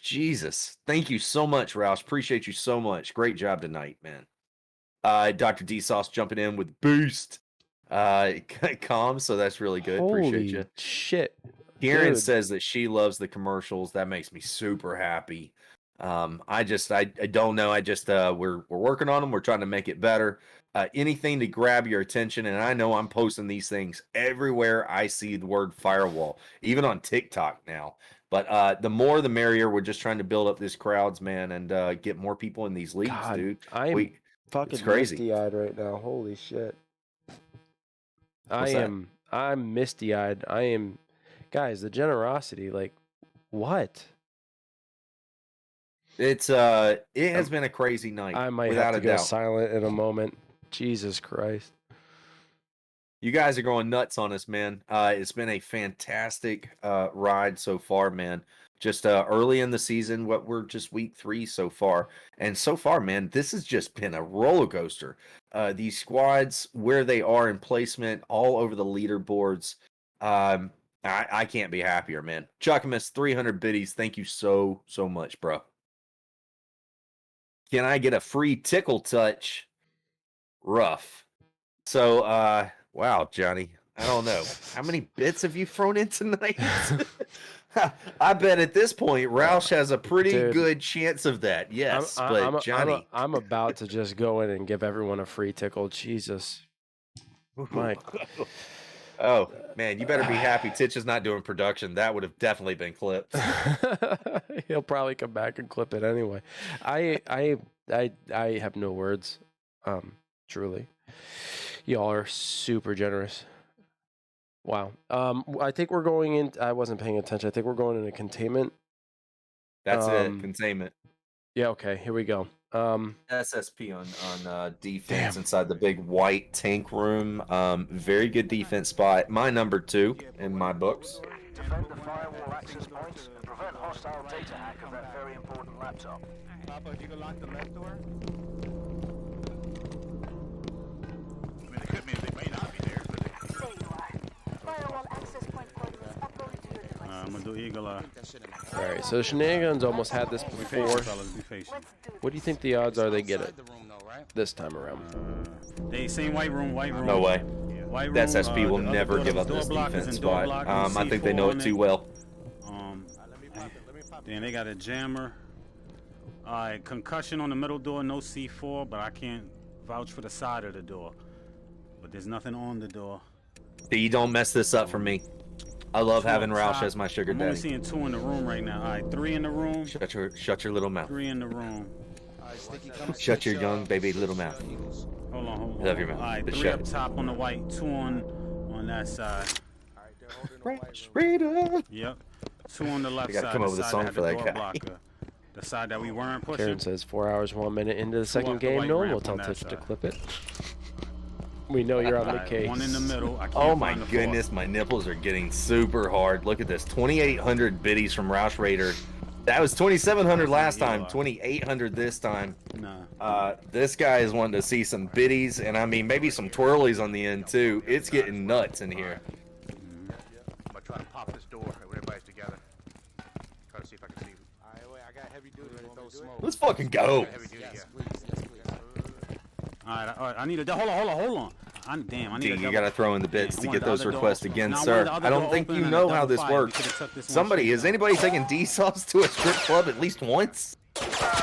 Jesus. Thank you so much, Roush. Appreciate you so much. Great job tonight, man. Dr. D Sauce jumping in with boost. Calm, so that's really good. Appreciate you. Shit. Karen says that she loves the commercials. That makes me super happy. I don't know. We're working on them. We're trying to make it better. Anything to grab your attention. And I know I'm posting these things everywhere I see the word Firewall, even on TikTok now. But the more the merrier. We're just trying to build up this crowds, man, and get more people in these leagues, God, dude. I'm fucking crazy. misty-eyed right now. Holy shit. What's I'm misty-eyed. I am. Guys, the generosity, like, what? It has been a crazy night. I might without have to a go doubt. silent in a moment. Jesus Christ. You guys are going nuts on us, man. It's been a fantastic ride so far, man. Just early in the season, we're just week 3 so far. And so far, man, this has just been a roller coaster. These squads, where they are in placement, all over the leaderboards. I can't be happier, man. Chuckamus, 300 biddies. Thank you so much, bro. Can I get a free tickle touch? Rough. So, wow, Johnny. I don't know. How many bits have you thrown in tonight? I bet at this point, Roush has a pretty good chance of that. Yes, Johnny. I'm about to just go in and give everyone a free tickle. Jesus. Mike. Oh, man, you better be happy Titch is not doing production. That would have definitely been clipped. He'll probably come back and clip it anyway. I have no words. Truly. Y'all are super generous. Wow. I think we're going in. I wasn't paying attention. I think we're going into containment. That's it. Containment. Yeah, okay. Here we go. SSP on defense inside the big white tank room. Very good defense spot. My number 2 in my books. Defend the firewall access points and prevent hostile data hack of that very important laptop. Papa, if you can lock the left door. I mean, it could mean they may not be there, but There you are. Firewall access point coordinates uploaded to your device. I'm gonna do Eagle Eye. All right, so Shenanigunz almost had this Be before. patient, fellas. Be patient. What do you think the odds are they get it this time around? They same white room. No way. White room, That SSP will the other never door- give up door this block is defense in door spot. block, you I see think they four know on it too well. Then they got a jammer. Concussion on the middle door, no C4, but I can't vouch for the side of the door. But there's nothing on the door. You don't mess this up for me. I love having Two Roush outside. as my sugar I'm only daddy. seeing 2 in the room right now. All right, 3 in the room. Shut your little mouth. 3 in the room. Shut your young baby little mouth. Hold on. Love your mouth. All right, But 3 shut up it. top on the white, 2 on that side. Roush Raider. Yep. 2 on the left We gotta side. come the up with a side song had for the that door guy. blocker. The side that we weren't pushing. Karen says 4 hours, 1 minute into the second off the game. white No one ramp will tell on that Titch to side. clip it. We know you're on the Alright, case. 1 in the middle. I can't Oh my find the goodness, my nipples are getting super hard. Look at this. 2,800 biddies from Roush Raider. That was 2,700 last Yeah. time, 2,800 this time. Nah. This guy is wanting to see some biddies, and I mean maybe some twirlies on the end too. It's getting nuts in here. I'm gonna try to pop this door when everybody's together. Try to see if I can see. Alright, wait, I got heavy duty. Ready to throw smoke. Let's fucking go. Heavy duty, Yes, yeah. please. Yes, please. All right. I need a. Hold on. I need D, a you double. gotta throw in the bits Yeah, I to want get the those other door requests open. again, No, I want sir. the other I don't door think open you and know a how double this fire. We works. could've took this one Somebody, straight is down. anybody taking D-Sauce to a strip club at least once? No shots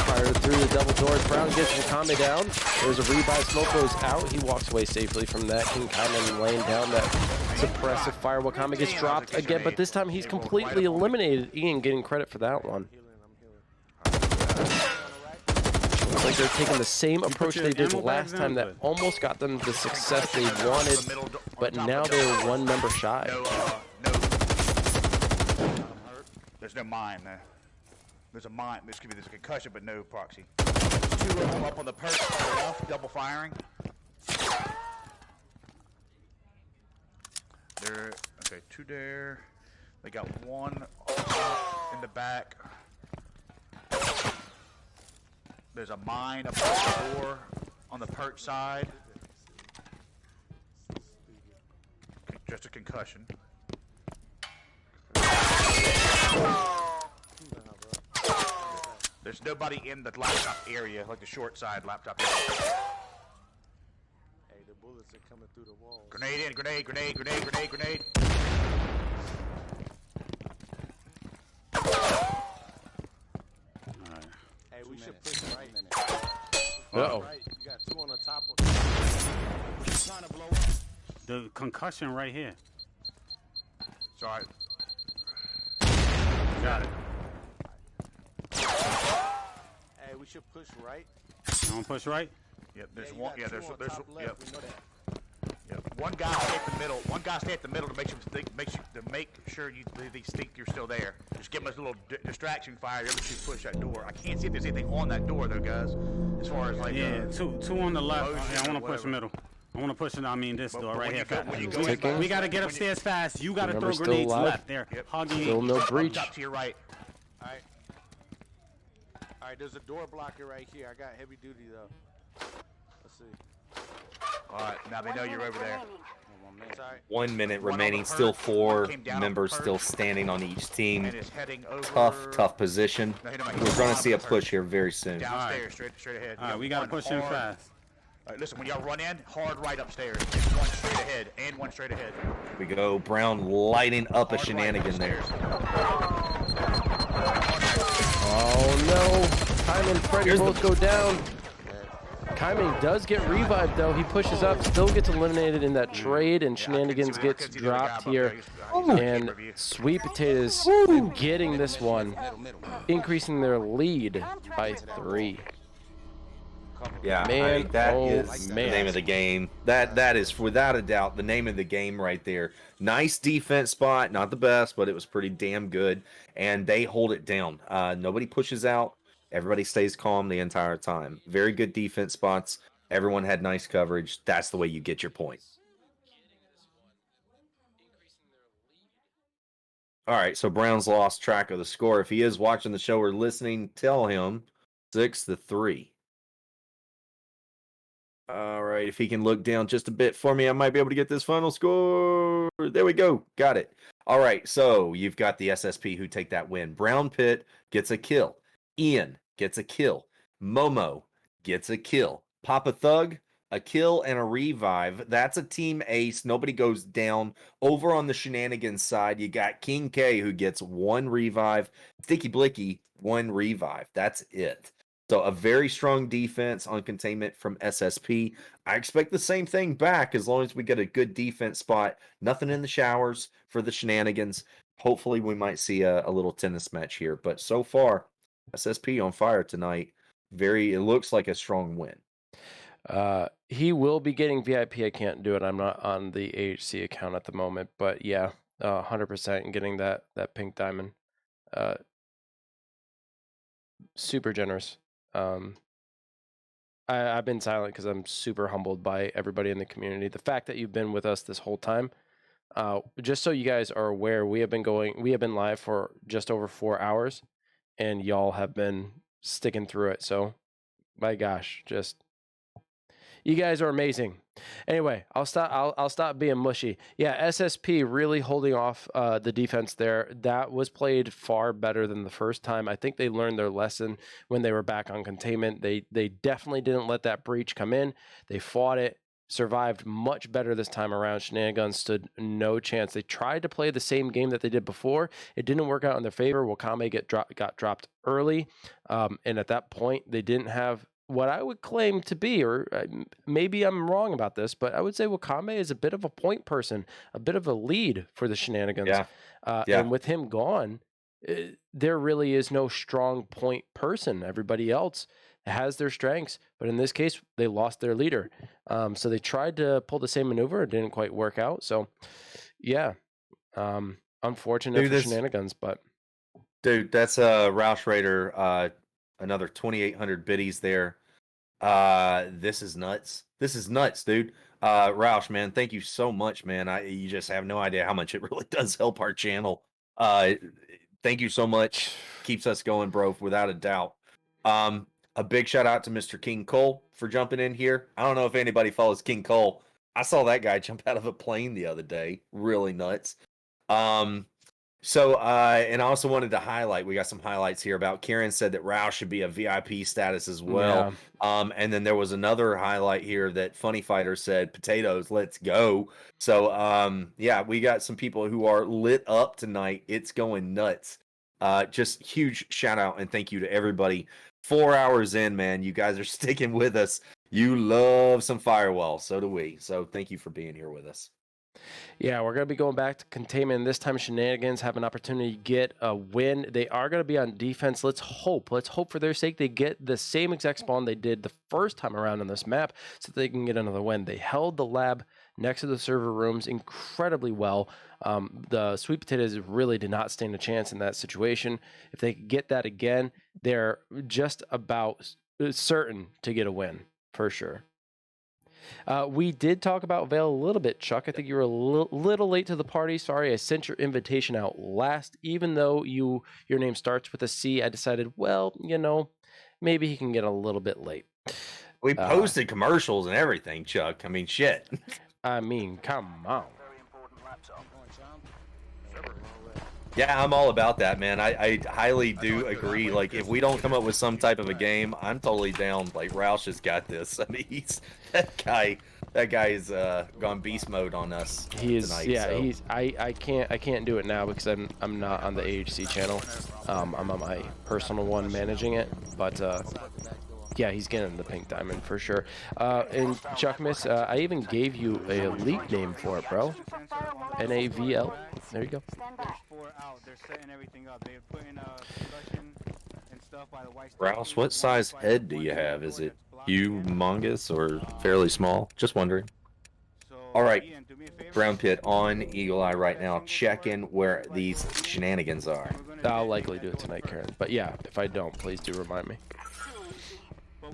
fired through the double doors. Brown gets Wakame down. There's a revive. Smoke goes out. He walks away safely from that. King Kaiman laying down that suppressive fire. Wakame gets dropped again, but this time he's completely eliminated. Ian getting credit for that one. Looks like they're taking the same approach they did last time that almost got them the success they wanted, but now they're one member shy. No. There's no mine there. There's a mine. There's a concussion, but no proxy. There's two of them up on the perch to the left, double firing. There. Okay, two there. They got one in the back. There's a mine up on the door on the perch side. Just a concussion. There's nobody in the laptop area, like the short side laptop area. Hey, the bullets are coming through the walls. Grenade in, grenade. Hey, we should push right. Uh-oh. Right, you got two on the top of trying to blow up. The concussion right here. Sorry. Got it. Hey, we should push right. You want to push right? Yep, there's you one. got Yeah, two there's on yep. top left, we know that. Yep. One guy stay at the middle. One guy stay at the middle to make sure you they think you're still there. Just give them a little distraction fire every time you push that door. I can't see if there's anything on that door though, guys. As far as like Yeah, two on the left. motion Yeah, I want to or push the whatever. middle. I want to push it. I mean, this But- door but right when here. you go- fast. when you go in- We gotta get upstairs fast. You gotta Remember, throw still grenades alive. left there. Yep. Huggy. Still no Up breach. top to your right. Alright, there's a door blocker right here. I got heavy duty though. Let's see. All right, now they know you're over there. It's alright. 1 minute One on the remaining. perch, Still one four came down on members the still perch. standing on each team. And is heading over. Tough position. No, he don't make We're it. going to see a Perch. push here very soon. Downstairs, straight ahead. All right, we gotta One push in hard- fast. All right, listen, when y'all run in, hard right upstairs. One straight ahead, and one straight ahead. We go. Brown lighting up a Hard right shenanigan there. Oh no! Kaiman and Freddy Here's both go down. Kaiman does get revived though. He pushes up, still gets eliminated in that trade, and Shenanigans gets dropped here. And Sweet Potatoes getting this one, increasing their lead by 3. Yeah, Man, that oh, is the man. name of the game. That is without a doubt the name of the game right there. Nice defense spot, not the best, but it was pretty damn good, and they hold it down. Nobody pushes out. Everybody stays calm the entire time. Very good defense spots. Everyone had nice coverage. That's the way you get your point. All right, so Brown's lost track of the score. If he is watching the show or listening, tell him 6-3. All right, if he can look down just a bit for me, I might be able to get this final score. There we go. Got it. All right, so you've got the SSP who take that win. Brown Pit gets a kill. Ian gets a kill. Momo gets a kill. Papa Thug, a kill and a revive. That's a team ace. Nobody goes down. Over on the Shenanigans side, you got King K who gets 1 revive. Sticky Blicky, 1 revive. That's it. So a very strong defense on containment from SSP. I expect the same thing back as long as we get a good defense spot. Nothing in the showers for the Shenanigans. Hopefully we might see a little tennis match here. But so far, SSP on fire tonight. It looks like a strong win. He will be getting VIP. I can't do it. I'm not on the AHC account at the moment, but yeah, 100% getting that pink diamond. Super generous. I've been silent because I'm super humbled by everybody in the community. The fact that you've been with us this whole time, Just so you guys are aware, we have been live for just over 4 hours, and y'all have been sticking through it. So, my gosh, you guys are amazing. Anyway, I'll stop being mushy. Yeah, SSP really holding off the defense there. That was played far better than the first time. I think they learned their lesson when they were back on containment. They definitely didn't let that breach come in. They fought it, survived much better this time around. Shenanigans stood no chance. They tried to play the same game that they did before. It didn't work out in their favor. Wakame got dropped early, and at that point, they didn't have what I would claim to be, or maybe I'm wrong about this, but I would say Wakame is a bit of a point person, a bit of a lead for the Shenanigans. Yeah. And with him gone, there really is no strong point person. Everybody else has their strengths, but in this case, they lost their leader. So they tried to pull the same maneuver. It didn't quite work out. So, yeah, unfortunate for Shenanigans, but. Dude, that's Roush Raider, another 2,800 biddies there. This is nuts. This is nuts, dude. Roush, man, thank you so much, man. You just have no idea how much it really does help our channel. Thank you so much. Keeps us going, bro, without a doubt. A big shout out to Mr. King Cole for jumping in here. I don't know if anybody follows King Cole. I saw that guy jump out of a plane the other day. Really nuts. So, and I also wanted to highlight, we got some highlights here about Karen said that Roush should be a VIP status as well. Yeah. And then there was another highlight here that Funny Fighter said, potatoes, let's go. So, yeah, we got some people who are lit up tonight. It's going nuts. Just huge shout out and thank you to everybody. 4 hours in, man, you guys are sticking with us. You love some Firewall. So do we. So thank you for being here with us. Yeah, we're going to be going back to containment. This time Shenanigans have an opportunity to get a win. They are going to be on defense. Let's hope for their sake they get the same exact spawn they did the first time around on this map so they can get another win. They held the lab next to the server rooms incredibly well. The Sweet Potatoes really did not stand a chance in that situation. If they could get that again, they're just about certain to get a win for sure. We did talk about Vale a little bit, Chuck. I think you were a little late to the party. Sorry, I sent your invitation out last. Even though your name starts with a C, I decided, well, maybe he can get a little bit late. We posted commercials and everything, Chuck. I mean, shit. I mean, come on. Very important laptop. Yeah, I'm all about that, man. I highly do agree. Like, if we don't come up with some type of a game, I'm totally down. Like, Roush has got this. I mean, that guy's gone beast mode on us. He is. Tonight, Yeah, so. I can't do it now because I'm not on the AHC channel. I'm on my personal one managing it, but yeah, he's getting the pink diamond for sure. And Chuck Miss, I even gave you a league name for it, bro. NAVL. There you go. They're setting everything up. They're putting discussion and stuff by the white. Rouse, what size head do you have? Is it humongous or fairly small? Just wondering. All right, Brown Pit on Eagle Eye right now, checking where these shenanigans are. I'll likely do it tonight, Karen. But yeah, if I don't, please do remind me.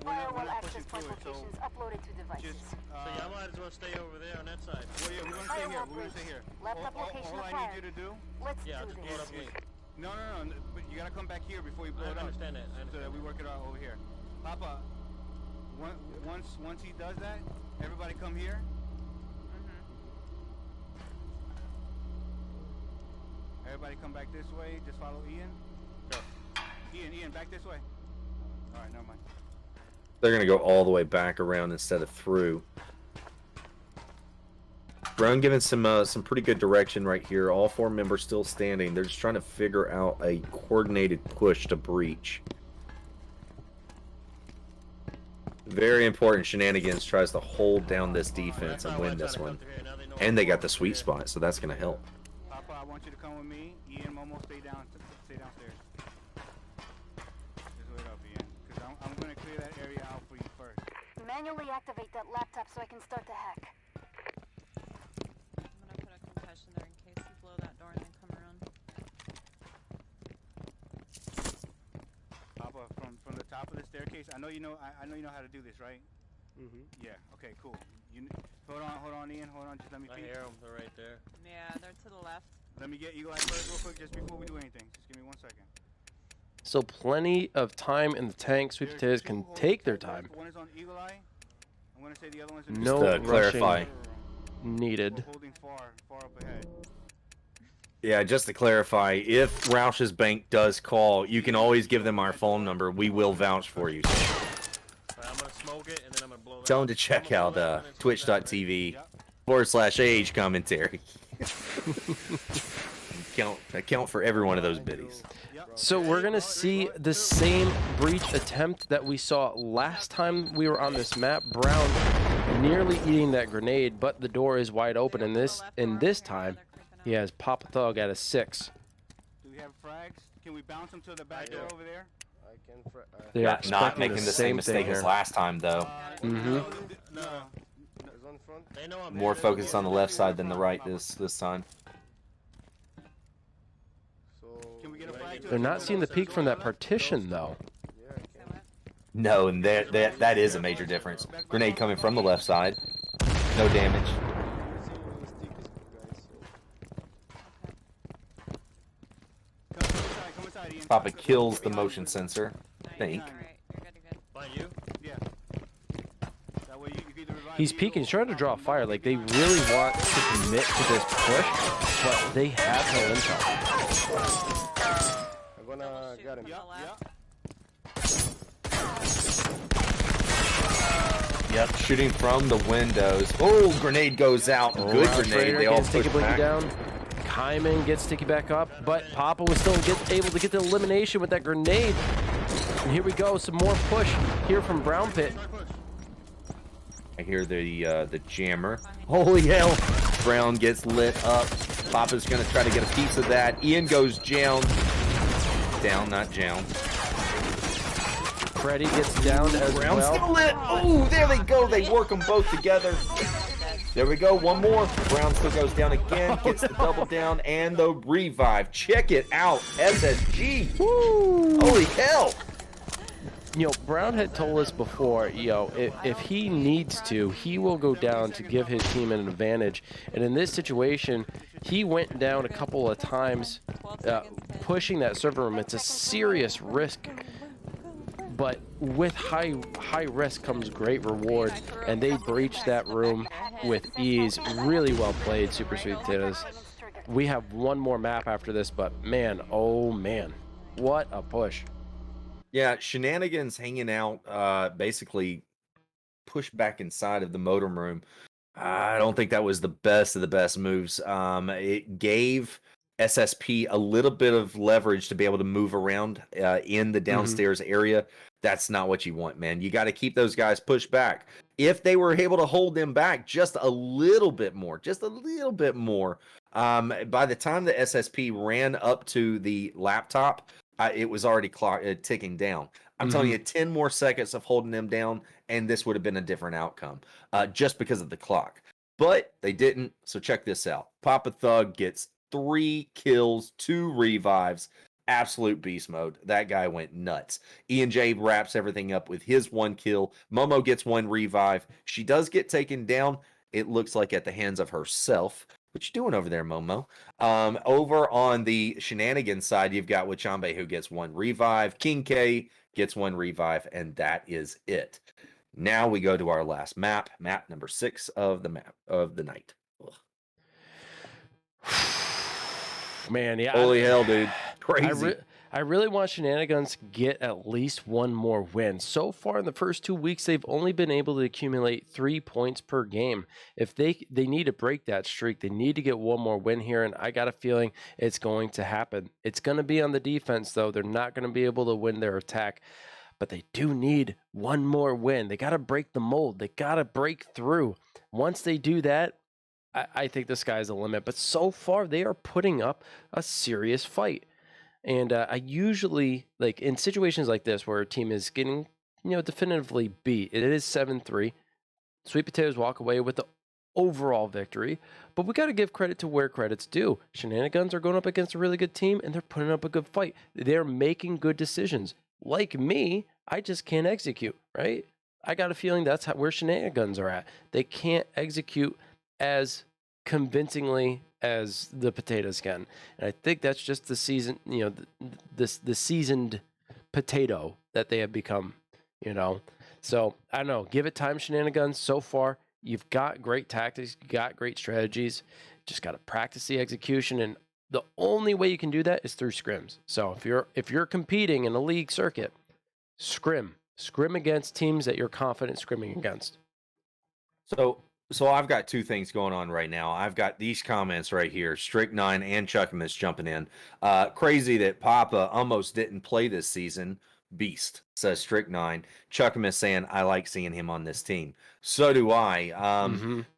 Firewall access point locations uploaded to devices. So y'all might as well stay over there on that side. Well, yeah, we're gonna stay here. We're gonna stay here. Laptop location All I acquired. need you to do. Let's Yeah, do just blow it this. up late. No, but you gotta come back here before you blow it I up. understand that. So that we work it out over here. Papa, once he does that, everybody come here. Everybody come back this way. Just follow Ian. Go. Ian, back this way. All right, never mind. They're gonna go all the way back around instead of through. Brown giving some pretty good direction right here. All 4 members still standing. They're just trying to figure out a coordinated push to breach. Very important. Shenanigans tries to hold down this defense and win this one. And they got the sweet spot, so that's going to help. Papa, I want you to come with me. Ian, Momo, stay downstairs. Just wait up, Ian, because I'm going to clear that area out for you first. Manually activate that laptop so I can start the hack. I'm gonna put a concussion there in case you blow that door and then come around. Papa, from the top of the staircase, I know you know how to do this, right? Yeah. Okay. Cool. Hold on, Ian. Hold on. Just let me. I hear them. They're right there. Yeah, they're to the left. Let me get Eagle Eye first, real quick, just before we do anything. Just give me 1 second. So plenty of time in the tank. Sweet potatoes can take their time. One is on Eagle Eye. I'm gonna say the other one's in No Just to clarify. rushing needed. We're holding far up ahead. Yeah, just to clarify, if Roush's Bank does call, you can always give them our phone number. We will vouch for you. Alright, I'm gonna smoke it and then I'm gonna blow that. Tell them to check out twitch.tv/AH commentary. Account for every one of those biddies. So we're going to see the same breach attempt that we saw last time we were on this map. Brown nearly eating that grenade, but the door is wide open. And this time, he has Papa Thug at a 6. Do we have frags? Can we bounce them to the back door over there? I can. They are Not expecting making the same mistake as last time, though. No. They know I'm More here. focused on the left side than the right this time. Can we get a frag to They're not seeing the peak from that partition, though. No, and that is a major difference. Grenade coming from the left side. No damage. Come inside, Ian. Papa kills the motion sensor. I think. Alright, you're good, you're good. Find you? Yeah. That way you can either revive He's me peeking. or- He's trying to draw fire. Like, they really want to commit to this push, but they have no intel. I'm gonna Shoot get him. from the left. Yep, shooting from the windows. Oh, grenade goes out. Good Roush grenade. Raider They all gets push Sticky Blicky back. down. Kaiman gets Sticky back up, but Papa was still able to get the elimination with that grenade. And here we go, some more push here from Brown Pit. I hear the jammer. Holy hell! Brown gets lit up. Papa's gonna try to get a piece of that. Ian goes down. Down, not down. Freddy gets down as Brown's well. still lit. Oh, there they go. They work them both together. There we go. One more. Brown still goes down again. Gets the double down and the revive. Check it out. SSG. Woo! Holy hell! You know, Brown had told us before, if he needs to, he will go down to give his team an advantage. And in this situation, he went down a couple of times, pushing that server room. It's a serious risk, but with high risk comes great reward, and they breached that room with ease. Really well played, Super Sweet Potatoes. We have one more map after this, but man, oh man, what a push. Yeah, Shenanigans hanging out, basically pushed back inside of the modem room. I don't think that was the best of the best moves. It gave SSP a little bit of leverage to be able to move around in the downstairs area. That's not what you want, man. You got to keep those guys pushed back. If they were able to hold them back just a little bit more, by the time the SSP ran up to the laptop, it was already ticking down. I'm telling you, 10 more seconds of holding them down, and this would have been a different outcome just because of the clock. But they didn't, so check this out. Papa Thug gets 3 kills, 2 revives, absolute beast mode. That guy went nuts. Ian J wraps everything up with his 1 kill. Momo gets 1 revive. She does get taken down, it looks like at the hands of herself. What you doing over there, Momo? Over on the Shenanigans side, you've got Wachambe who gets 1 revive. King K gets 1 revive, and that is it. Now we go to our last map number 6 of the night. Ugh. Man, yeah. Holy hell, dude. Crazy. I really want Shenanigans to get at least 1 more win. So far in the first 2 weeks, they've only been able to accumulate 3 points per game. If they need to break that streak, they need to get 1 more win here, and I got a feeling it's going to happen. It's going to be on the defense, though. They're not going to be able to win their attack, but they do need 1 more win. They got to break the mold. They got to break through. Once they do that, I think the sky's the limit. But so far, they are putting up a serious fight. And I usually, like in situations like this where a team is getting, definitively beat, it is 7-3. Sweet Potatoes walk away with the overall victory. But we got to give credit to where credit's due. Shenanigans are going up against a really good team, and they're putting up a good fight. They're making good decisions. Like me, I just can't execute, right? I got a feeling that's where Shenaniguns are at. They can't execute as convincingly as the Potatoes can, and I think that's just the season, the seasoned potato that they have become, So I don't know. Give it time, Shenaniguns. So far, you've got great tactics, you got great strategies. Just got to practice the execution, and the only way you can do that is through scrims. So if you're competing in a league circuit, scrim against teams that you're confident scrimming against. So I've got two things going on right now. I've got these comments right here. Strict9 and Chuckamus jumping in. Crazy that Papa almost didn't play this season. Beast, says Strict9. Chuckamus saying, I like seeing him on this team. So do I.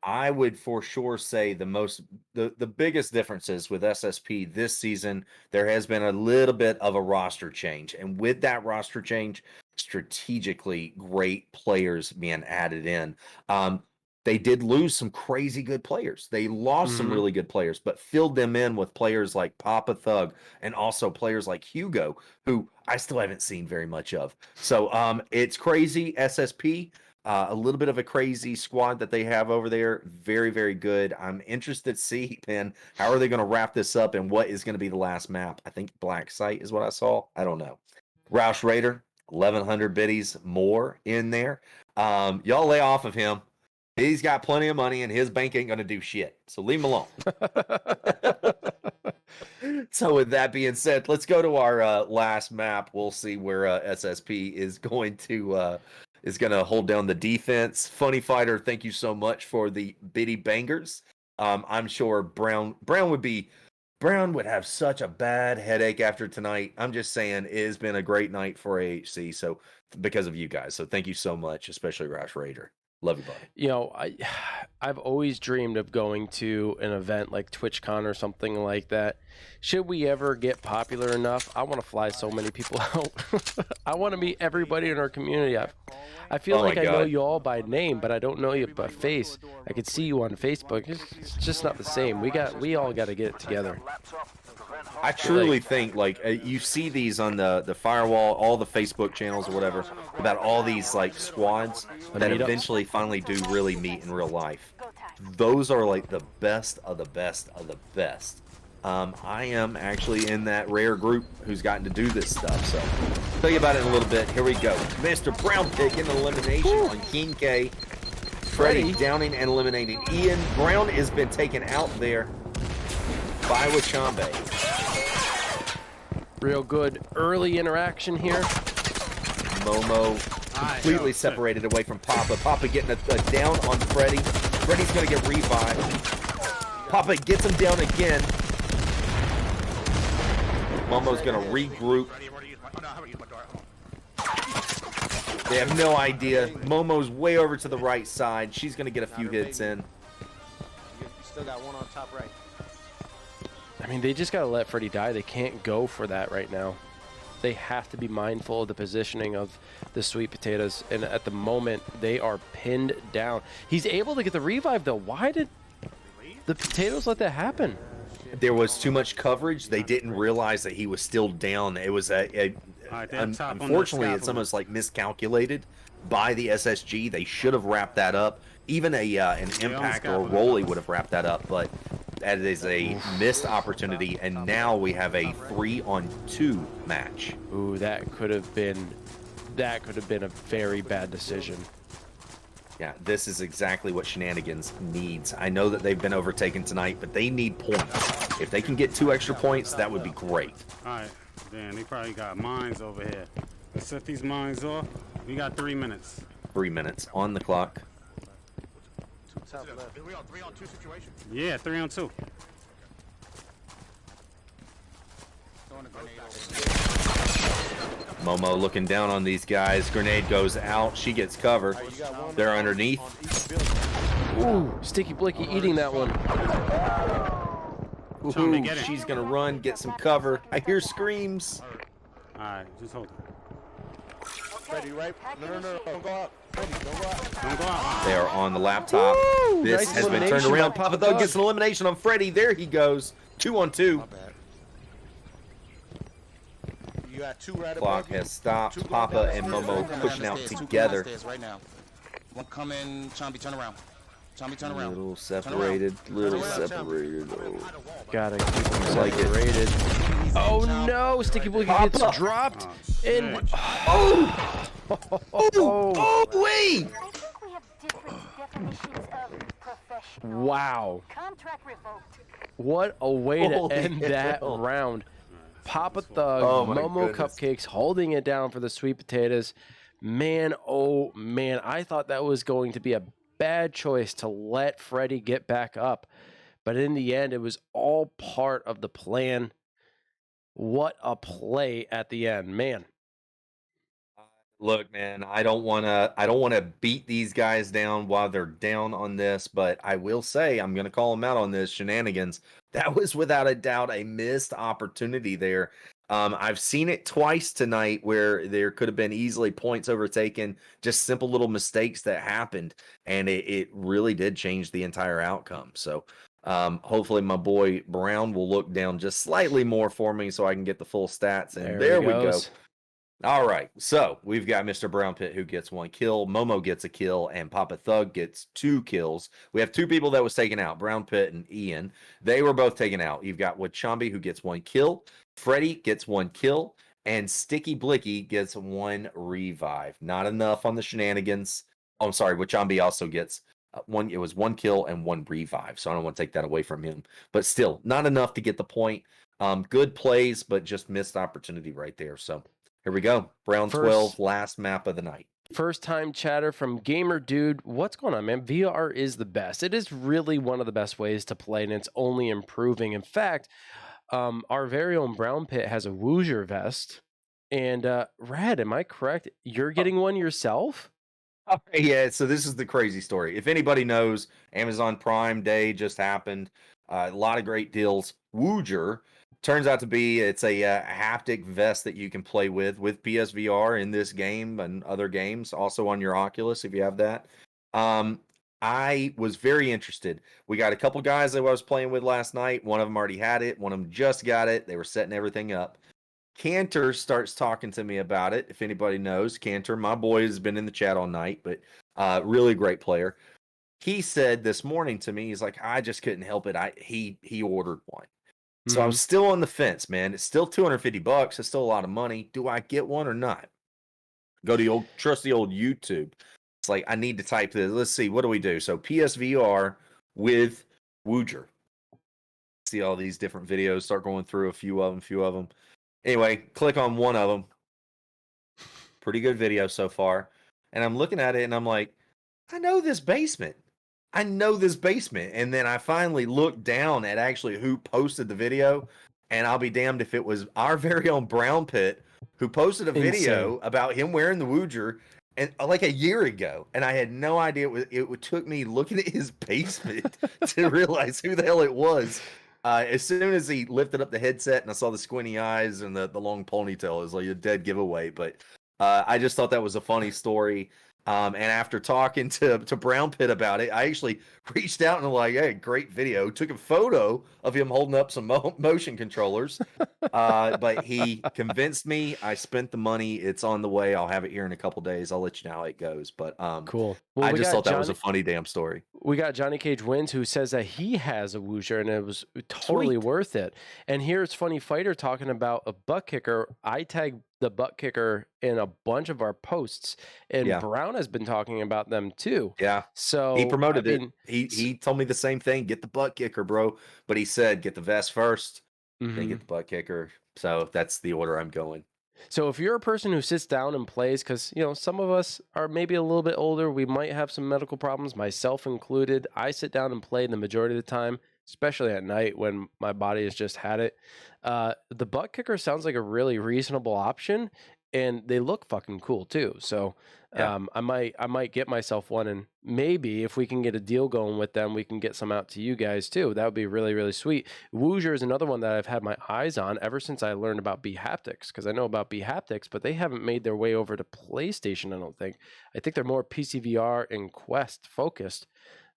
I would for sure say the biggest differences with SSP this season, there has been a little bit of a roster change. And with that roster change, strategically great players being added in. They did lose some crazy good players. They lost some really good players, but filled them in with players like Papa Thug and also players like Hugo, who I still haven't seen very much of. So it's crazy. SSP, a little bit of a crazy squad that they have over there. Very, very good. I'm interested to see, then, how are they going to wrap this up and what is going to be the last map? I think Black Site is what I saw. I don't know. Roush Raider, 1,100 biddies more in there. Y'all lay off of him. He's got plenty of money and his bank ain't going to do shit. So leave him alone. So with that being said, let's go to our last map. We'll see where SSP is going to hold down the defense. Funny Fighter, thank you so much for the biddy bangers. I'm sure Brown would have such a bad headache after tonight. I'm just saying it has been a great night for AHC. So because of you guys. So thank you so much, especially Roush Raider. Love you, buddy. I've always dreamed of going to an event like TwitchCon or something like that. Should we ever get popular enough, I want to fly so many people out. I want to meet everybody in our community. I feel like I know you all by name, but I don't know you by face. I could see you on Facebook. It's just not the same. We all got to get it together. I truly think, you see these on the Firewall, all the Facebook channels or whatever, about all these, squads that eventually finally do really meet in real life. Those are, the best of the best of the best. I am actually in that rare group who's gotten to do this stuff, so I'll tell you about it in a little bit. Here we go. Mr. Brown pick in elimination on King K. Freddy downing and eliminating Ian. Brown has been taken out there by Wachambe. Real good early interaction here. Momo completely separated away from Papa. Papa getting a down on Freddy. Freddy's going to get revived. Papa gets him down again. Momo's going to regroup. They have no idea. Momo's way over to the right side. She's going to get a few hits in. You still got one on top right. I mean, they just got to let Freddy die. They can't go for that right now. They have to be mindful of the positioning of the Sweet Potatoes. And at the moment, they are pinned down. He's able to get the revive, though. Why did the Potatoes let that happen? There was too much coverage. They didn't realize that he was still down. It was unfortunately, it's almost like miscalculated by the SSG. They should have wrapped that up. Even an Impact or a Rolly would have wrapped that up, but that is a missed opportunity, and now we have a 3-on-2 match. Ooh, that could have been a very bad decision. Yeah, this is exactly what Shenanigans needs. I know that they've been overtaken tonight, but they need points. If they can get 2 extra points, that would be great. All right, Dan, they probably got mines over here. Let's set these mines off. We got 3 minutes. 3 minutes on the clock. Are we on 3-on-2 situation? Yeah, 3-on-2. Momo looking down on these guys. Grenade goes out. She gets cover. They're underneath. Ooh, Sticky Blicky eating that one. Ooh, she's going to run, get some cover. I hear screams. All right, just hold it. Freddy, right? No, don't go out. Freddy, don't go out. Don't go out. They are on the laptop. Woo! This Nice has been turned around. Papa Thug gets an elimination on Freddy. There he goes. 2-on-2. My bad. You got 2 right Clock above you. has stopped. Papa and Momo pushing out together. Right now. One coming. Chompy, turn around. Chompy, turn around. Little Turn around. separated, little Turn around, separated. Gotta keep them Like it. separated. Oh no! Sticky Blicky Pop gets up. dropped. Oh, And shit. Oh, wait! I think we have different definitions of professional. wow. Contract revoked. What a way to Holy end that hell. round. Papa Thug, Oh, my Momo goodness. Cupcakes holding it down for the sweet potatoes. Man, oh man, I thought that was going to be a bad choice to let Freddy get back up. But in the end, it was all part of the plan. What a play at the end, man. Look, man, I don't want to beat these guys down while they're down on this, but I will say I'm going to call them out on this Shenanigans. That was without a doubt a missed opportunity there. I've seen it twice tonight where there could have been easily points overtaken, just simple little mistakes that happened, and it really did change the entire outcome. So hopefully my boy Brown will look down just slightly more for me so I can get the full stats. And there he we go. goes. All right, so we've got Mr. Brown Pit who gets 1 kill, Momo gets a kill, and Papa Thug gets 2 kills. We have 2 people that was taken out, Brown Pit and Ian. They were both taken out. You've got Wachambi who gets 1 kill, Freddy gets 1 kill, and Sticky Blicky gets 1 revive. Not enough on the Shenanigans. Oh, I'm sorry, Wachambi also gets one. It was 1 kill and 1 revive, so I don't want to take that away from him. But still, not enough to get the point. Good plays, but just missed opportunity right there. So here we go. Round 12, last map of the night. First time chatter from Gamer Dude. What's going on, man? VR is the best. It is really one of the best ways to play, and it's only improving. In fact, our very own Brown Pit has a Woozer vest. And Rad, am I correct? You're getting one yourself? Yeah, so this is the crazy story. If anybody knows, Amazon Prime Day just happened. A lot of great deals. Woozer turns out to be it's a haptic vest that you can play with PSVR in this game and other games, also on your Oculus if you have that. I was very interested. We got a couple guys that I was playing with last night. One of them already had it. One of them just got it. They were setting everything up. Cantor starts talking to me about it. If anybody knows, Cantor, my boy, has been in the chat all night, but really great player. He said this morning to me, he's like, I just couldn't help it. He ordered one. So I'm still on the fence, man. It's still $250. It's still a lot of money. Do I get one or not? Go to the old trusty old YouTube. It's like I need to type this. Let's see. What do we do? So PSVR with Woozer. See all these different videos. Start going through a few of them. Anyway, click on one of them. Pretty good video so far. And I'm looking at it and I'm like, I know this basement. And then I finally looked down at actually who posted the video. And I'll be damned if it was our very own Brown Pit who posted a video about him wearing the Woozer and like a year ago. And I had no idea it took me looking at his basement to realize who the hell it was. As soon as he lifted up the headset and I saw the squinty eyes and the long ponytail, it was like a dead giveaway. But I just thought that was a funny story. And after talking to Brown Pit about it, I actually reached out and was like, hey, great video. Took a photo of him holding up some motion controllers. But he convinced me. I spent the money. It's on the way. I'll have it here in a couple days. I'll let you know how it goes. But cool. Well, I just thought that was a funny damn story. We got Johnny Cage Wins who says that he has a Woozer and it was totally worth it. And here's Funny Fighter talking about a butt kicker. I tagged the butt kicker in a bunch of our posts, and Brown has been talking about them too. Yeah. So he promoted it. He told me the same thing. Get the butt kicker, bro. But he said get the vest first, then get the butt kicker. So that's the order I'm going. So if you're a person who sits down and plays, because some of us are maybe a little bit older, we might have some medical problems, myself included. I sit down and play the majority of the time, especially at night when my body has just had it. The butt kicker sounds like a really reasonable option, and they look fucking cool too. So I might get myself one, and maybe if we can get a deal going with them, we can get some out to you guys too. That would be really, really sweet. Woozer is another one that I've had my eyes on ever since I learned about B-Haptics, because I know about B-Haptics, but they haven't made their way over to PlayStation, I don't think. I think they're more PCVR and Quest focused.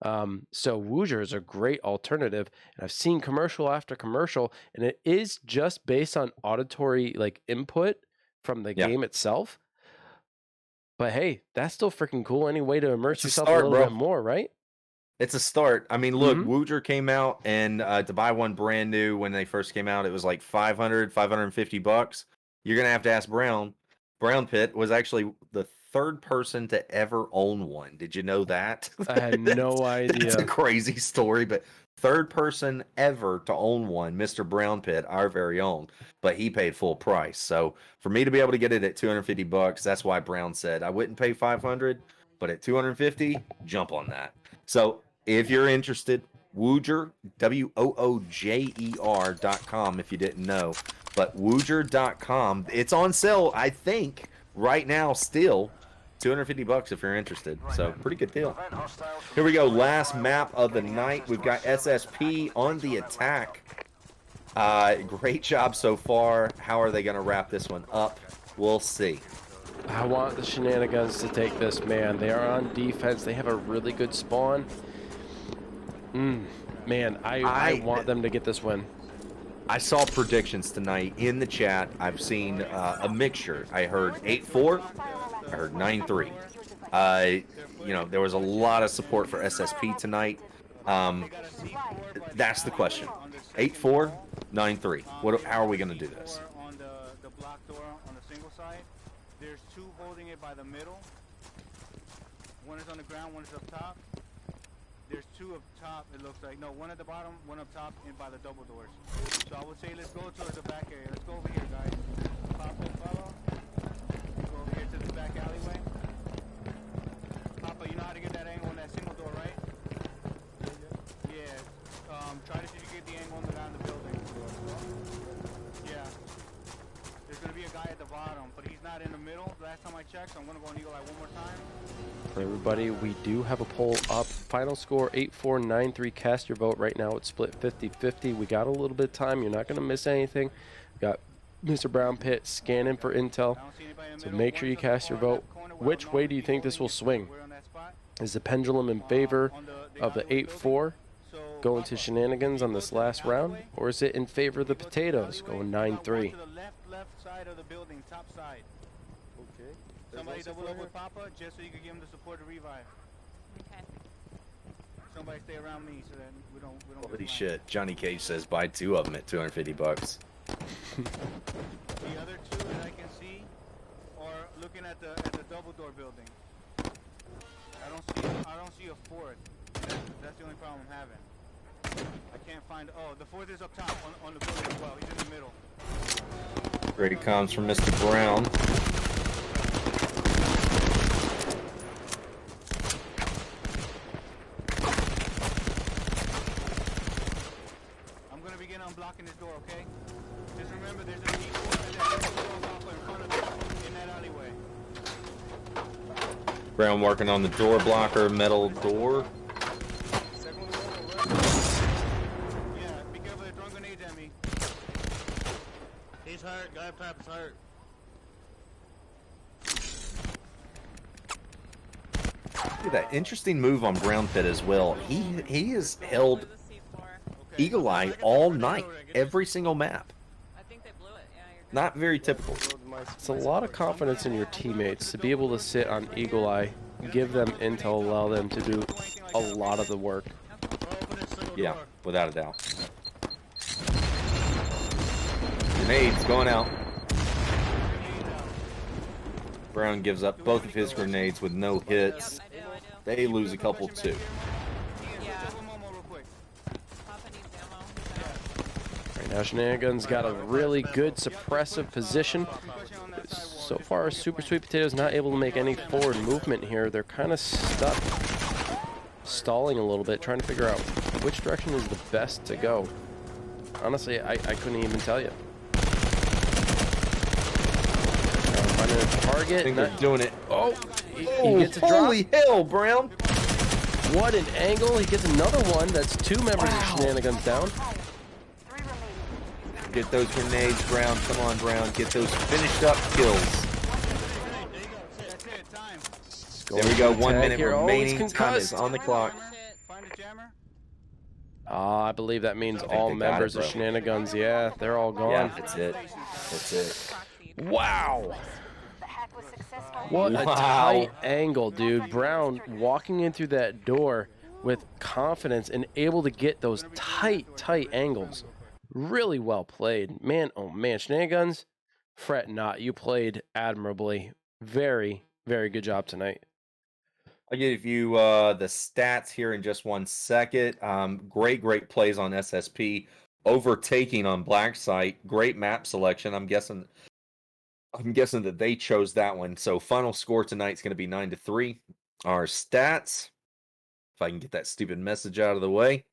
So Woozer is a great alternative, and I've seen commercial after commercial, and it is just based on auditory input from the game itself. But hey, that's still freaking cool. Any way to immerse It's a yourself start, a little bro. bit more, right? It's a start. I mean, look, Mhm. Wooger came out, and to buy one brand new when they first came out, it was like $550. You're gonna have to ask Brown. Brown Pit was actually the third person to ever own one. Did you know that? I had no That's a idea. crazy story, but third person ever to own one, Mr. Brown Pit, our very own. But he paid full price. So for me to be able to get it at $250, that's why Brown said I wouldn't pay 500, but at 250, jump on that. So if you're interested, Wooger, WOOJER.com if you didn't know. But Wooger.com, it's on sale, I think, right now still. $250 if you're interested. So pretty good deal. Here we go. Last map of the night. We've got SSP on the attack. Great job so far. How are they going to wrap this one up? We'll see. I want the Shenanigans to take this, man. They are on defense. They have a really good spawn. Man, I want them to get this win. I saw predictions tonight in the chat. I've seen a mixture. I heard 8-4. I heard 9-3. You know, there was a lot of support for SSP tonight. That's the question. 8-4, 9-3. How are we going to do this? On the block door on the single side, there's two holding it by the middle. One is on the ground, one is up top. There's two up top, it looks like. No, one at the bottom, one up top, and by the double doors. So I would say let's go towards the back area. Let's go over here, guys. Pop and follow. Go over here to this back alleyway. Papa, you know how to get that angle on that single door, right? Yeah. Try to see if you get the angle on the guy in the building. Yeah. There's going to be a guy at the bottom, but he's not in the middle. Last time I checked, so I'm going to go on Eagle Eye one more time. For everybody, we do have a poll up. Final score 8-4, 9-3. Cast your vote right now. It's split 50-50. We got a little bit of time. You're not going to miss anything. We got Mr. Brown Pit scanning for intel. So make sure you cast your vote. Which way do you think this will swing? Is the pendulum in favor of the 8-4 going to Shenanigans on this last round? Or is it in favor of the potatoes going 9-3? Left side of the building, top side. Okay. Somebody double up with Papa, just so you can give him the support to revive. Okay. Somebody stay around me so that we don't Holy shit. Johnny Cage says buy two of them at $250. The other two that I can see are looking at the double door building. I don't see a fourth. That's the only problem I'm having. I can't find. Oh, the fourth is up top on the building as well. He's in the middle. Great comms from Mr. Brown. I'm gonna begin unblocking this door, okay? Just remember, there's a D4 and there's a door unblocker in front of it in that alleyway. Brown working on the door blocker, metal door. Yeah, be careful, they're throwing grenades at me. He's hurt. Guy up top is hurt. Look at that interesting move on Brown Pit as well. He has held Eagle Eye all night, every single map. I think they blew it. Yeah, you're good. Not very typical. It's a lot of confidence in your teammates to be able to sit on Eagle Eye, give them intel, allow them to do a lot of the work. Yeah, without a doubt. Grenades going out. Brown gives up both of his grenades with no hits. I do. They lose a couple too. Yeah. Papa needs ammo. Right now, Shenanigans got a really good suppressive position. So far, Super Sweet Potato's not able to make any forward movement here. They're kind of stuck, stalling a little bit, trying to figure out which direction is the best to go. Honestly, I couldn't even tell you. Finding a target. I think they're doing it. Oh, he gets a drop. Holy hell, Brown! What an angle. He gets another one. That's two members of Shenanigans down. Get those grenades, Brown. Come on, Brown. Get those finished up kills. There we go. 1 minute here. remaining. Oh, Time is on the clock. Find a jammer. I believe that means think all they got members it, of bro. Shenanigans. Yeah, they're all Yeah, gone. that's it. That's it. Wow. The hack was successful. What a Wow. tight angle, dude. Brown walking in through that door with confidence and able to get those tight angles. Really well played. Man, oh man, Shenanigans, fret not. You played admirably. Very, very good job tonight. I'll give you the stats here in just 1 second. Great plays on SSP. Overtaking on Black Site. Great map selection. I'm guessing that they chose that one. So final score tonight is going to be 9-3. Our stats, if I can get that stupid message out of the way.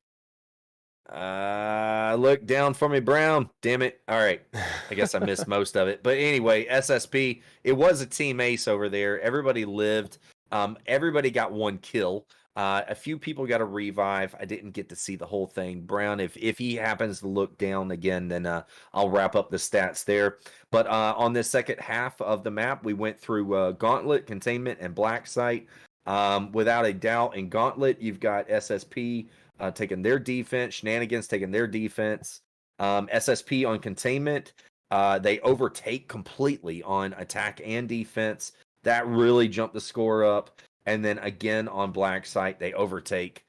Look down for me, Brown. Damn it. All right. I guess I missed most of it. But anyway, SSP, it was a team ace over there. Everybody lived. Everybody got 1 kill. A few people got a revive. I didn't get to see the whole thing. Brown, if he happens to look down again, then I'll wrap up the stats there. But on this second half of the map, we went through Gauntlet, Containment, and Black Site. Without a doubt, in Gauntlet, you've got SSP taking their defense, Shenanigans taking their defense. SSP on Containment, they overtake completely on attack and defense. That really jumped the score up. And then again on Black Site, they overtake.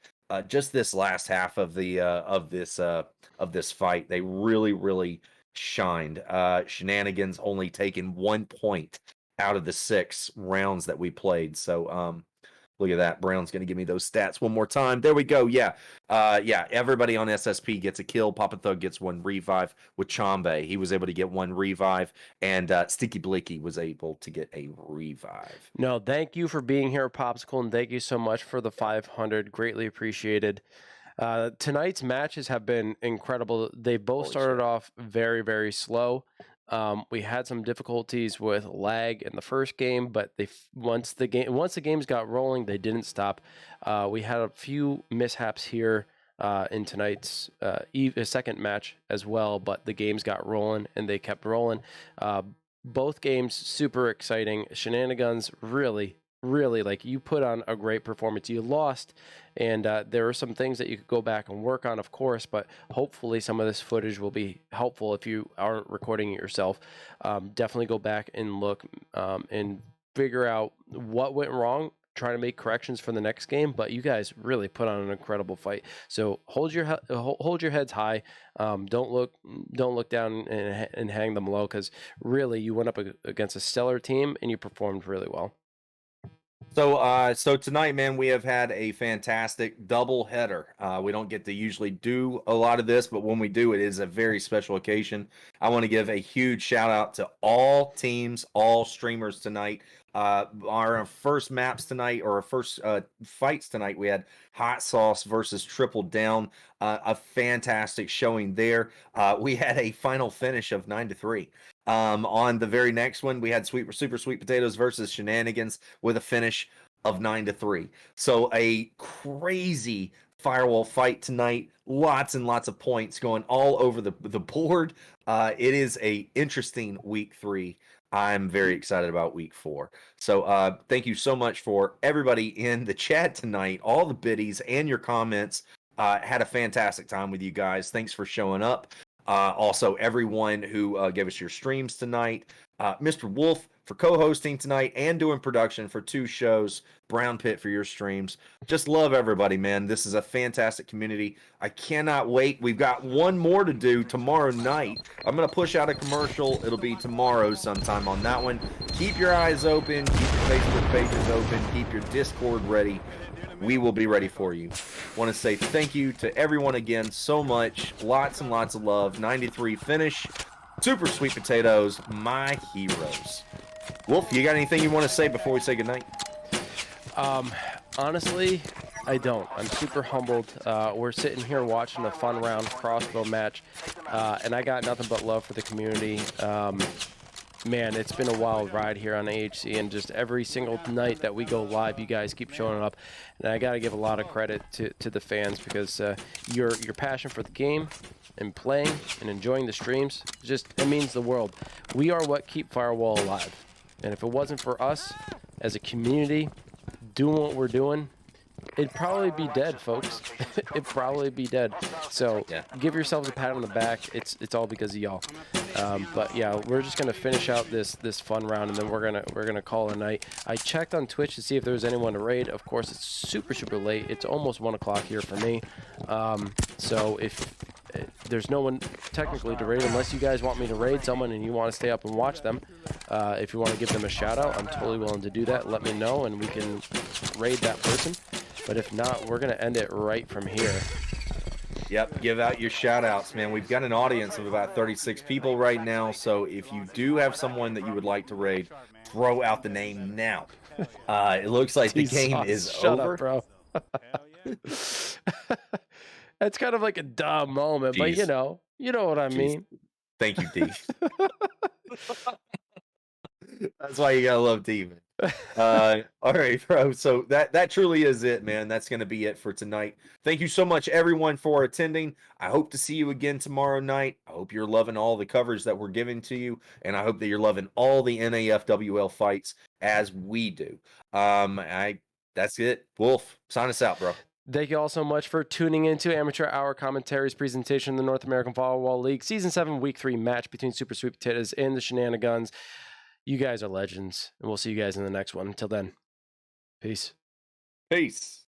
Just this last half of the of this fight, they really shined. Shenanigans only taking 1 point out of the 6 rounds that we played. So look at that. Brown's going to give me those stats one more time. There we go. Yeah. Everybody on SSP gets a kill. Papa Thug gets 1 revive with Chambe. He was able to get 1 revive. And Sticky Blicky was able to get a revive. No, thank you for being here, Popsicle, and thank you so much for the 500. Greatly appreciated. Tonight's matches have been incredible. They both started off very slow. We had some difficulties with lag in the first game, but once the games got rolling, they didn't stop. We had a few mishaps here in tonight's second match as well, but the games got rolling and they kept rolling. Both games super exciting. Shenanigans really, like, you put on a great performance. You lost, and there are some things that you could go back and work on, of course, but hopefully some of this footage will be helpful if you aren't recording it yourself. Definitely go back and look and figure out what went wrong, try to make corrections for the next game, but you guys really put on an incredible fight. So hold your heads high. Don't look down and hang them low, because really you went up against a stellar team and you performed really well. So tonight, man, we have had a fantastic double header. We don't get to usually do a lot of this, but when we do, it is a very special occasion. I want to give a huge shout out to all teams, all streamers tonight. Our first maps tonight, or our first fights tonight, we had Hot Sauce versus Triple Down. A fantastic showing there. We had a final finish of 9-3. On the very next one, we had Super Sweet Potatoes versus Shenanigans with a finish of 9-3. So a crazy Firewall fight tonight. Lots and lots of points going all over the board. It is a interesting week 3. I'm very excited about week 4. So thank you so much for everybody in the chat tonight, all the biddies and your comments. Had a fantastic time with you guys. Thanks for showing up. Also, everyone who gave us your streams tonight. Mr. Wolf for co-hosting tonight and doing production for 2 shows. Brown Pit for your streams. Just love everybody, man. This is a fantastic community. I cannot wait. We've got one more to do tomorrow night. I'm going to push out a commercial. It'll be tomorrow sometime on that one. Keep your eyes open. Keep your Facebook pages open. Keep your Discord ready. We will be ready for you. Want to say thank you to everyone again so much. Lots and lots of love. 93 finish. Super Sweet Potatoes, my heroes. Wolf, you got anything you want to say before we say goodnight? Honestly, I don't. I'm super humbled. We're sitting here watching a fun round crossbow match, and I got nothing but love for the community. Man, it's been a wild ride here on AHC, and just every single night that we go live, you guys keep showing up. And I got to give a lot of credit to the fans, because your passion for the game and playing and enjoying the streams, it means the world. We are what keep Firewall alive. And if it wasn't for us as a community doing what we're doing, it'd probably be dead, folks. It'd probably be dead. So give yourselves a pat on the back. It's all because of y'all. But yeah, we're just gonna finish out this fun round, and then we're gonna call it a night. I checked on Twitch to see if there was anyone to raid. Of course, it's super late. It's almost 1 o'clock here for me. So if there's no one technically to raid, unless you guys want me to raid someone and you want to stay up and watch them. If you want to give them a shout out, I'm totally willing to do that. Let me know and we can raid that person. But if not, we're going to end it right from here. Yep, give out your shout outs, man. We've got an audience of about 36 people right now, so if you do have someone that you would like to raid, throw out the name now. It looks like the game is Shut over. up, bro. That's kind of like a dumb moment, but you know what I mean. Thank you, D. That's why you gotta love D, man. All right, bro. So that truly is it, man. That's gonna be it for tonight. Thank you so much, everyone, for attending. I hope to see you again tomorrow night. I hope you're loving all the coverage that we're giving to you, and I hope that you're loving all the NAFWL fights as we do. That's it. Wolf, sign us out, bro. Thank you all so much for tuning into Amateur Hour Commentaries presentation of the North American Firewall League Season 7 Week 3 match between Super Sweet Potatoes and the Shenanigunz. You guys are legends, and we'll see you guys in the next one. Until then, peace. Peace.